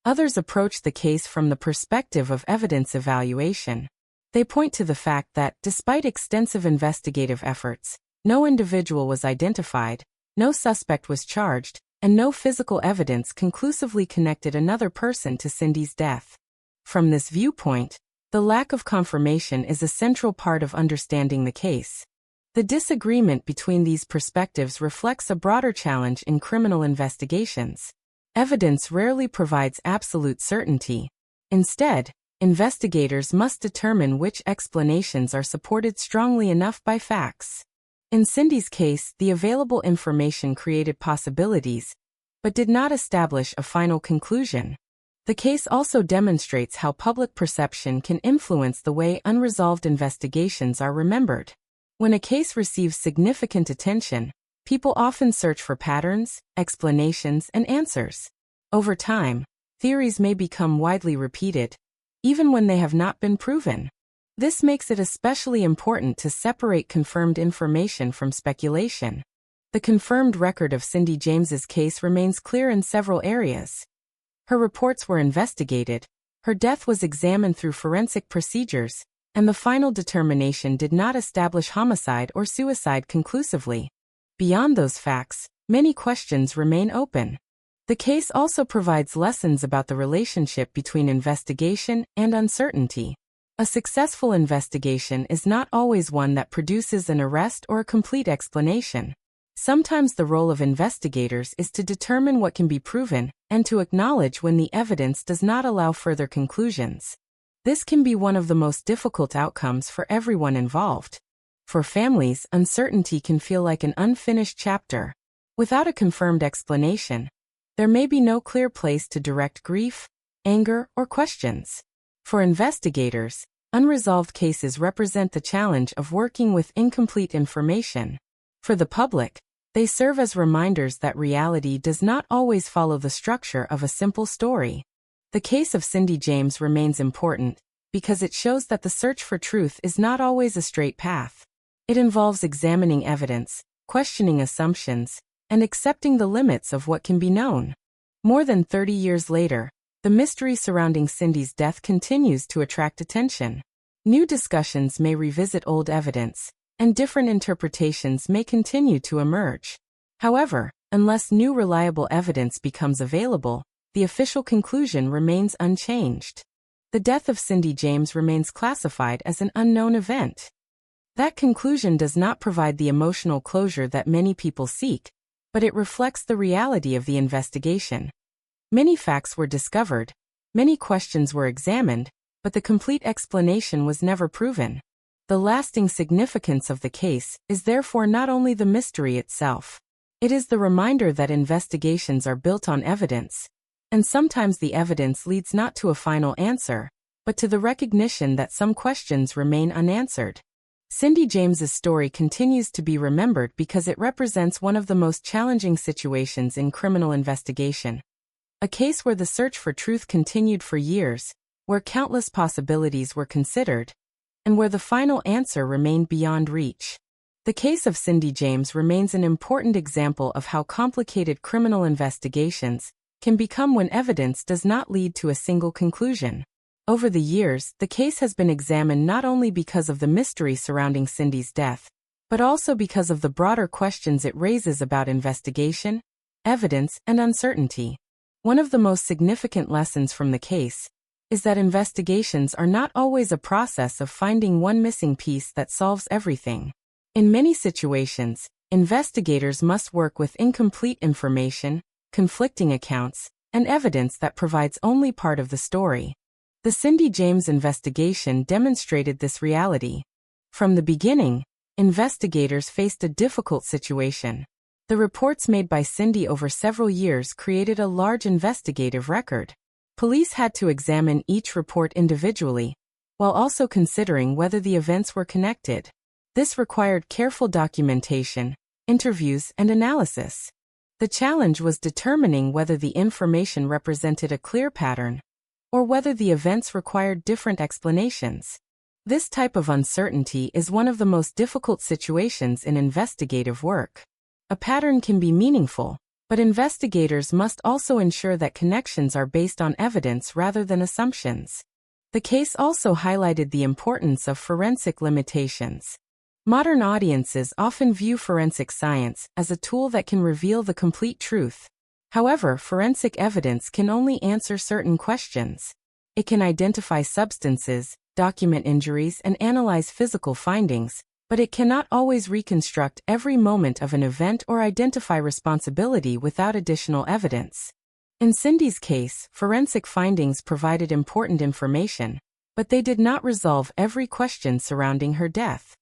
Others approach the case from the perspective of evidence evaluation. They point to the fact that, despite extensive investigative efforts, no individual was identified, no suspect was charged, and no physical evidence conclusively connected another person to Cindy's death. From this viewpoint, the lack of confirmation is a central part of understanding the case. The disagreement between these perspectives reflects a broader challenge in criminal investigations. Evidence rarely provides absolute certainty. Instead, investigators must determine which explanations are supported strongly enough by facts. In Cindy's case, the available information created possibilities, but did not establish a final conclusion. The case also demonstrates how public perception can influence the way unresolved investigations are remembered. When a case receives significant attention, people often search for patterns, explanations, and answers. Over time, theories may become widely repeated, even when they have not been proven. This makes it especially important to separate confirmed information from speculation. The confirmed record of Cindy James's case remains clear in several areas. Her reports were investigated, her death was examined through forensic procedures, and the final determination did not establish homicide or suicide conclusively. Beyond those facts, many questions remain open. The case also provides lessons about the relationship between investigation and uncertainty. A successful investigation is not always one that produces an arrest or a complete explanation. Sometimes the role of investigators is to determine what can be proven and to acknowledge when the evidence does not allow further conclusions. This can be one of the most difficult outcomes for everyone involved. For families, uncertainty can feel like an unfinished chapter. Without a confirmed explanation, there may be no clear place to direct grief, anger, or questions. For investigators, Unresolved cases represent the challenge of working with incomplete information. For the public, they serve as reminders that reality does not always follow the structure of a simple story. The case of Cindy James remains important because it shows that the search for truth is not always a straight path. It involves examining evidence, questioning assumptions, and accepting the limits of what can be known. More than 30 years later, the mystery surrounding Cindy's death continues to attract attention. New discussions may revisit old evidence, and different interpretations may continue to emerge. However, unless new reliable evidence becomes available, the official conclusion remains unchanged. The death of Cindy James remains classified as an unknown event. That conclusion does not provide the emotional closure that many people seek, but it reflects the reality of the investigation. Many facts were discovered, many questions were examined, but the complete explanation was never proven. The lasting significance of the case is therefore not only the mystery itself. It is the reminder that investigations are built on evidence, and sometimes the evidence leads not to a final answer, but to the recognition that some questions remain unanswered. Cindy James's story continues to be remembered because it represents one of the most challenging situations in criminal investigation. A case where the search for truth continued for years, where countless possibilities were considered, and where the final answer remained beyond reach. The case of Cindy James remains an important example of how complicated criminal investigations can become when evidence does not lead to a single conclusion. Over the years, the case has been examined not only because of the mystery surrounding Cindy's death, but also because of the broader questions it raises about investigation, evidence, and uncertainty. One of the most significant lessons from the case is that investigations are not always a process of finding one missing piece that solves everything. In many situations, investigators must work with incomplete information, conflicting accounts, and evidence that provides only part of the story. The Cindy James investigation demonstrated this reality. From the beginning, investigators faced a difficult situation. The reports made by Cindy over several years created a large investigative record. Police had to examine each report individually, while also considering whether the events were connected. This required careful documentation, interviews, and analysis. The challenge was determining whether the information represented a clear pattern, or whether the events required different explanations. This type of uncertainty is one of the most difficult situations in investigative work. A pattern can be meaningful, but investigators must also ensure that connections are based on evidence rather than assumptions. The case also highlighted the importance of forensic limitations. Modern audiences often view forensic science as a tool that can reveal the complete truth. However, forensic evidence can only answer certain questions. It can identify substances, document injuries, and analyze physical findings, but it cannot always reconstruct every moment of an event or identify responsibility without additional evidence. In Cindy's case, forensic findings provided important information, but they did not resolve every question surrounding her death.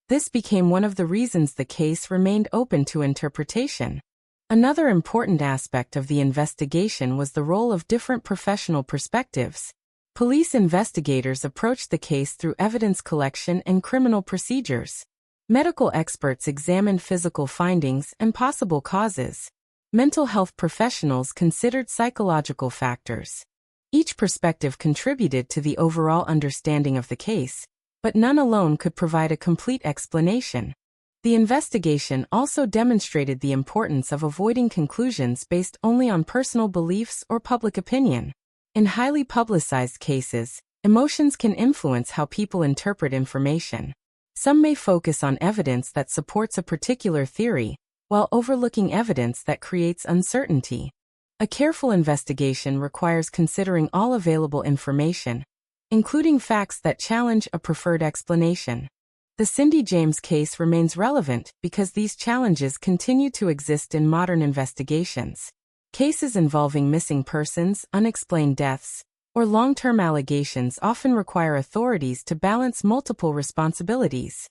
This became one of the reasons the case remained open to interpretation. Another important aspect of the investigation was the role of different professional perspectives. Police investigators approached the case through evidence collection and criminal procedures. Medical experts examined physical findings and possible causes. Mental health professionals considered psychological factors. Each perspective contributed to the overall understanding of the case, but none alone could provide a complete explanation. The investigation also demonstrated the importance of avoiding conclusions based only on personal beliefs or public opinion. In highly publicized cases, emotions can influence how people interpret information. Some may focus on evidence that supports a particular theory, while overlooking evidence that creates uncertainty. A careful investigation requires considering all available information, including facts that challenge a preferred explanation. The Cindy James case remains relevant because these challenges continue to exist in modern investigations. Cases involving missing persons, unexplained deaths, or long-term allegations often require authorities to balance multiple responsibilities.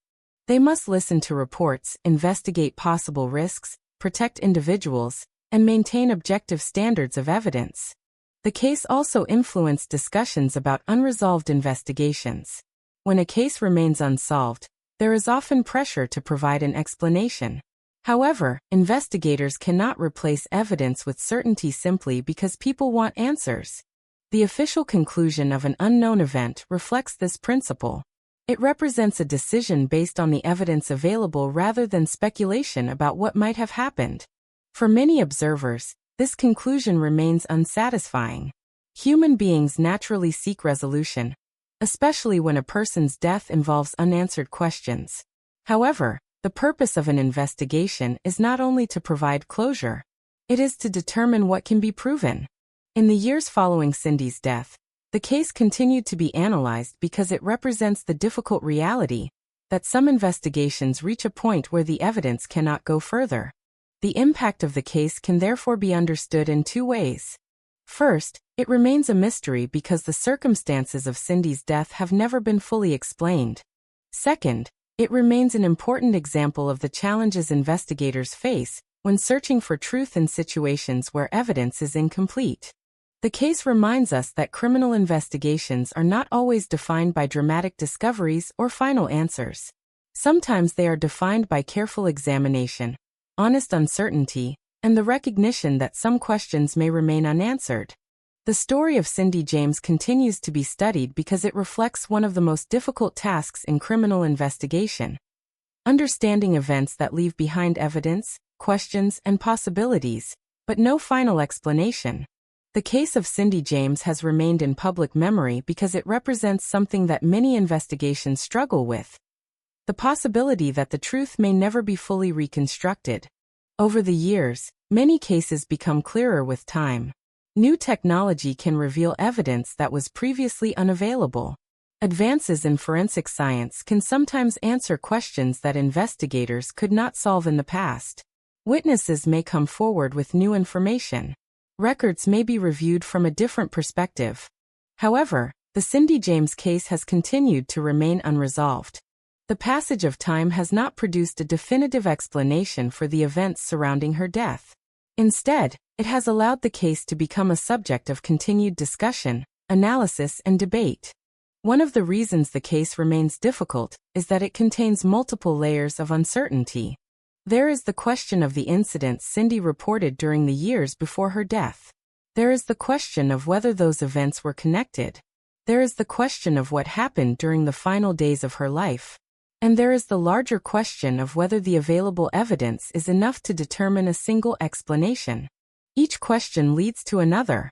They must listen to reports, investigate possible risks, protect individuals, and maintain objective standards of evidence. The case also influenced discussions about unresolved investigations. When a case remains unsolved, there is often pressure to provide an explanation. However, investigators cannot replace evidence with certainty simply because people want answers. The official conclusion of an unknown event reflects this principle. It represents a decision based on the evidence available rather than speculation about what might have happened. For many observers, this conclusion remains unsatisfying. Human beings naturally seek resolution, especially when a person's death involves unanswered questions. However, the purpose of an investigation is not only to provide closure, it is to determine what can be proven. In the years following Cindy's death, the case continued to be analyzed because it represents the difficult reality that some investigations reach a point where the evidence cannot go further. The impact of the case can therefore be understood in two ways. First, it remains a mystery because the circumstances of Cindy's death have never been fully explained. Second, it remains an important example of the challenges investigators face when searching for truth in situations where evidence is incomplete. The case reminds us that criminal investigations are not always defined by dramatic discoveries or final answers. Sometimes they are defined by careful examination, honest uncertainty, and the recognition that some questions may remain unanswered. The story of Cindy James continues to be studied because it reflects one of the most difficult tasks in criminal investigation: understanding events that leave behind evidence, questions, and possibilities, but no final explanation. The case of Cindy James has remained in public memory because it represents something that many investigations struggle with: the possibility that the truth may never be fully reconstructed. Over the years, many cases become clearer with time. New technology can reveal evidence that was previously unavailable. Advances in forensic science can sometimes answer questions that investigators could not solve in the past. Witnesses may come forward with new information. Records may be reviewed from a different perspective. However, the Cindy James case has continued to remain unresolved. The passage of time has not produced a definitive explanation for the events surrounding her death. Instead, it has allowed the case to become a subject of continued discussion, analysis, and debate. One of the reasons the case remains difficult is that it contains multiple layers of uncertainty. There is the question of the incidents Cindy reported during the years before her death. There is the question of whether those events were connected. There is the question of what happened during the final days of her life. And there is the larger question of whether the available evidence is enough to determine a single explanation. Each question leads to another.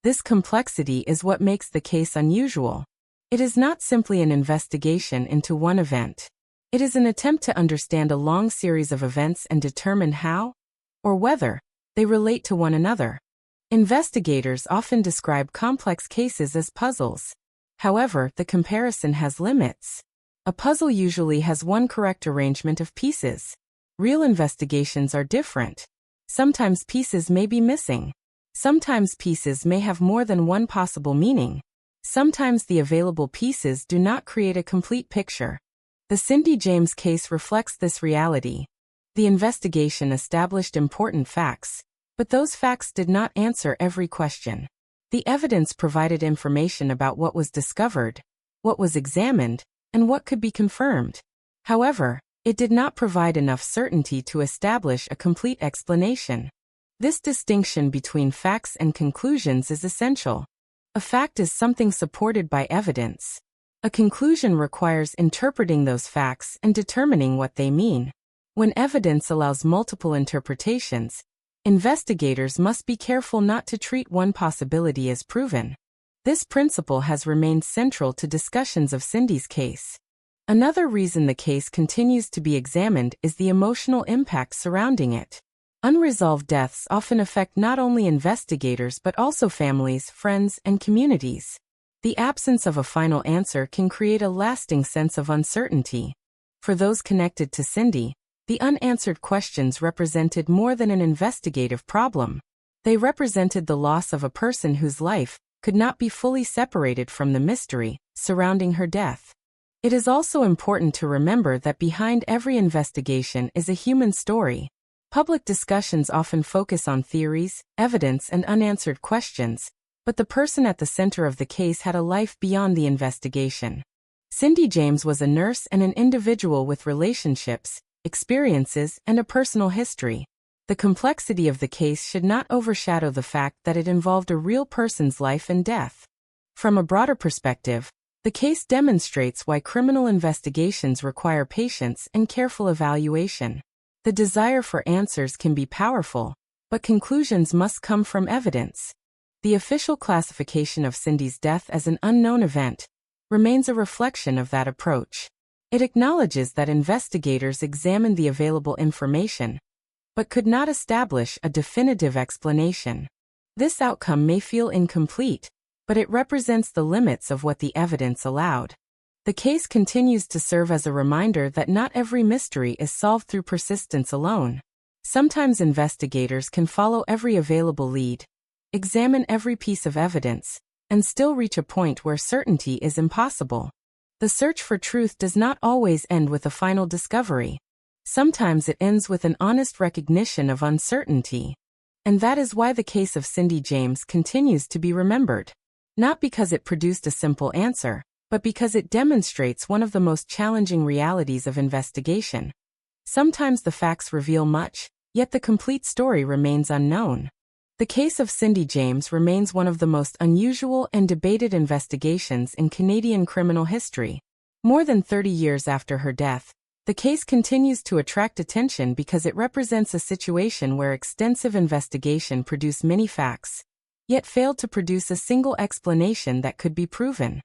This complexity is what makes the case unusual. It is not simply an investigation into one event. It is an attempt to understand a long series of events and determine how, or whether, they relate to one another. Investigators often describe complex cases as puzzles. However, the comparison has limits. A puzzle usually has one correct arrangement of pieces. Real investigations are different. Sometimes pieces may be missing. Sometimes pieces may have more than one possible meaning. Sometimes the available pieces do not create a complete picture. The Cindy James case reflects this reality. The investigation established important facts, but those facts did not answer every question. The evidence provided information about what was discovered, what was examined, and what could be confirmed. However, it did not provide enough certainty to establish a complete explanation. This distinction between facts and conclusions is essential. A fact is something supported by evidence. A conclusion requires interpreting those facts and determining what they mean. When evidence allows multiple interpretations, investigators must be careful not to treat one possibility as proven. This principle has remained central to discussions of Cindy's case. Another reason the case continues to be examined is the emotional impact surrounding it. Unresolved deaths often affect not only investigators but also families, friends, and communities. The absence of a final answer can create a lasting sense of uncertainty. For those connected to Cindy, the unanswered questions represented more than an investigative problem. They represented the loss of a person whose life could not be fully separated from the mystery surrounding her death. It is also important to remember that behind every investigation is a human story. Public discussions often focus on theories, evidence, and unanswered questions, but the person at the center of the case had a life beyond the investigation. Cindy James was a nurse and an individual with relationships, experiences, and a personal history. The complexity of the case should not overshadow the fact that it involved a real person's life and death. From a broader perspective, the case demonstrates why criminal investigations require patience and careful evaluation. The desire for answers can be powerful, but conclusions must come from evidence. The official classification of Cindy's death as an unknown event remains a reflection of that approach. It acknowledges that investigators examined the available information, but could not establish a definitive explanation. This outcome may feel incomplete, but it represents the limits of what the evidence allowed. The case continues to serve as a reminder that not every mystery is solved through persistence alone. Sometimes investigators can follow every available lead, examine every piece of evidence, and still reach a point where certainty is impossible. The search for truth does not always end with a final discovery. Sometimes it ends with an honest recognition of uncertainty. And that is why the case of Cindy James continues to be remembered. Not because it produced a simple answer, but because it demonstrates one of the most challenging realities of investigation. Sometimes the facts reveal much, yet the complete story remains unknown. The case of Cindy James remains one of the most unusual and debated investigations in Canadian criminal history. More than 30 years after her death, the case continues to attract attention because it represents a situation where extensive investigation produced many facts, yet failed to produce a single explanation that could be proven.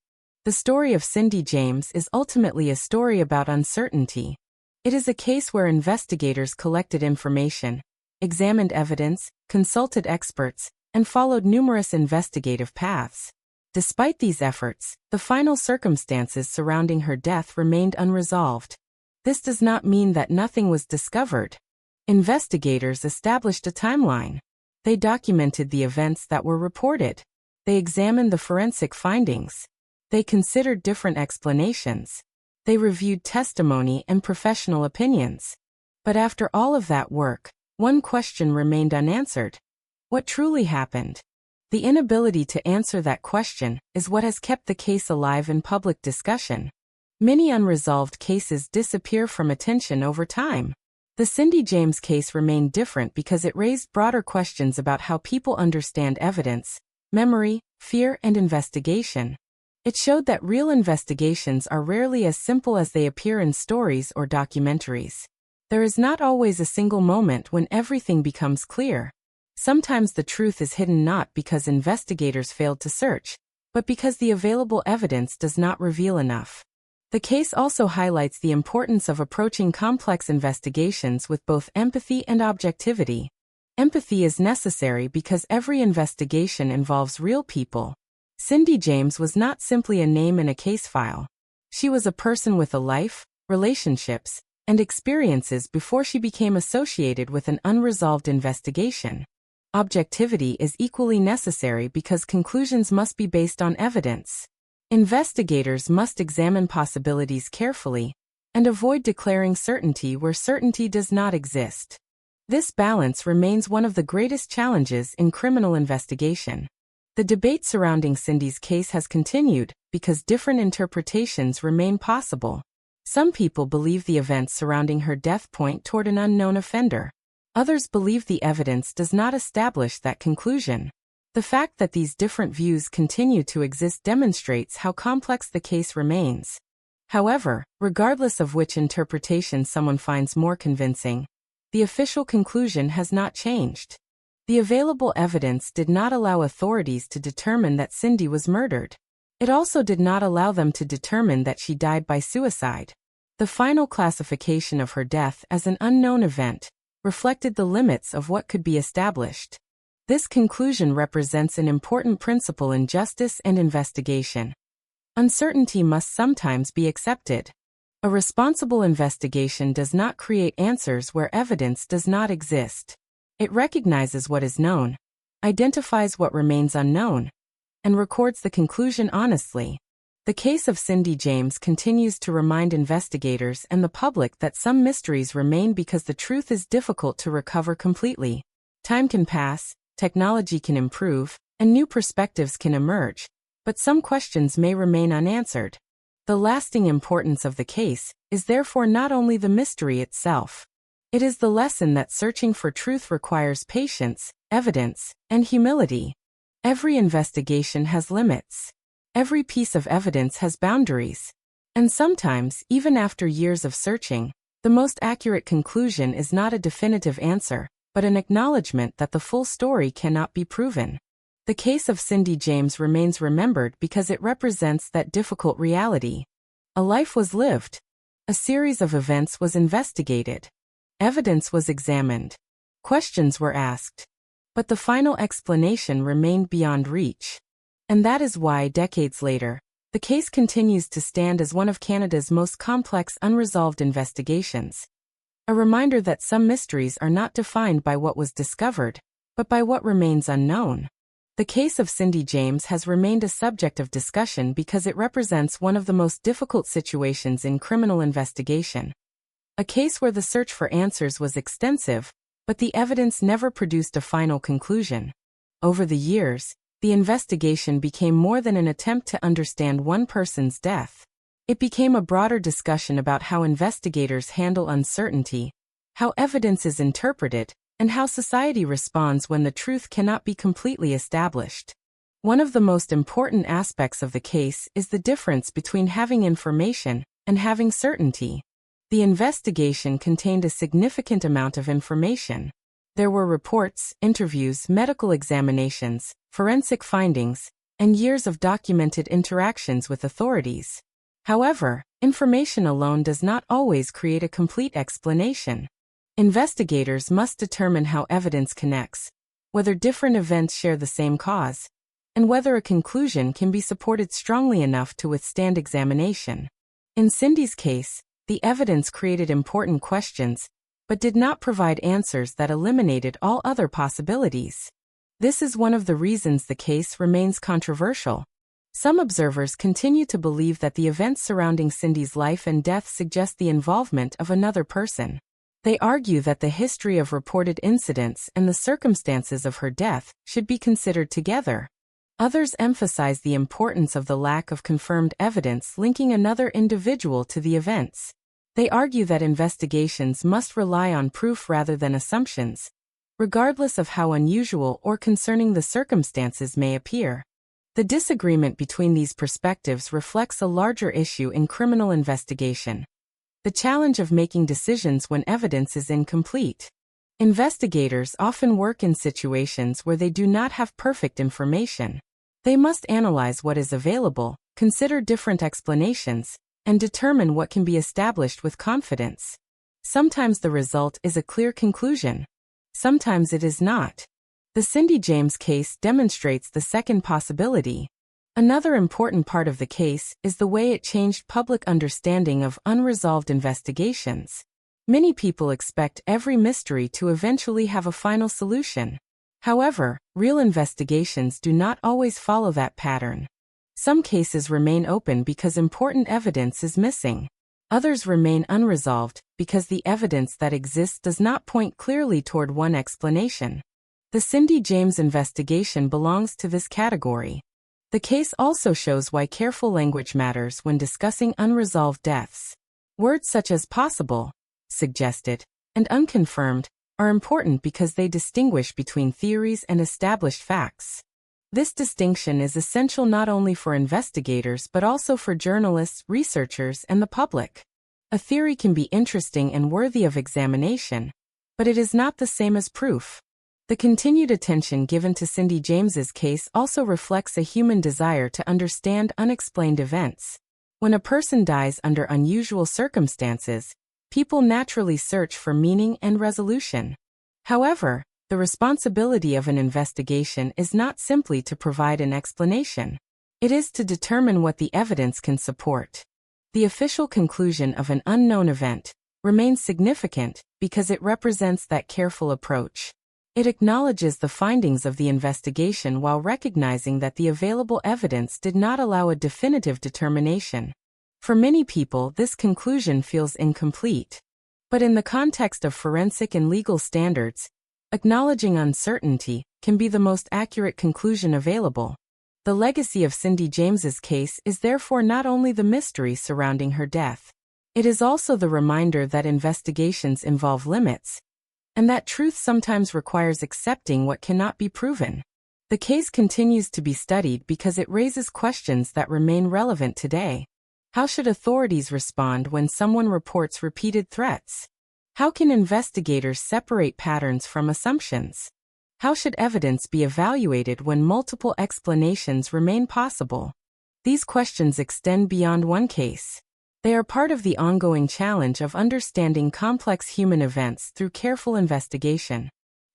The story of Cindy James is ultimately a story about uncertainty. It is a case where investigators collected information, examined evidence, consulted experts, and followed numerous investigative paths. Despite these efforts, the final circumstances surrounding her death remained unresolved. This does not mean that nothing was discovered. Investigators established a timeline. They documented the events that were reported. They examined the forensic findings. They considered different explanations. They reviewed testimony and professional opinions. But after all of that work, one question remained unanswered. What truly happened? The inability to answer that question is what has kept the case alive in public discussion. Many unresolved cases disappear from attention over time. The Cindy James case remained different because it raised broader questions about how people understand evidence, memory, fear, and investigation. It showed that real investigations are rarely as simple as they appear in stories or documentaries. There is not always a single moment when everything becomes clear. Sometimes the truth is hidden not because investigators failed to search, but because the available evidence does not reveal enough. The case also highlights the importance of approaching complex investigations with both empathy and objectivity. Empathy is necessary because every investigation involves real people. Cindy James was not simply a name in a case file. She was a person with a life, relationships, and experiences before she became associated with an unresolved investigation. Objectivity is equally necessary because conclusions must be based on evidence. Investigators must examine possibilities carefully and avoid declaring certainty where certainty does not exist. This balance remains one of the greatest challenges in criminal investigation. The debate surrounding Cindy's case has continued because different interpretations remain possible. Some people believe the events surrounding her death point toward an unknown offender. Others believe the evidence does not establish that conclusion. The fact that these different views continue to exist demonstrates how complex the case remains. However, regardless of which interpretation someone finds more convincing, the official conclusion has not changed. The available evidence did not allow authorities to determine that Cindy was murdered. It also did not allow them to determine that she died by suicide. The final classification of her death as an unknown event reflected the limits of what could be established. This conclusion represents an important principle in justice and investigation. Uncertainty must sometimes be accepted. A responsible investigation does not create answers where evidence does not exist. It recognizes what is known, identifies what remains unknown, and records the conclusion honestly. The case of Cindy James continues to remind investigators and the public that some mysteries remain because the truth is difficult to recover completely. Time can pass, technology can improve, and new perspectives can emerge, but some questions may remain unanswered. The lasting importance of the case is therefore not only the mystery itself. It is the lesson that searching for truth requires patience, evidence, and humility. Every investigation has limits. Every piece of evidence has boundaries. And sometimes, even after years of searching, the most accurate conclusion is not a definitive answer, but an acknowledgement that the full story cannot be proven. The case of Cindy James remains remembered because it represents that difficult reality. A life was lived. A series of events was investigated. Evidence was examined. Questions were asked. But the final explanation remained beyond reach. And that is why, decades later, the case continues to stand as one of Canada's most complex unresolved investigations. A reminder that some mysteries are not defined by what was discovered, but by what remains unknown. The case of Cindy James has remained a subject of discussion because it represents one of the most difficult situations in criminal investigation. A case where the search for answers was extensive, but the evidence never produced a final conclusion. Over the years, the investigation became more than an attempt to understand one person's death. It became a broader discussion about how investigators handle uncertainty, how evidence is interpreted, and how society responds when the truth cannot be completely established. One of the most important aspects of the case is the difference between having information and having certainty. The investigation contained a significant amount of information. There were reports, interviews, medical examinations, forensic findings, and years of documented interactions with authorities. However, information alone does not always create a complete explanation. Investigators must determine how evidence connects, whether different events share the same cause, and whether a conclusion can be supported strongly enough to withstand examination. In Cindy's case, the evidence created important questions, but did not provide answers that eliminated all other possibilities. This is one of the reasons the case remains controversial. Some observers continue to believe that the events surrounding Cindy's life and death suggest the involvement of another person. They argue that the history of reported incidents and the circumstances of her death should be considered together. Others emphasize the importance of the lack of confirmed evidence linking another individual to the events. They argue that investigations must rely on proof rather than assumptions, regardless of how unusual or concerning the circumstances may appear. The disagreement between these perspectives reflects a larger issue in criminal investigation: the challenge of making decisions when evidence is incomplete. Investigators often work in situations where they do not have perfect information. They must analyze what is available, consider different explanations, and determine what can be established with confidence. Sometimes the result is a clear conclusion. Sometimes it is not. The Cindy James case demonstrates the second possibility. Another important part of the case is the way it changed public understanding of unresolved investigations. Many people expect every mystery to eventually have a final solution. However, real investigations do not always follow that pattern. Some cases remain open because important evidence is missing. Others remain unresolved because the evidence that exists does not point clearly toward one explanation. The Cindy James investigation belongs to this category. The case also shows why careful language matters when discussing unresolved deaths. Words such as possible, suggested, and unconfirmed are important because they distinguish between theories and established facts. This distinction is essential not only for investigators but also for journalists, researchers, and the public. A theory can be interesting and worthy of examination, but it is not the same as proof. The continued attention given to Cindy James's case also reflects a human desire to understand unexplained events. When a person dies under unusual circumstances, people naturally search for meaning and resolution. However, the responsibility of an investigation is not simply to provide an explanation. It is to determine what the evidence can support. The official conclusion of an unknown event remains significant because it represents that careful approach. It acknowledges the findings of the investigation while recognizing that the available evidence did not allow a definitive determination. For many people, this conclusion feels incomplete. But in the context of forensic and legal standards, acknowledging uncertainty can be the most accurate conclusion available. The legacy of Cindy James's case is therefore not only the mystery surrounding her death. It is also the reminder that investigations involve limits, and that truth sometimes requires accepting what cannot be proven. The case continues to be studied because it raises questions that remain relevant today. How should authorities respond when someone reports repeated threats? How can investigators separate patterns from assumptions? How should evidence be evaluated when multiple explanations remain possible? These questions extend beyond one case. They are part of the ongoing challenge of understanding complex human events through careful investigation.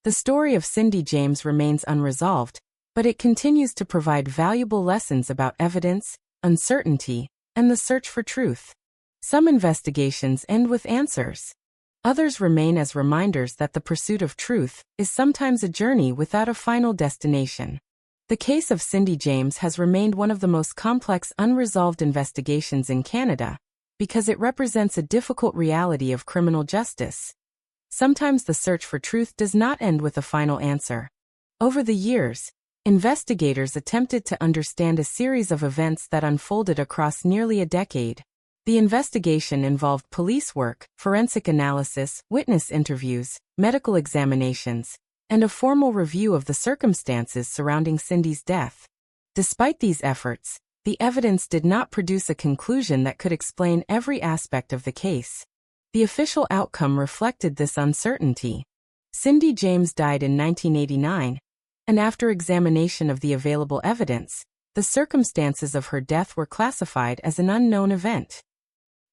The story of Cindy James remains unresolved, but it continues to provide valuable lessons about evidence, uncertainty, and the search for truth. Some investigations end with answers. Others remain as reminders that the pursuit of truth is sometimes a journey without a final destination. The case of Cindy James has remained one of the most complex unresolved investigations in Canada, because it represents a difficult reality of criminal justice. Sometimes the search for truth does not end with a final answer. Over the years, investigators attempted to understand a series of events that unfolded across nearly a decade. The investigation involved police work, forensic analysis, witness interviews, medical examinations, and a formal review of the circumstances surrounding Cindy's death. Despite these efforts, the evidence did not produce a conclusion that could explain every aspect of the case. The official outcome reflected this uncertainty. Cindy James died in 1989, and after examination of the available evidence, the circumstances of her death were classified as an unknown event.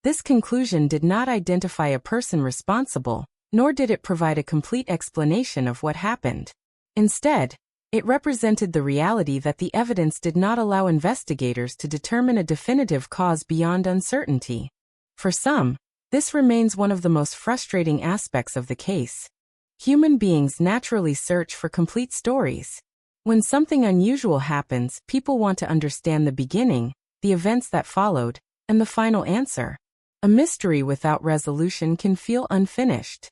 This conclusion did not identify a person responsible, nor did it provide a complete explanation of what happened. Instead, it represented the reality that the evidence did not allow investigators to determine a definitive cause beyond uncertainty. For some, this remains one of the most frustrating aspects of the case. Human beings naturally search for complete stories. When something unusual happens, people want to understand the beginning, the events that followed, and the final answer. A mystery without resolution can feel unfinished.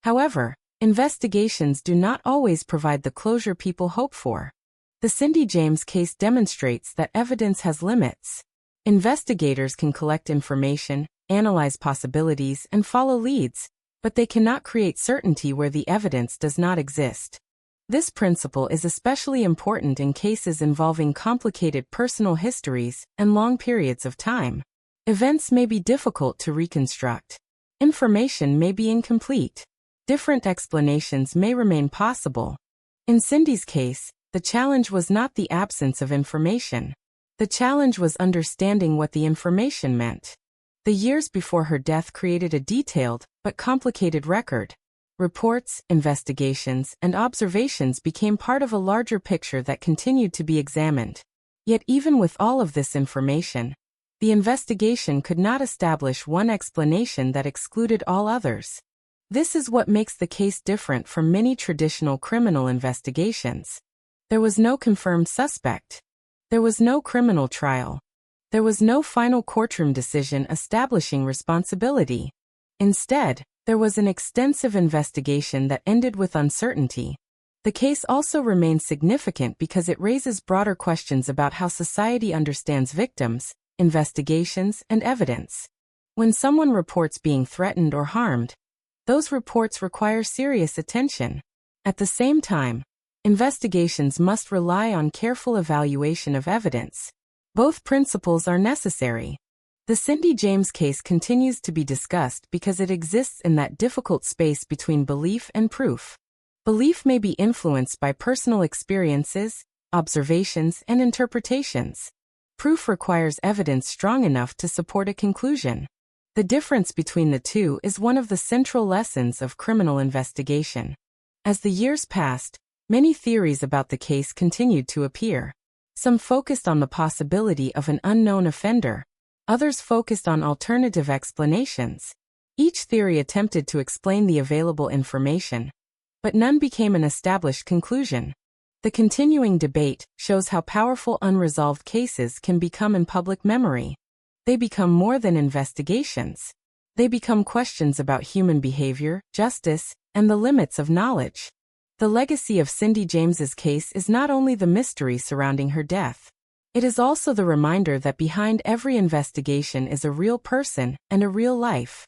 However, investigations do not always provide the closure people hope for. The Cindy James case demonstrates that evidence has limits. Investigators can collect information, analyze possibilities, and follow leads, but they cannot create certainty where the evidence does not exist. This principle is especially important in cases involving complicated personal histories and long periods of time. Events may be difficult to reconstruct. Information may be incomplete. Different explanations may remain possible. In Cindy's case, the challenge was not the absence of information. The challenge was understanding what the information meant. The years before her death created a detailed but complicated record. Reports, investigations, and observations became part of a larger picture that continued to be examined. Yet even with all of this information, the investigation could not establish one explanation that excluded all others. This is what makes the case different from many traditional criminal investigations. There was no confirmed suspect. There was no criminal trial. There was no final courtroom decision establishing responsibility. Instead, there was an extensive investigation that ended with uncertainty. The case also remains significant because it raises broader questions about how society understands victims, investigations, and evidence. When someone reports being threatened or harmed, those reports require serious attention. At the same time, investigations must rely on careful evaluation of evidence. Both principles are necessary. The Cindy James case continues to be discussed because it exists in that difficult space between belief and proof. Belief may be influenced by personal experiences, observations, and interpretations. Proof requires evidence strong enough to support a conclusion. The difference between the two is one of the central lessons of criminal investigation. As the years passed, many theories about the case continued to appear. Some focused on the possibility of an unknown offender. Others focused on alternative explanations. Each theory attempted to explain the available information, but none became an established conclusion. The continuing debate shows how powerful unresolved cases can become in public memory. They become more than investigations. They become questions about human behavior, justice, and the limits of knowledge. The legacy of Cindy James's case is not only the mystery surrounding her death. It is also the reminder that behind every investigation is a real person and a real life.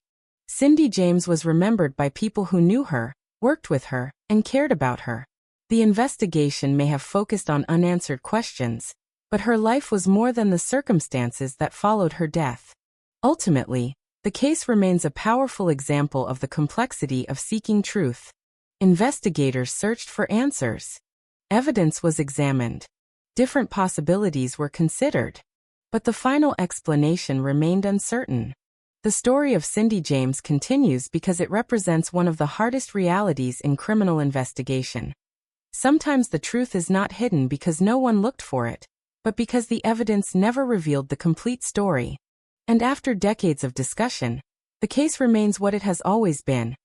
Cindy James was remembered by people who knew her, worked with her, and cared about her. The investigation may have focused on unanswered questions, but her life was more than the circumstances that followed her death. Ultimately, the case remains a powerful example of the complexity of seeking truth. Investigators searched for answers. Evidence was examined. Different possibilities were considered. But the final explanation remained uncertain. The story of Cindy James continues because it represents one of the hardest realities in criminal investigation. Sometimes the truth is not hidden because no one looked for it, but because the evidence never revealed the complete story. And after decades of discussion, the case remains what it has always been: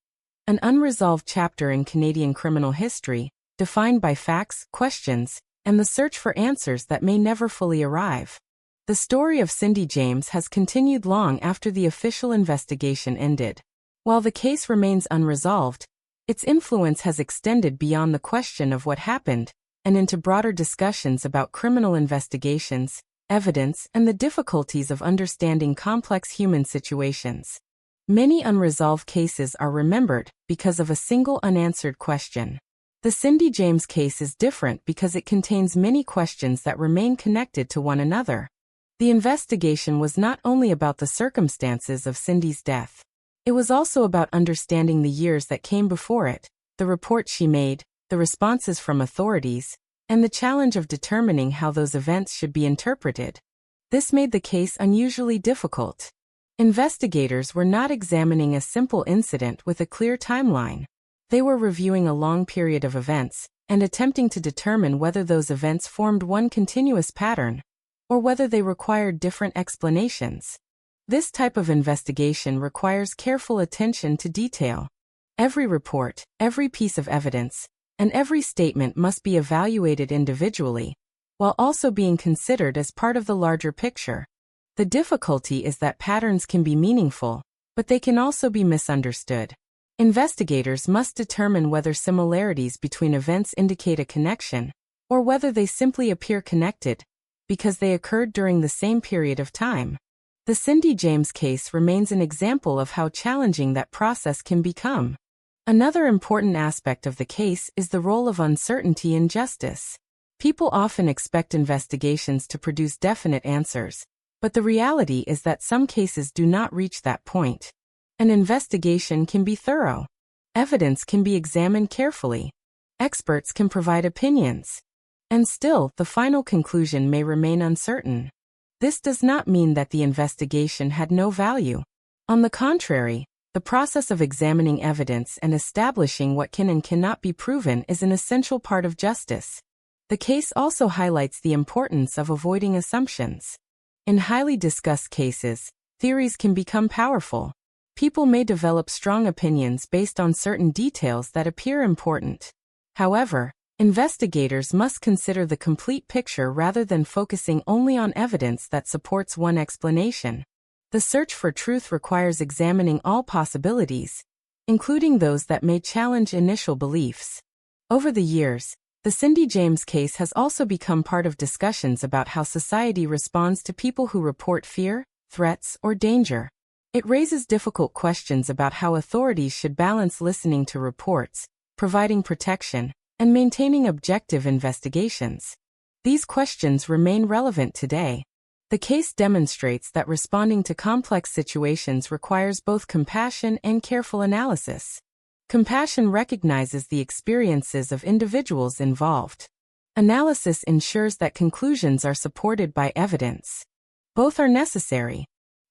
an unresolved chapter in Canadian criminal history, defined by facts, questions, and the search for answers that may never fully arrive. The story of Cindy James has continued long after the official investigation ended. While the case remains unresolved, its influence has extended beyond the question of what happened and into broader discussions about criminal investigations, evidence, and the difficulties of understanding complex human situations. Many unresolved cases are remembered because of a single unanswered question. The Cindy James case is different because it contains many questions that remain connected to one another. The investigation was not only about the circumstances of Cindy's death. It was also about understanding the years that came before it, the reports she made, the responses from authorities, and the challenge of determining how those events should be interpreted. This made the case unusually difficult. Investigators were not examining a simple incident with a clear timeline. They were reviewing a long period of events and attempting to determine whether those events formed one continuous pattern or whether they required different explanations. This type of investigation requires careful attention to detail. Every report, every piece of evidence, and every statement must be evaluated individually, while also being considered as part of the larger picture. The difficulty is that patterns can be meaningful, but they can also be misunderstood. Investigators must determine whether similarities between events indicate a connection, or whether they simply appear connected because they occurred during the same period of time. The Cindy James case remains an example of how challenging that process can become. Another important aspect of the case is the role of uncertainty in justice. People often expect investigations to produce definite answers, but the reality is that some cases do not reach that point. An investigation can be thorough. Evidence can be examined carefully. Experts can provide opinions. And still, the final conclusion may remain uncertain. This does not mean that the investigation had no value. On the contrary, the process of examining evidence and establishing what can and cannot be proven is an essential part of justice. The case also highlights the importance of avoiding assumptions. In highly discussed cases, theories can become powerful. People may develop strong opinions based on certain details that appear important. However, investigators must consider the complete picture rather than focusing only on evidence that supports one explanation. The search for truth requires examining all possibilities, including those that may challenge initial beliefs. Over the years, the Cindy James case has also become part of discussions about how society responds to people who report fear, threats, or danger. It raises difficult questions about how authorities should balance listening to reports, providing protection, and maintaining objective investigations. These questions remain relevant today. The case demonstrates that responding to complex situations requires both compassion and careful analysis. Compassion recognizes the experiences of individuals involved. Analysis ensures that conclusions are supported by evidence. Both are necessary.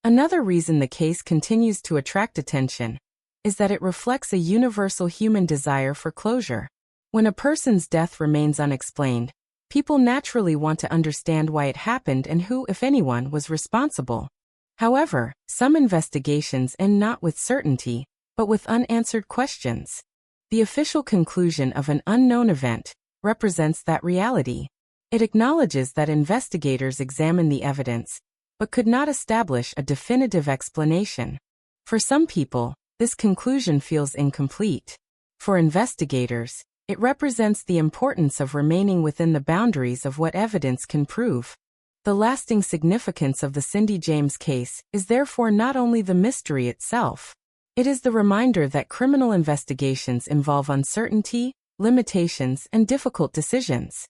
Another reason the case continues to attract attention is that it reflects a universal human desire for closure. When a person's death remains unexplained, people naturally want to understand why it happened and who, if anyone, was responsible. However, some investigations end not with certainty, but with unanswered questions. The official conclusion of an unknown event represents that reality. It acknowledges that investigators examined the evidence, but could not establish a definitive explanation. For some people, this conclusion feels incomplete. For investigators, it represents the importance of remaining within the boundaries of what evidence can prove. The lasting significance of the Cindy James case is therefore not only the mystery itself. It is the reminder that criminal investigations involve uncertainty, limitations, and difficult decisions.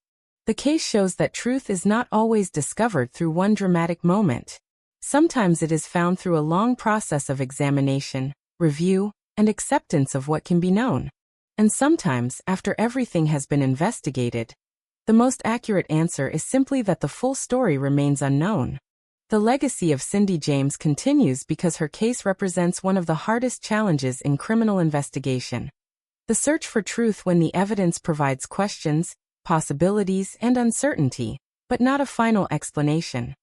The case shows that truth is not always discovered through one dramatic moment. Sometimes it is found through a long process of examination, review, and acceptance of what can be known. And sometimes, after everything has been investigated, the most accurate answer is simply that the full story remains unknown. The legacy of Cindy James continues because her case represents one of the hardest challenges in criminal investigation. The search for truth when the evidence provides questions, possibilities, and uncertainty, but not a final explanation.